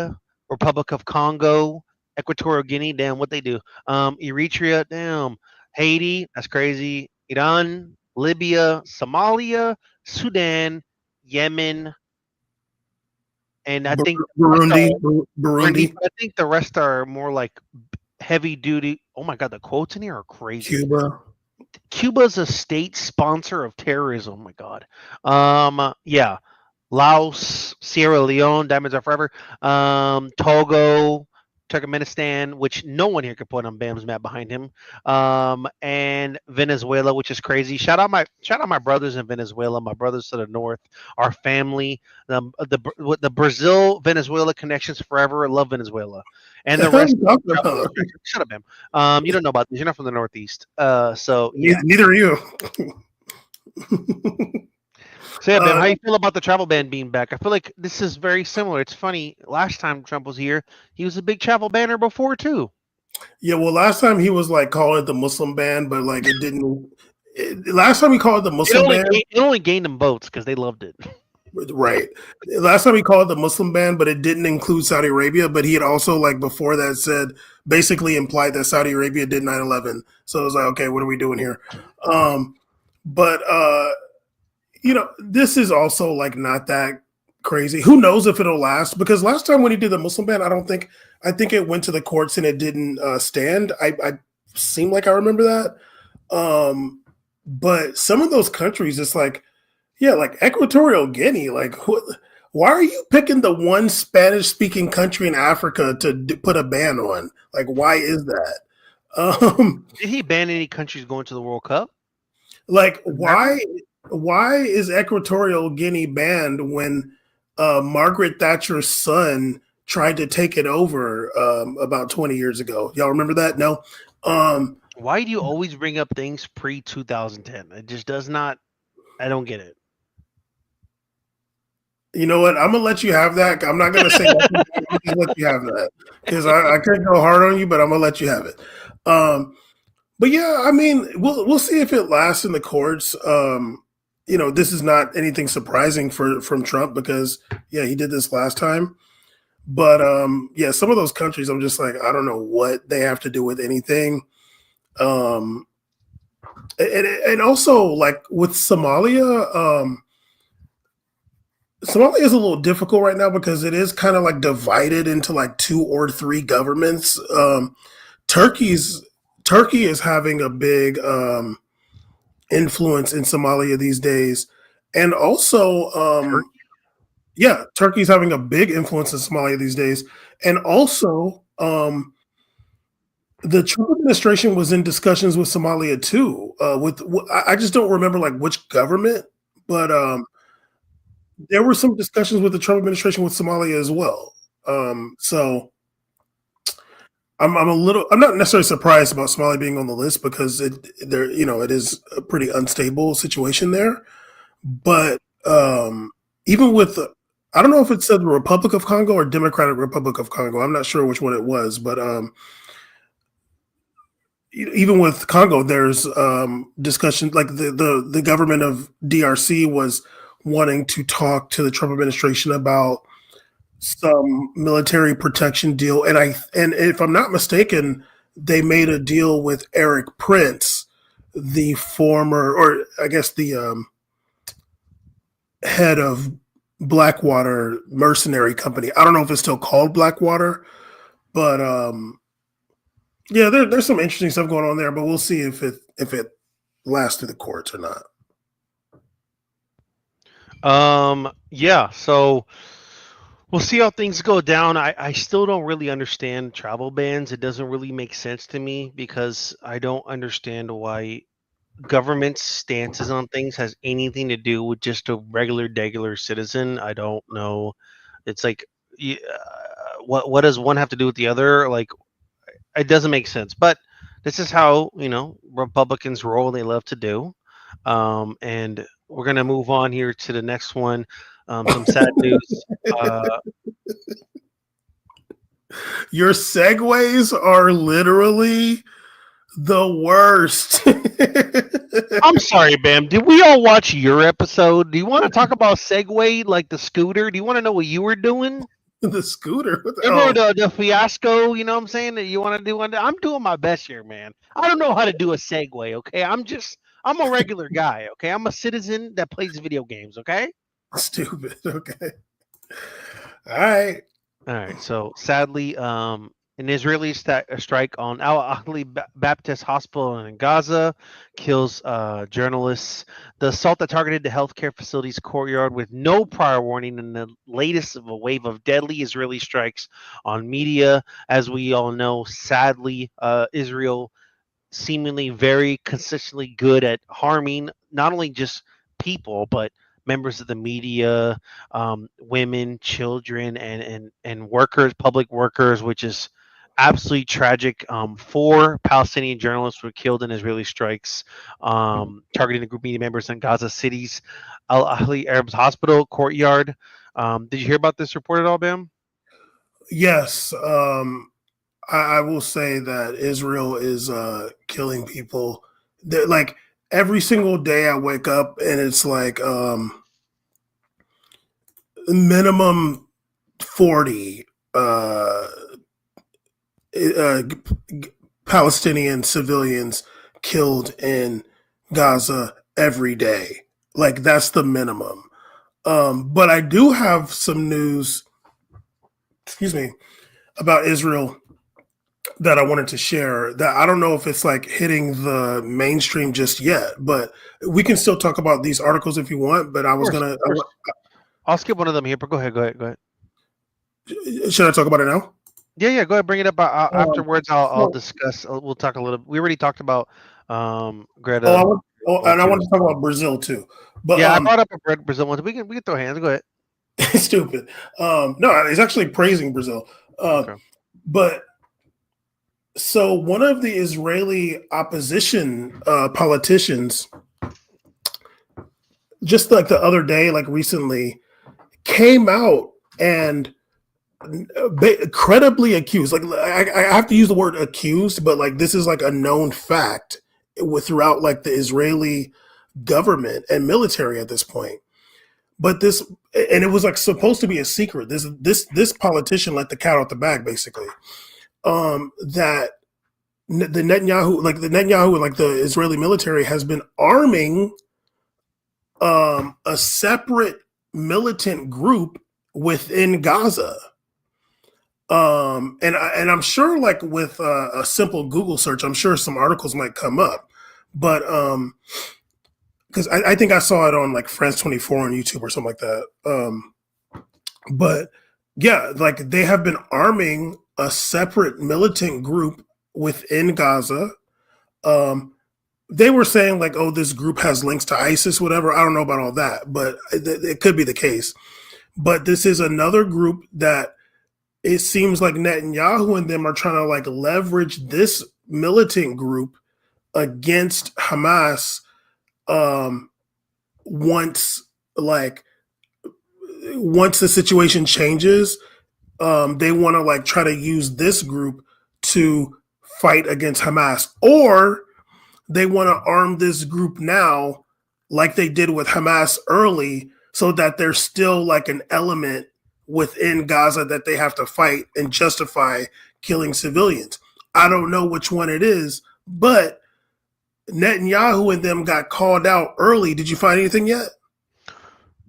Republic of Congo, Equatorial Guinea, damn, what they do. Eritrea, damn. Haiti, that's crazy. Iran, Libya, Somalia, Sudan, Yemen, and I think Burundi. I think the rest are more like heavy duty. Oh my god, the quotes in here are crazy. Cuba's a state sponsor of terrorism. Oh my god. Yeah. Laos, Sierra Leone, diamonds are forever. Togo, Turkmenistan, which no one here could point on Bam's map behind him. And Venezuela, which is crazy. Shout out my brothers in Venezuela, my brothers to the north, our family. The Brazil Venezuela connections forever. I love Venezuela, and the rest. Shut up, Bam. You don't know about this. You're not from the Northeast. So yeah. Neither are you. So yeah, Bam, how you feel about the travel ban being back? I feel like this is very similar. It's funny. Last time Trump was here, he was a big travel banner before too. Yeah, well, last time he was like calling it the Muslim ban, but like it didn't. Last time he called it the Muslim ban, it only gained them votes because they loved it. Right. Last time he called it the Muslim ban, but it didn't include Saudi Arabia. But he had also, like before that, said basically implied that Saudi Arabia did 9/11. So it was like, okay, what are we doing here? But this is also like not that crazy. Who knows if it'll last? Because last time when he did the Muslim ban, I think it went to the courts and it didn't stand. I seem like I remember that. But some of those countries, it's like, yeah, like Equatorial Guinea, like why are you picking the one Spanish-speaking country in Africa to put a ban on? Like, why is that? Did he ban any countries going to the World Cup? Like, why is Equatorial Guinea banned when Margaret Thatcher's son tried to take it over about 20 years ago? Y'all remember that? No. Why do you always bring up things pre-2010? It just does not. I don't get it. You know what? I'm gonna let you have that. I'm not gonna say I'm gonna let you have that because I can't go hard on you, but I'm gonna let you have it. But yeah, I mean, we'll see if it lasts in the courts. This is not anything surprising from Trump because yeah, he did this last time. But yeah, some of those countries, I'm just like, I don't know what they have to do with anything. And also like with Somalia, Somalia is a little difficult right now because it is kind of like divided into like 2 or 3 governments. Turkey is having a big influence in Somalia these days, and also, yeah, Turkey's having a big influence in Somalia these days, and also, the Trump administration was in discussions with Somalia too. I just don't remember like which government, but there were some discussions with the Trump administration with Somalia as well. So I'm not necessarily surprised about Somalia being on the list because it is a pretty unstable situation there. But even with I don't know if it said the Republic of Congo or Democratic Republic of Congo. I'm not sure which one it was, but even with Congo, there's discussion like the government of DRC was wanting to talk to the Trump administration about some military protection deal, and if I'm not mistaken, they made a deal with Eric Prince, the former, or I guess the head of Blackwater mercenary company. I don't know if it's still called Blackwater, but yeah, there's some interesting stuff going on there. But we'll see if it lasts through the courts or not. Yeah, so we'll see how things go down. I still don't really understand travel bans. It doesn't really make sense to me because I don't understand why government stances on things has anything to do with just a regular citizen. I don't know. It's like, what does one have to do with the other? Like, it doesn't make sense. But this is how Republicans roll. They love to do. And we're gonna move on here to the next one. Some sad news. Your segues are literally the worst. I'm sorry, Bam. Did we all watch your episode? Do you want to talk about Segway, like the scooter? Do you want to know what you were doing? The scooter? Remember the fiasco, you know what I'm saying? That you want to do one? I'm doing my best here, man. I don't know how to do a Segway, okay? I'm a regular guy, okay? I'm a citizen that plays video games, okay? Stupid, okay. All right. So sadly, An Israeli strike on Al Ahli Baptist Hospital in Gaza kills journalists. The assault that targeted the healthcare facility's courtyard with no prior warning, and the latest of a wave of deadly Israeli strikes on media. As we all know, sadly, Israel seemingly very consistently good at harming not only just people but members of the media, women, children, and workers, public workers, which is absolutely tragic. 4 Palestinian journalists were killed in Israeli strikes targeting the group media members in Gaza City's Al Ahli Arabs Hospital courtyard. Did you hear about this report at all, Bam? Yes. I will say that Israel is killing people. Like every single day I wake up and it's like minimum 40 Palestinian civilians killed in Gaza every day. Like that's the minimum. But I do have some news, about Israel that I wanted to share that I don't know if it's like hitting the mainstream just yet, but we can still talk about these articles if you want. But I was I'll skip one of them here, but go ahead. Should I talk about it now? Yeah, go ahead. Bring it up afterwards. I'll discuss. We'll talk a little. We already talked about Greta. And I want to talk about Brazil too. But yeah, I brought up a Brazil one. We can throw hands. Go ahead. Stupid. No, it's actually praising Brazil. Okay. But so one of the Israeli opposition politicians, just like the other day, like recently, came out and credibly accused. Like I have to use the word accused, but like this is like a known fact throughout like the Israeli government and military at this point. But this, and it was like supposed to be a secret. This politician let the cat out the bag, basically. That the Netanyahu, like the Israeli military, has been arming a separate militant group within Gaza. And I'm sure, like with a simple Google search, I'm sure some articles might come up. But because I think I saw it on like France 24 on YouTube or something like that. But yeah, like they have been arming a separate militant group within Gaza. They were saying like, oh, this group has links to ISIS, whatever. I don't know about all that, but it could be the case. But this is another group that it seems like Netanyahu and them are trying to like leverage this militant group against Hamas. Once the situation changes, they want to like try to use this group to fight against Hamas, or they want to arm this group now like they did with Hamas early, so that there's still like an element within Gaza that they have to fight and justify killing civilians. I don't know which one it is, but Netanyahu and them got called out early. Did you find anything yet?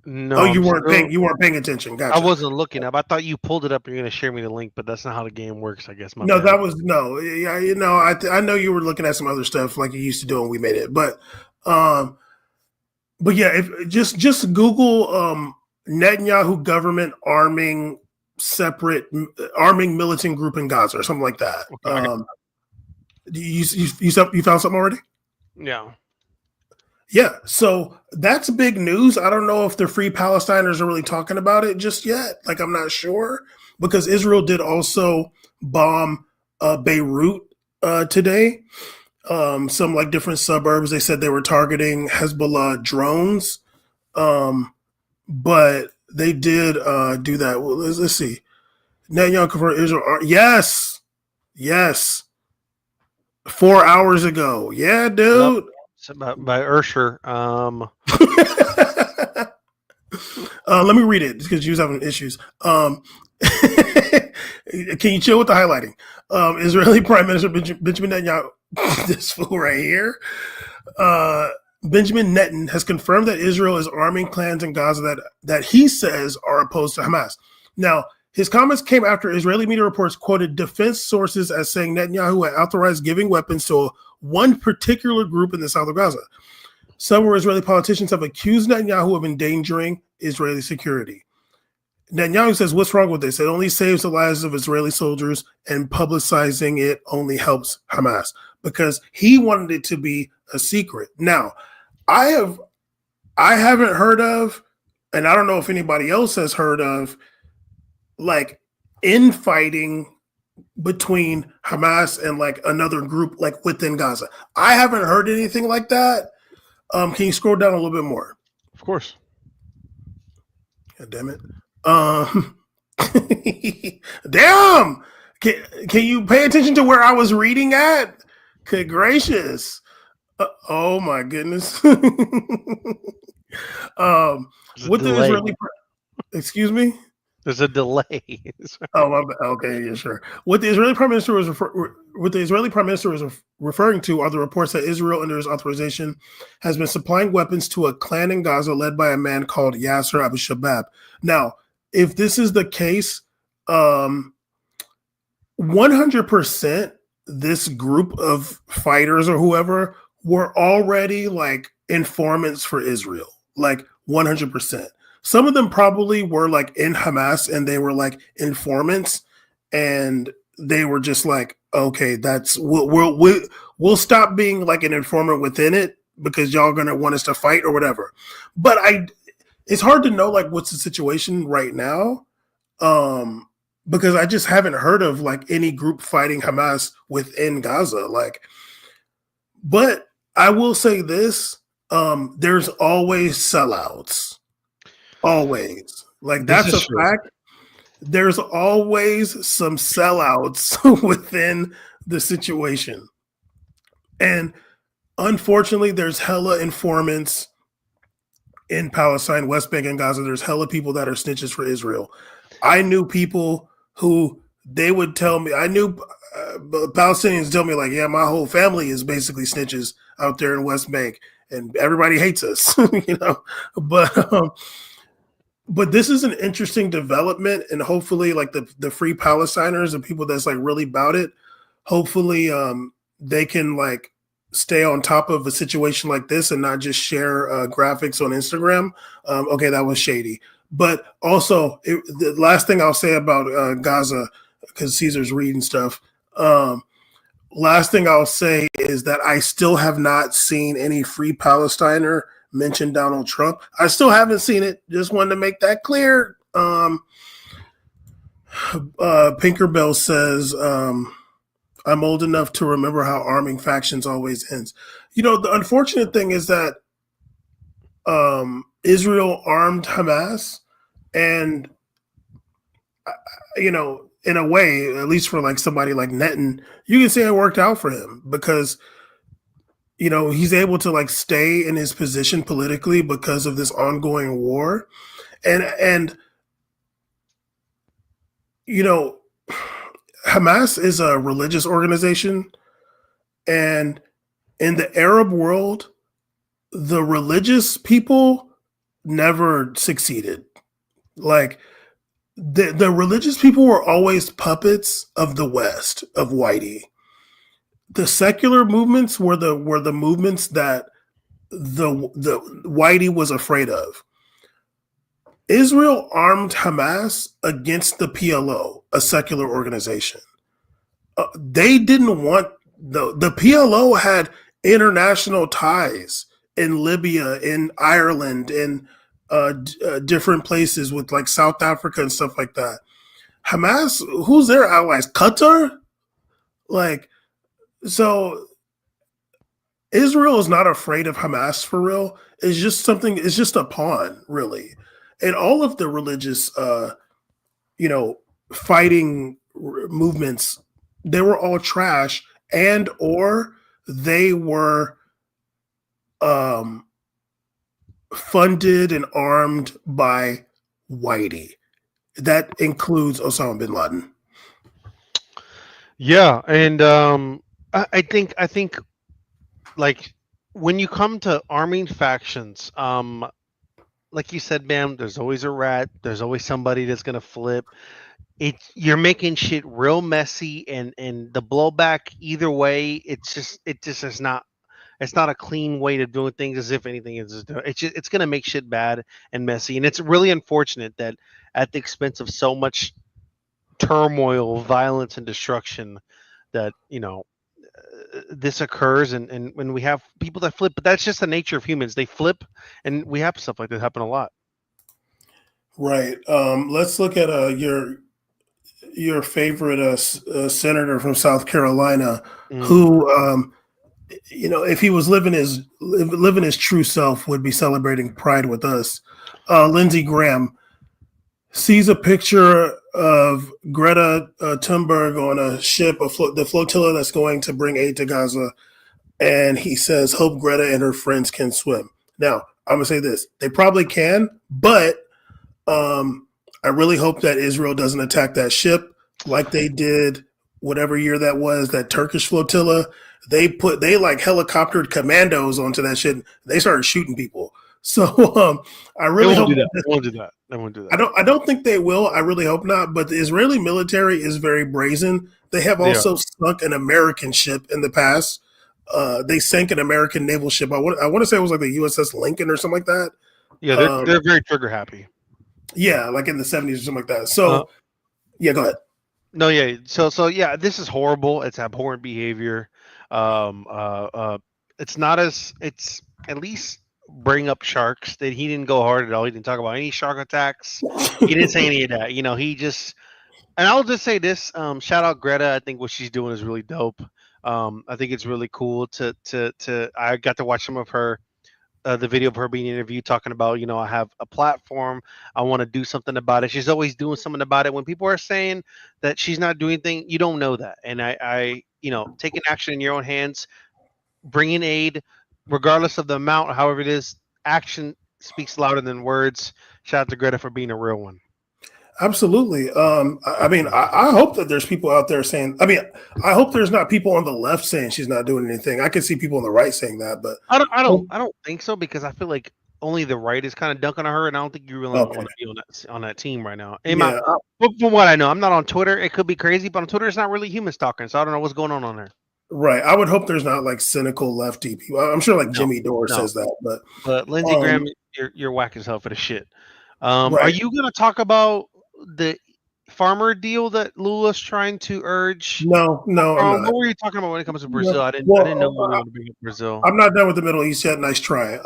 No. Oh, you weren't paying attention. Gotcha. I wasn't looking up. I thought you pulled it up and you're going to share me the link, but that's not how the game works, I guess. No, that was no. Yeah, you know, I know you were looking at some other stuff like you used to do when we made it, but yeah, if just Google Netanyahu government arming militant group in Gaza or something like that. Okay. You found something already? Yeah. Yeah, so that's big news. I don't know if the Free Palestiners are really talking about it just yet. Like, I'm not sure, because Israel did also bomb Beirut today. Some like different suburbs. They said they were targeting Hezbollah drones, but they did do that. Well, let's see. Netanyahu confirmed Israel. Yes. 4 hours ago. Yeah, dude. By Ursher. Let me read it because you was having issues. Can you chill with the highlighting? Israeli Prime Minister Benjamin Netanyahu, this fool right here, Benjamin Netanyahu has confirmed that Israel is arming clans in Gaza that he says are opposed to Hamas. Now, His comments came after Israeli media reports quoted defense sources as saying Netanyahu had authorized giving weapons to one particular group in the south of Gaza. Several Israeli politicians have accused Netanyahu of endangering Israeli security. Netanyahu says, what's wrong with this? It only saves the lives of Israeli soldiers, and publicizing it only helps Hamas, because he wanted it to be a secret. Now, I haven't heard of, and I don't know if anybody else has heard of, like infighting between Hamas and like another group like within Gaza. I haven't heard anything like that. Can you scroll down a little bit more? Of course. God damn it. Damn. Can you pay attention to where I was reading at? Good gracious. Oh my goodness. With the Israeli, excuse me? There's a delay. Okay, yeah, sure. What the Israeli Prime Minister was referring to are the reports that Israel, under his authorization, has been supplying weapons to a clan in Gaza led by a man called Yasser Abu Shabab. Now, if this is the case, 100% this group of fighters or whoever were already like informants for Israel, like 100%. Some of them probably were like in Hamas and they were like informants, and they were just like, okay, we'll stop being like an informant within it because y'all gonna want us to fight or whatever. But it's hard to know like what's the situation right now, because I just haven't heard of like any group fighting Hamas within Gaza. Like, but I will say this: there's always sellouts. Always. Like, that's a fact. There's always some sellouts within the situation. And unfortunately, there's hella informants in Palestine, West Bank, and Gaza. There's hella people that are snitches for Israel. I knew people who they would tell me, I knew Palestinians tell me, like, yeah, my whole family is basically snitches out there in West Bank, and everybody hates us, you know. But this is an interesting development, and hopefully, like the Free Palestiners and people that's like really about it, hopefully, they can like stay on top of a situation like this and not just share graphics on Instagram. Okay, that was shady. But also, the last thing I'll say about Gaza, because Caesar's reading stuff. Last thing I'll say is that I still have not seen any Free Palestiner mention Donald Trump. I still haven't seen it. Just wanted to make that clear. Pinkerbell says, I'm old enough to remember how arming factions always ends. You know, the unfortunate thing is that Israel armed Hamas, and you know, in a way, at least for like somebody like Netanyahu, you can say it worked out for him, because you know, he's able to like stay in his position politically because of this ongoing war. And you know, Hamas is a religious organization, and in the Arab world, the religious people never succeeded. Like the religious people were always puppets of the West, of Whitey. The secular movements were the movements that the Whitey was afraid of. Israel armed Hamas against the PLO, a secular organization. They didn't want the PLO had international ties in Libya, in Ireland, in different places with like South Africa and stuff like that. Hamas, who's their allies? Qatar? Like, so Israel is not afraid of Hamas for real. It's just something, it's just a pawn, really. And all of the religious, you know, fighting movements, they were all trash, and or they were funded and armed by Whitey. That includes Osama bin Laden. Yeah, and I think like when you come to arming factions, like you said, ma'am, there's always a rat. There's always somebody that's gonna flip. you're making shit real messy, and the blowback either way, it just is not. It's not a clean way to doing things. As if anything is, it's gonna make shit bad and messy, and it's really unfortunate that at the expense of so much turmoil, violence, and destruction, that this occurs, and when we have people that flip, but that's just the nature of humans. They flip, and we have stuff like that happen a lot. Right. Let's look at your favorite senator from South Carolina, who if he was living his true self, would be celebrating Pride with us. Lindsey Graham sees a picture of Greta Thunberg on a ship, the flotilla that's going to bring aid to Gaza, and he says, "Hope Greta and her friends can swim." Now, I'm gonna say this: they probably can, but I really hope that Israel doesn't attack that ship like they did whatever year that was, that Turkish flotilla. They like helicoptered commandos onto that shit. They started shooting people. So I really hope they won't do that. They won't do that. I don't think they will. I really hope not. But the Israeli military is very brazen. They have also sunk an American ship in the past. They sank an American naval ship. I want to say it was like the USS Lincoln or something like that. Yeah, they're very trigger happy. Yeah, like in the 70s or something like that. So, yeah, go ahead. No, yeah. So yeah, this is horrible. It's abhorrent behavior. It's not it's at least bring up sharks. That he didn't go hard at all. He didn't talk about any shark attacks. He didn't say any of that. He just. And I'll just say this: shout out Greta. I think what she's doing is really dope. I think it's really cool to. I got to watch some of her. The video of her being interviewed talking about, I have a platform, I want to do something about it. She's always doing something about it. When people are saying that she's not doing anything, you don't know that. And I taking action in your own hands, bringing aid, regardless of the amount, however it is, action speaks louder than words. Shout out to Greta for being a real one. Absolutely. I hope that there's people out there saying, I hope there's not people on the left saying she's not doing anything. I can see people on the right saying that, but I don't think so, because I feel like only the right is kind of dunking on her, and I don't think you really want to be on that team right now. From what I know, I'm not on Twitter. It could be crazy, but on Twitter, it's not really humans talking, so I don't know what's going on there. Right. I would hope there's not like cynical lefty people. I'm sure like Jimmy Dore says that, but Lindsey Graham, you're whack as hell for the shit. Are you going to talk about the farmer deal that Lula's trying to urge? No, I'm not. What were you talking about when it comes to Brazil? I didn't know we were going to bring up Brazil. I'm not done with the Middle East yet. Nice try.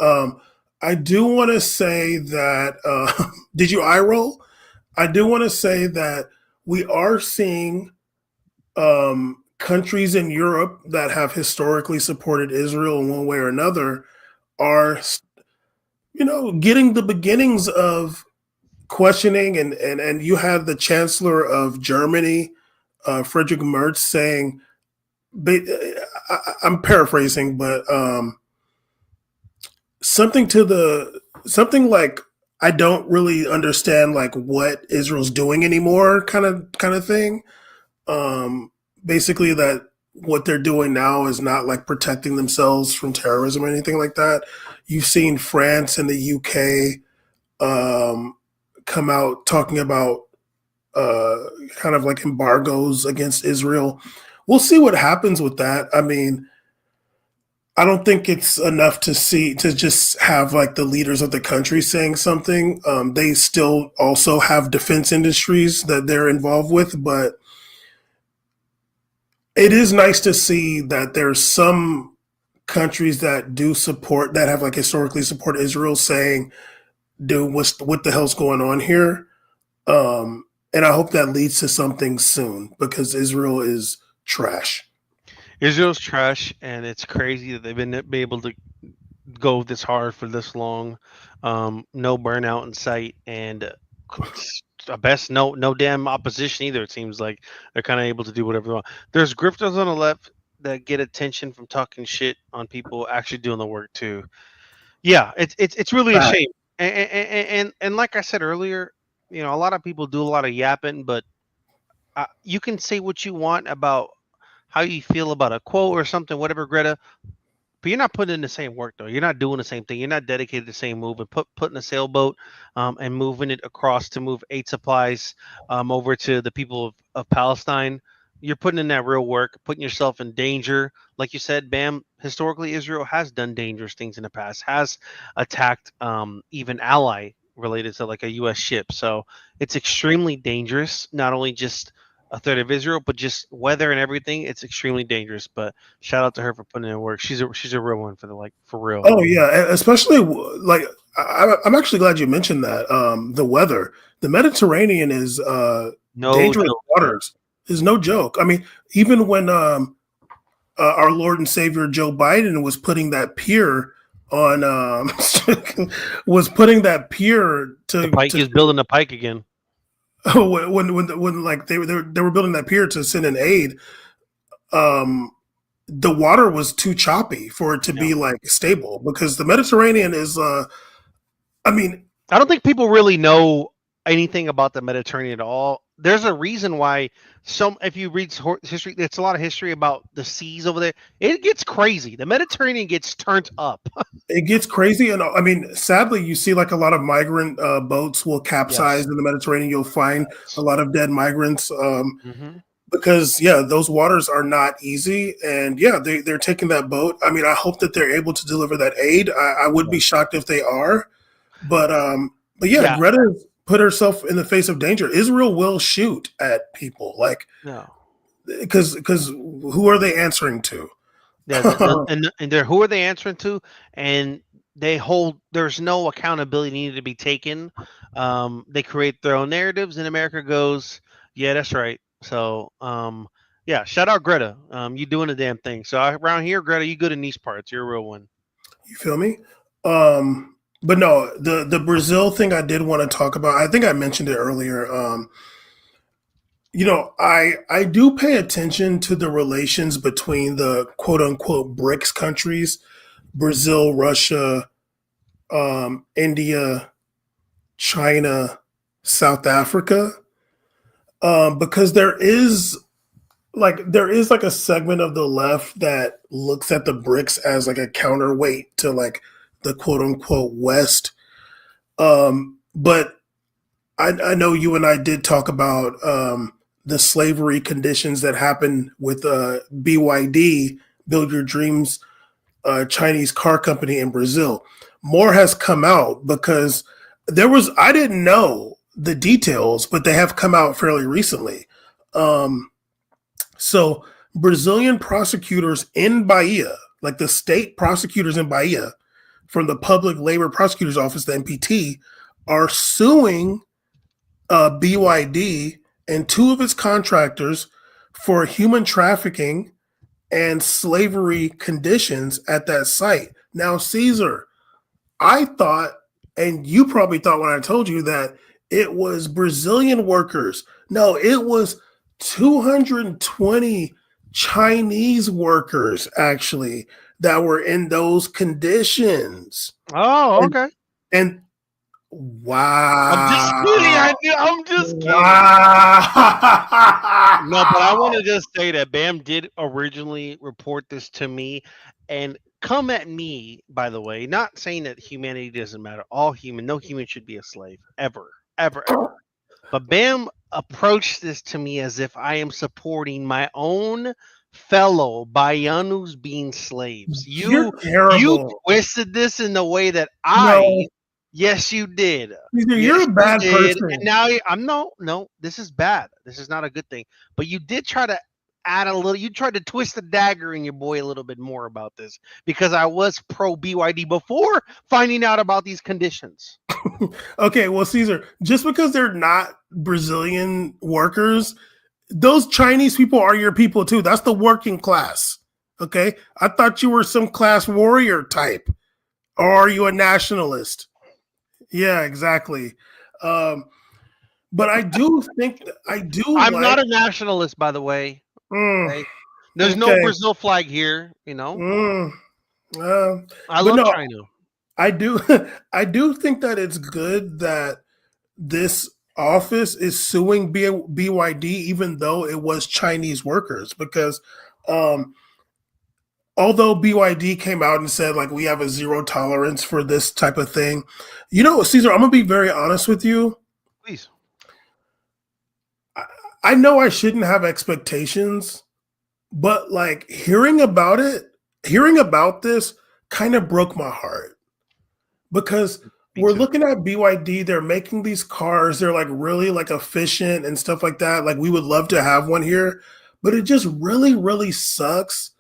I do want to say that did you eye roll? I do want to say that we are seeing countries in Europe that have historically supported Israel in one way or another are getting the beginnings of questioning, and you had the Chancellor of Germany, Friedrich Merz, saying, I'm paraphrasing, but something like, I don't really understand like what Israel's doing anymore, kind of thing. Basically that what they're doing now is not like protecting themselves from terrorism or anything like that. You've seen France and the UK come out talking about kind of like embargoes against Israel. We'll see what happens with that. I mean, I don't think it's enough to just have like the leaders of the country saying something. They still also have defense industries that they're involved with, but it is nice to see that there's some countries that have like historically supported Israel saying, dude, what the hell's going on here? And I hope that leads to something soon, because Israel is trash. Israel's trash, and it's crazy that they've been able to go this hard for this long. No burnout in sight, and best no damn opposition either. It seems like they're kind of able to do whatever they want. There's grifters on the left that get attention from talking shit on people actually doing the work too. Yeah, it's really a shame. And like I said earlier, a lot of people do a lot of yapping, but you can say what you want about how you feel about a quote or something, whatever, Greta. but you're not putting in the same work though. You're not doing the same thing. You're not dedicated to the same move and putting a sailboat and moving it across to move aid supplies over to the people of Palestine. You're putting in that real work, putting yourself in danger. Like you said, Bam, historically, Israel has done dangerous things in the past, has attacked even ally related to like a U.S. ship. So it's extremely dangerous, not only just a threat of Israel, but just weather and everything. It's extremely dangerous. But shout out to her for putting in work. She's a real one for real. Oh yeah, especially like I'm actually glad you mentioned that. The weather, the Mediterranean is dangerous waters. Is no joke. I mean, even when our Lord and Savior Joe Biden was putting that pier on, was putting that pier to the pike is building the pike again. When like they were building that pier to send an aid, the water was too choppy for it to be like stable because the Mediterranean is. I mean, I don't think people really know anything about the Mediterranean at all. There's a reason why if you read history, it's a lot of history about the seas over there. It gets crazy. The Mediterranean gets turned up. It gets crazy. And I mean, sadly, you see like a lot of migrant boats will capsize in the Mediterranean. You'll find a lot of dead migrants because, those waters are not easy. And they're taking that boat. I mean, I hope that they're able to deliver that aid. I would be shocked if they are. But Greta's put herself in the face of danger. Israel will shoot at people, like, because who are they answering to? And who are they answering to? And there's no accountability needed to be taken. They create their own narratives, and America goes, yeah, that's right. So shout out Greta. You doing a damn thing. So around here, Greta, you good in these parts. You're a real one. You feel me? But no, the Brazil thing I did want to talk about. I think I mentioned it earlier. I do pay attention to the relations between the quote unquote BRICS countries, Brazil, Russia, India, China, South Africa, because there is like a segment of the left that looks at the BRICS as like a counterweight to like the quote unquote West. But I know you and I did talk about the slavery conditions that happened with BYD, Build Your Dreams, Chinese car company in Brazil. More has come out because I didn't know the details, but they have come out fairly recently. So Brazilian prosecutors in Bahia, like the state prosecutors in Bahia, from the Public Labor Prosecutor's Office, the MPT, are suing BYD and two of its contractors for human trafficking and slavery conditions at that site. Now, Caesar, I thought, and you probably thought when I told you that it was Brazilian workers. No, it was 220 Chinese workers, actually, that were in those conditions. Oh, okay. And wow. I'm just kidding. Wow. No, but I want to just say that Bam did originally report this to me, and come at me, by the way, not saying that humanity doesn't matter. No human should be a slave, ever. But Bam approached this to me as if I am supporting my own fellow Baianos being slaves. You twisted this in the way that yes, you did. You're a bad person. And now no, this is bad. This is not a good thing. But you did try to add a little, you tried to twist the dagger in your boy a little bit more about this because I was pro BYD before finding out about these conditions. Okay, well, Caesar, just because they're not Brazilian workers, those Chinese people are your people too. That's the working class. Okay, I thought you were some class warrior type, or are you a nationalist? Yeah, exactly. But I do think I'm not a nationalist, by the way. Okay? There's no Brazil flag here. You know. I love China. I do think that it's good that this office is suing BYD, even though it was Chinese workers, because although BYD came out and said like we have a zero tolerance for this type of thing, you know, Caesar, I'm gonna be very honest with you. Please. I know I shouldn't have expectations, but like hearing about this kind of broke my heart because we're looking at BYD. They're making these cars. They're like really like efficient and stuff like that. Like we would love to have one here, but it just really, really sucks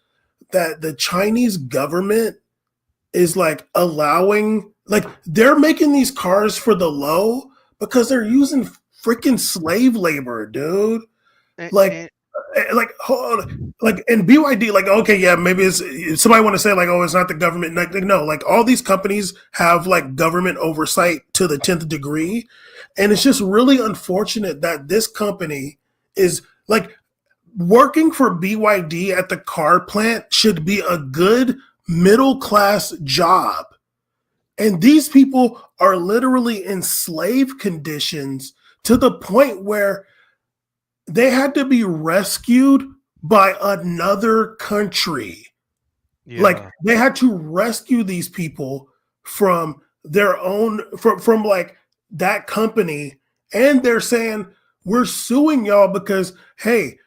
that the Chinese government is like allowing, like they're making these cars for the low because they're using freaking slave labor, dude. Like, hold on. Like, and BYD, like, okay, yeah, maybe it's somebody want to say like, oh, it's not the government. Like, no, like all these companies have like government oversight to the 10th degree, and it's just really unfortunate that this company is like working for BYD at the car plant should be a good middle class job, and these people are literally in slave conditions to the point where they had to be rescued by another country. Yeah. Like they had to rescue these people from their own, from like that company. And they're saying, we're suing y'all because, hey,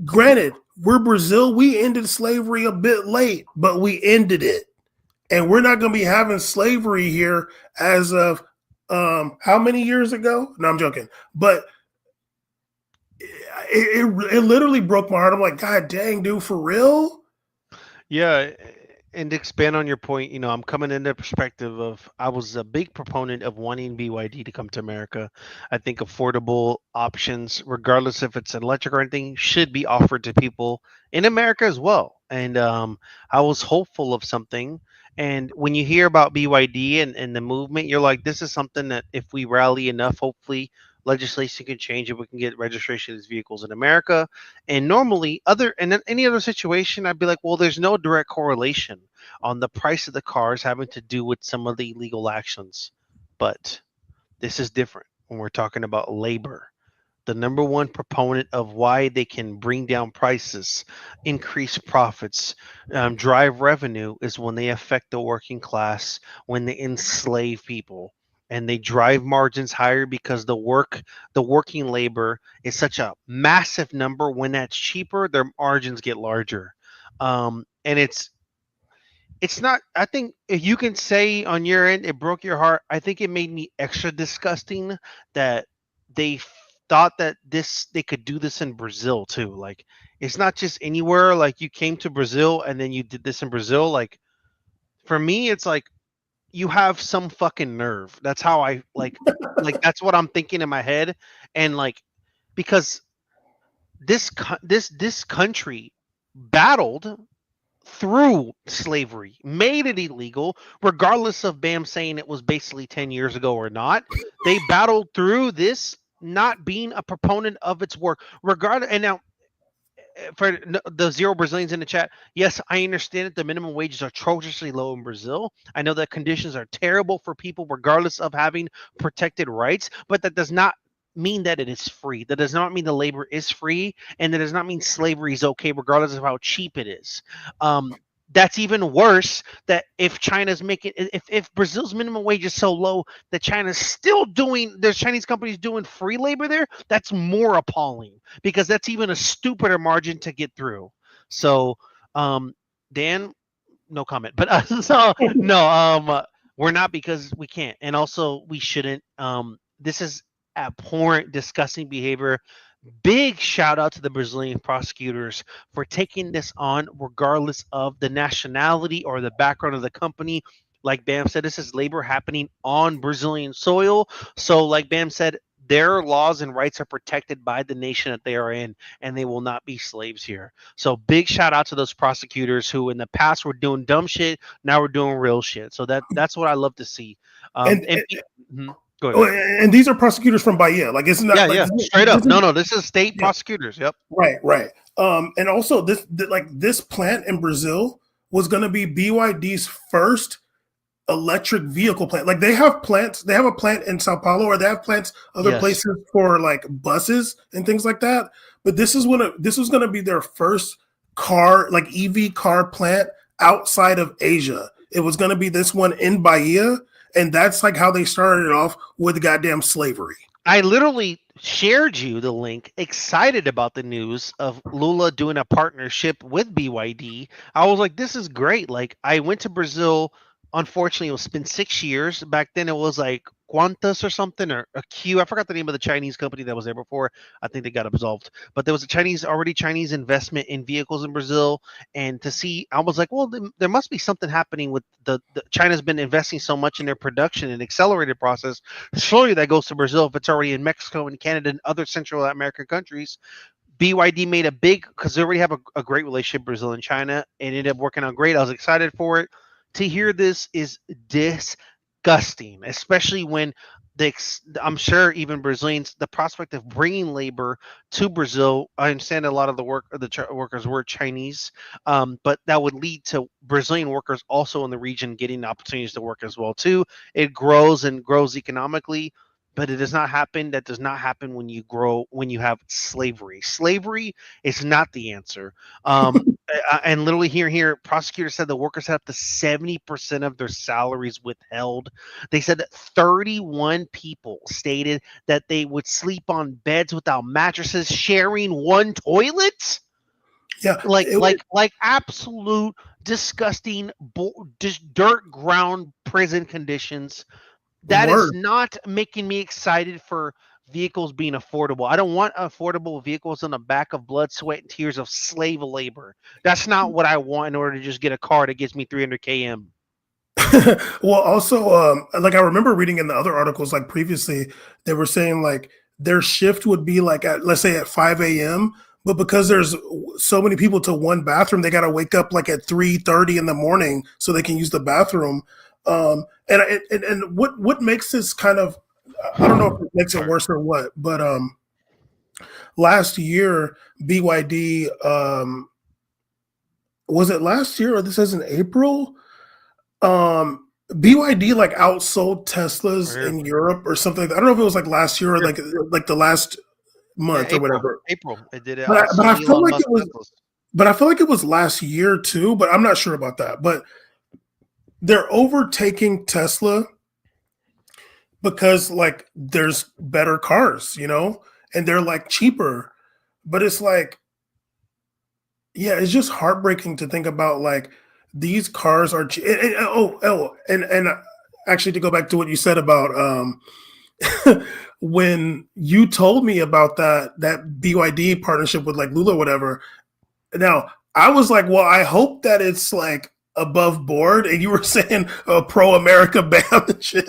granted, we're Brazil. We ended slavery a bit late, but we ended it. And we're not going to be having slavery here as of how many years ago? No, I'm joking. But it literally broke my heart. I'm like, God dang, dude, for real? Yeah, and to expand on your point, you know, I'm coming in the perspective of I was a big proponent of wanting BYD to come to America. I think affordable options, regardless if it's electric or anything, should be offered to people in America as well. And I was hopeful of something. And when you hear about BYD and the movement, you're like, this is something that if we rally enough, hopefully legislation can change and we can get registration of these vehicles in America. And normally in any other situation, I'd be like, well, there's no direct correlation on the price of the cars having to do with some of the illegal actions. But this is different when we're talking about labor. The number one proponent of why they can bring down prices, increase profits, drive revenue is when they affect the working class, when they enslave people, and they drive margins higher because the working labor is such a massive number. When that's cheaper, their margins get larger, and it's not. I think if you can say on your end it broke your heart, I think it made me extra disgusting that they thought that they could do this in Brazil too. Like it's not just anywhere. Like you came to Brazil and then you did this in Brazil. Like for me, it's like you have some fucking nerve. That's how I like that's what I'm thinking in my head. And like because this country battled through slavery, made it illegal, regardless of BAM saying it was basically 10 years ago or not. They battled through this, not being a proponent of its work. And now, for the 0 Brazilians in the chat, yes, I understand that the minimum wages are atrociously low in Brazil. I know that conditions are terrible for people, regardless of having protected rights, but that does not mean that it is free. That does not mean the labor is free, and that does not mean slavery is okay, regardless of how cheap it is. That's even worse. That if China's making, if Brazil's minimum wage is so low that China's still doing, there's Chinese companies doing free labor there, that's more appalling because that's even a stupider margin to get through. So, Dan, no comment. But so no, we're not because we can't, and also we shouldn't. This is abhorrent, disgusting behavior. Big shout out to the Brazilian prosecutors for taking this on, regardless of the nationality or the background of the company. Like Bam said, this is labor happening on Brazilian soil. So, like Bam said, their laws and rights are protected by the nation that they are in, and they will not be slaves here. So, big shout out to those prosecutors who, in the past, were doing dumb shit. Now we're doing real shit. So that's what I love to see. Go ahead. And these are prosecutors from Bahia. Like it's not straight up. No, this is state prosecutors. Yep. Right. And also this plant in Brazil was going to be BYD's first electric vehicle plant. Like they have plants. They have a plant in Sao Paulo, or they have plants other places for like buses and things like that. But this was going to be their first EV car plant outside of Asia. It was going to be this one in Bahia, and that's like how they started it off with goddamn slavery. I literally shared you the link, excited about the news of Lula doing a partnership with BYD. I was like, this is great. Like, I went to Brazil. Unfortunately, it's been 6 years. Back then, it was like Qantas or something, or a Q. I forgot the name of the Chinese company that was there before. I think they got absolved. But there was a Chinese investment in vehicles in Brazil. And to see, I was like, well, there must be something happening with the China's been investing so much in their production and accelerated process. Surely that goes to Brazil if it's already in Mexico and Canada and other Central American countries. BYD made a big, because they already have a great relationship, Brazil and China, and it ended up working out great. I was excited for it. To hear this is disgusting, especially when I'm sure even Brazilians, the prospect of bringing labor to Brazil. I understand a lot of the workers were Chinese, but that would lead to Brazilian workers also in the region getting opportunities to work as well too. It grows and grows economically, but it does not happen. That does not happen when you have slavery. Slavery is not the answer. And literally here, prosecutors said the workers had up to 70% of their salaries withheld. They said that 31 people stated that they would sleep on beds without mattresses, sharing one toilet. Yeah, like absolute disgusting, just dirt ground prison conditions. That is not making me excited for vehicles being affordable. I don't want affordable vehicles on the back of blood, sweat, and tears of slave labor. That's not what I want in order to just get a car that gets me 300 km. Well, also, like I remember reading in the other articles, like previously, they were saying like their shift would be like at, let's say at 5 a.m., but because there's so many people to one bathroom, they got to wake up like at 3:30 in the morning so they can use the bathroom. And what makes this kind of, I don't know if it makes it worse or what, but last year BYD, was it last year or this is in April? BYD like outsold Teslas in Europe or something. I don't know if it was like last year or like the last month or whatever. April, it did it. But I feel like it was. But I feel like it was last year too. But I'm not sure about that. But they're overtaking Tesla because like there's better cars, you know, and they're like cheaper. But it's like, yeah, it's just heartbreaking to think about like these cars are and actually to go back to what you said about when you told me about that BYD partnership with like Lula or whatever. Now I was like, well, I hope that it's like above board, and you were saying pro America ban and shit,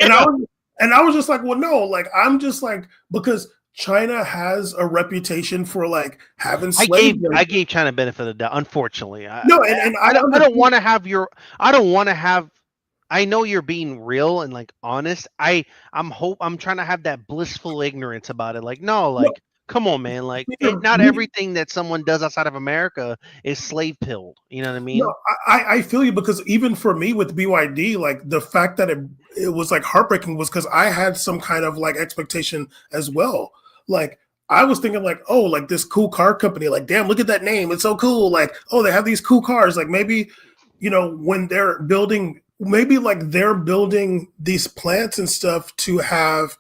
and I was just like, well, no, like I'm just like, because China has a reputation for like having slaves. I gave China benefit of the doubt. Unfortunately, I don't want to have your. I don't want to have. I know you're being real and like honest. I'm trying to have that blissful ignorance about it. Like no. Come on, man. Like not everything that someone does outside of America is slave pilled. You know what I mean? No, I feel you, because even for me with BYD, like the fact that it was like heartbreaking was because I had some kind of like expectation as well. Like I was thinking like, oh, like this cool car company, like, damn, look at that name. It's so cool. Like, oh, they have these cool cars. Like maybe, you know, when they're building, maybe like they're building these plants and stuff to have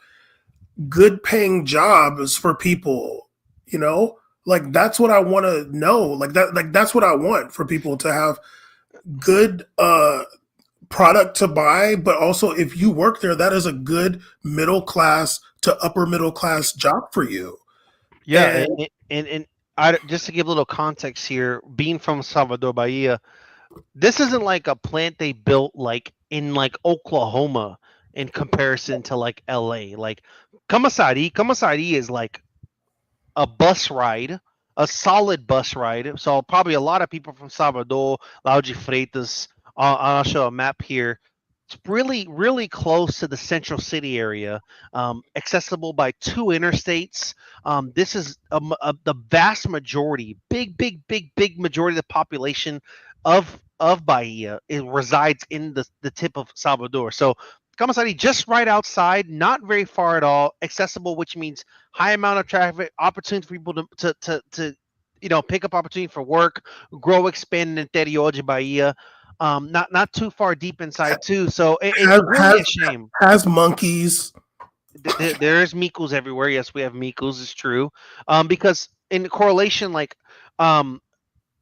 good paying jobs for people, you know, like that's what I want to know. Like that's what I want, for people to have good product to buy, but also if you work there, that is a good middle class to upper middle class job for you. Yeah, and I, just to give a little context here, being from Salvador, Bahia, this isn't like a plant they built like in like Oklahoma in comparison to like LA. Like Comasari is like a bus ride, a solid bus ride. So probably a lot of people from Salvador, Lauro Freitas, I'll show a map here. It's really, really close to the central city area, accessible by 2 interstates. This is the vast majority, big majority of the population of Bahia. It resides in the tip of Salvador. So Comasari just right outside, not very far at all, accessible, which means high amount of traffic, opportunity for people to pick up opportunity for work, grow, expand in interior de Bahia. Not too far deep inside too. So it's really a shame. Has monkeys. There's micos everywhere. Yes, we have micos. It's true. Because in correlation,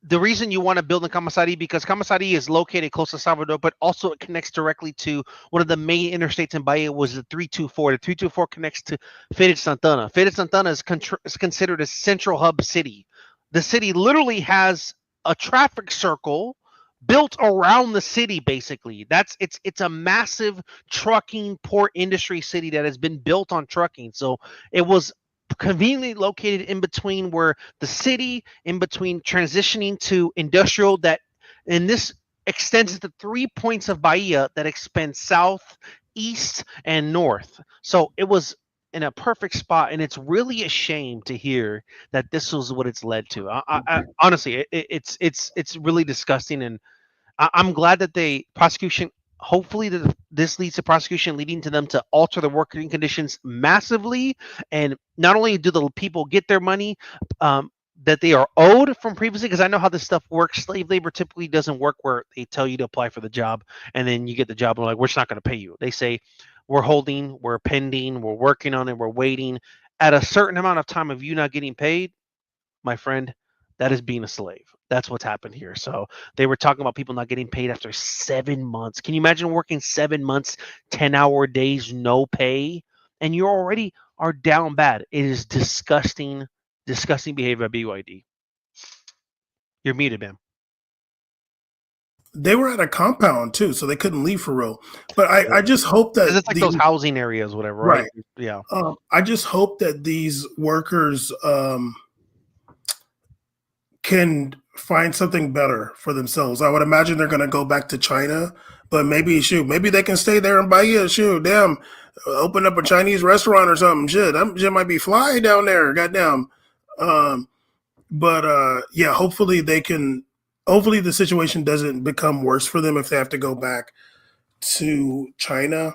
the reason you want to build in Camasari, because Camasari is located close to Salvador, but also it connects directly to one of the main interstates in Bahia, was the 324. The 324 connects to Feira de Santana. Feira de Santana is considered a central hub city. The city literally has a traffic circle built around the city. Basically, it's a massive trucking port industry city that has been built on trucking. So it was conveniently located in between where the city, in between transitioning to industrial, that and this extends to 3 points of Bahia that expand south, east, and north. So it was in a perfect spot, and it's really a shame to hear that this was what it's led to. Honestly, it's really disgusting, and I'm glad that prosecution. Hopefully, this leads to prosecution, leading to them to alter the working conditions massively, and not only do the people get their money that they are owed from previously, because I know how this stuff works. Slave labor typically doesn't work where they tell you to apply for the job, and then you get the job, and like, we're just not going to pay you. They say, we're holding, we're pending, we're working on it, we're waiting. At a certain amount of time of you not getting paid, my friend, that is being a slave. That's what's happened here. So they were talking about people not getting paid after 7 months. Can you imagine working 7 months, 10-hour days, no pay, and you already are down bad? It is disgusting, disgusting behavior by BYD. You're muted, man. They were at a compound too, so they couldn't leave for real. But I just hope that it's like those housing areas, whatever, right? Yeah. I just hope that these workers can find something better for themselves. I would imagine they're going to go back to China, but maybe they can stay there in Bahia. Shoot, damn, open up a Chinese restaurant or something. Shit, that shit might be fly down there. Goddamn. Yeah, hopefully the situation doesn't become worse for them if they have to go back to China.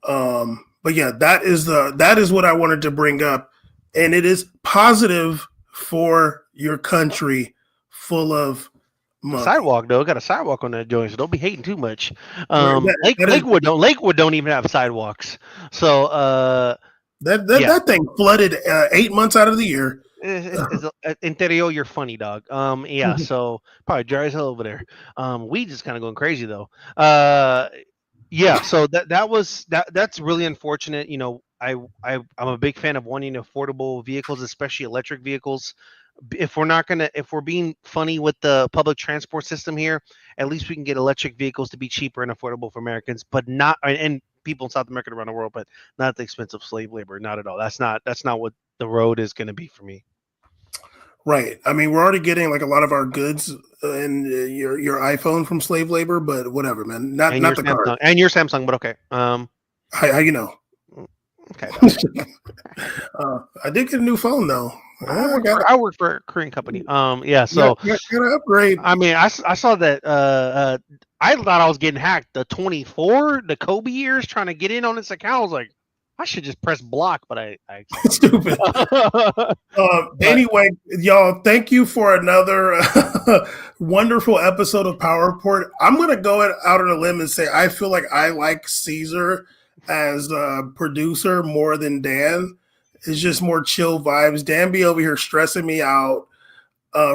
But yeah, that is what I wanted to bring up, and it is positive for your country full of money. Sidewalk though, got a sidewalk on that joint, so don't be hating too much. Lakewood don't even have sidewalks, so that thing flooded 8 months out of the year. Interior, you're funny, dog. Yeah, so probably dry as hell over there. We just kind of going crazy though. Yeah, so that's really unfortunate. I'm a big fan of wanting affordable vehicles, especially electric vehicles. If we're being funny with the public transport system here, at least we can get electric vehicles to be cheaper and affordable for Americans, but not, and people in South America around the world, but not at the expense of slave labor. Not at all. That's not what the road is going to be for me. Right. I mean, we're already getting like a lot of our goods and your iPhone from slave labor, but whatever, man. Not the car. And your Samsung, but okay. How you know? Okay. I did get a new phone though. I work for a Korean company. Yeah. So gotta upgrade. I mean, I saw that. I thought I was getting hacked. The 24, the Kobe years, trying to get in on this account. I was like, I should just press block, but I stupid. Anyway, y'all, thank you for another wonderful episode of Power Report. I'm gonna go out on a limb and say I feel like I like Caesar as a producer more than Dan. It's just more chill vibes. Dan be over here stressing me out,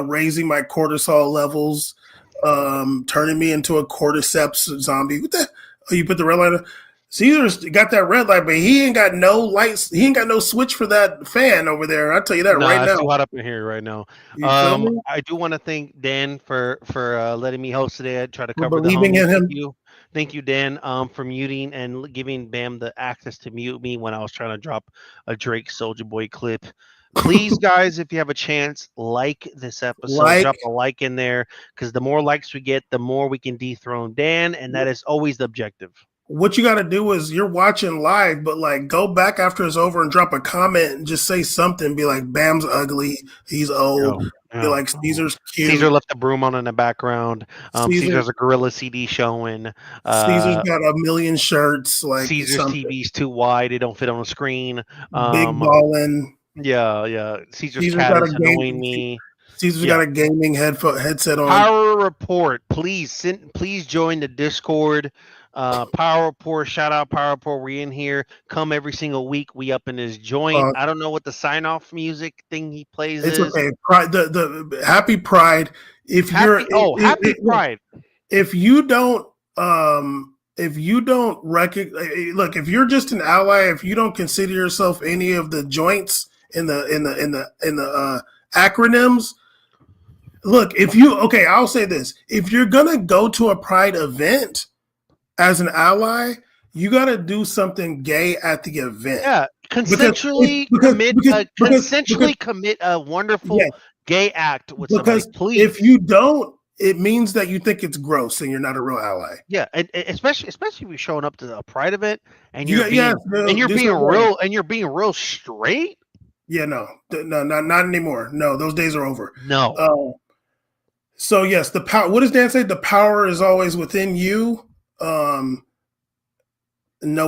raising my cortisol levels, turning me into a cordyceps zombie. What the? Oh, you put the red light on? Caesar's got that red light, but he ain't got no lights. He ain't got no switch for that fan over there. I'll tell you that right now. It's too hot up in here right now. I do want to thank Dan for letting me host today. I try to cover believing in him. Thank you, Dan, for muting and giving Bam the access to mute me when I was trying to drop a Drake Soulja Boy clip. Please, guys, if you have a chance, like this episode. Drop a like in there, because the more likes we get, the more we can dethrone Dan, and that is always the objective. What you got to do is you're watching live, but like go back after it's over and drop a comment and just say something. Be like, Bam's ugly. He's old. Be like, Caesar's cute. Caesar left the broom on in the background. Caesar's a gorilla CD showing. Caesar's got a million shirts. Like Caesar's TV's too wide. They don't fit on the screen. Big ballin'. Yeah. Caesar's cat is annoying me. Caesar's got a gaming headset on. Power Report, please join the Discord. Power Report, shout out Power Report. We in here. Come every single week. We up in this joint. I don't know what the sign off music thing he plays It's is. okay. Pride, the Happy Pride. If Happy Pride. If you don't recognize, look, if you're just an ally, if you don't consider yourself any of the joints in the acronyms, look, I'll say this: if you're gonna go to a Pride event as an ally, you got to do something gay at the event. Yeah, consensually commit a wonderful gay act with somebody. Please, if you don't, it means that you think it's gross and you're not a real ally. Yeah, and especially if you're showing up to a Pride event and you're being real straight. Yeah, no, not anymore. No, those days are over. No. So yes, the power. What does Dan say? The power is always within you. No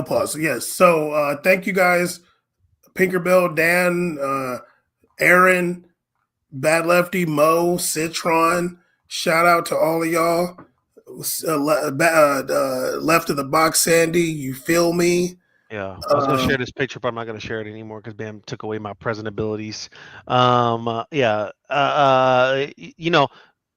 pause. Yes. So thank you guys, Pinkerbell, Dan, Aaron, Bad Lefty, Mo, Citron. Shout out to all of y'all. Left of the box, Sandy. You feel me? Yeah, I was gonna share this picture, but I'm not gonna share it anymore because Bam took away my present abilities.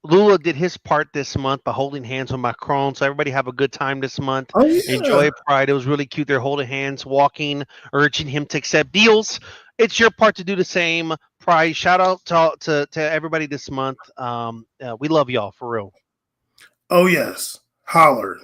Lula did his part this month by holding hands with Macron. So everybody have a good time this month. Oh, yeah. Enjoy Pride. It was really cute. They're holding hands, walking, urging him to accept deals. It's your part to do the same. Pride. Shout out to everybody this month. We love y'all for real. Oh yes, holler.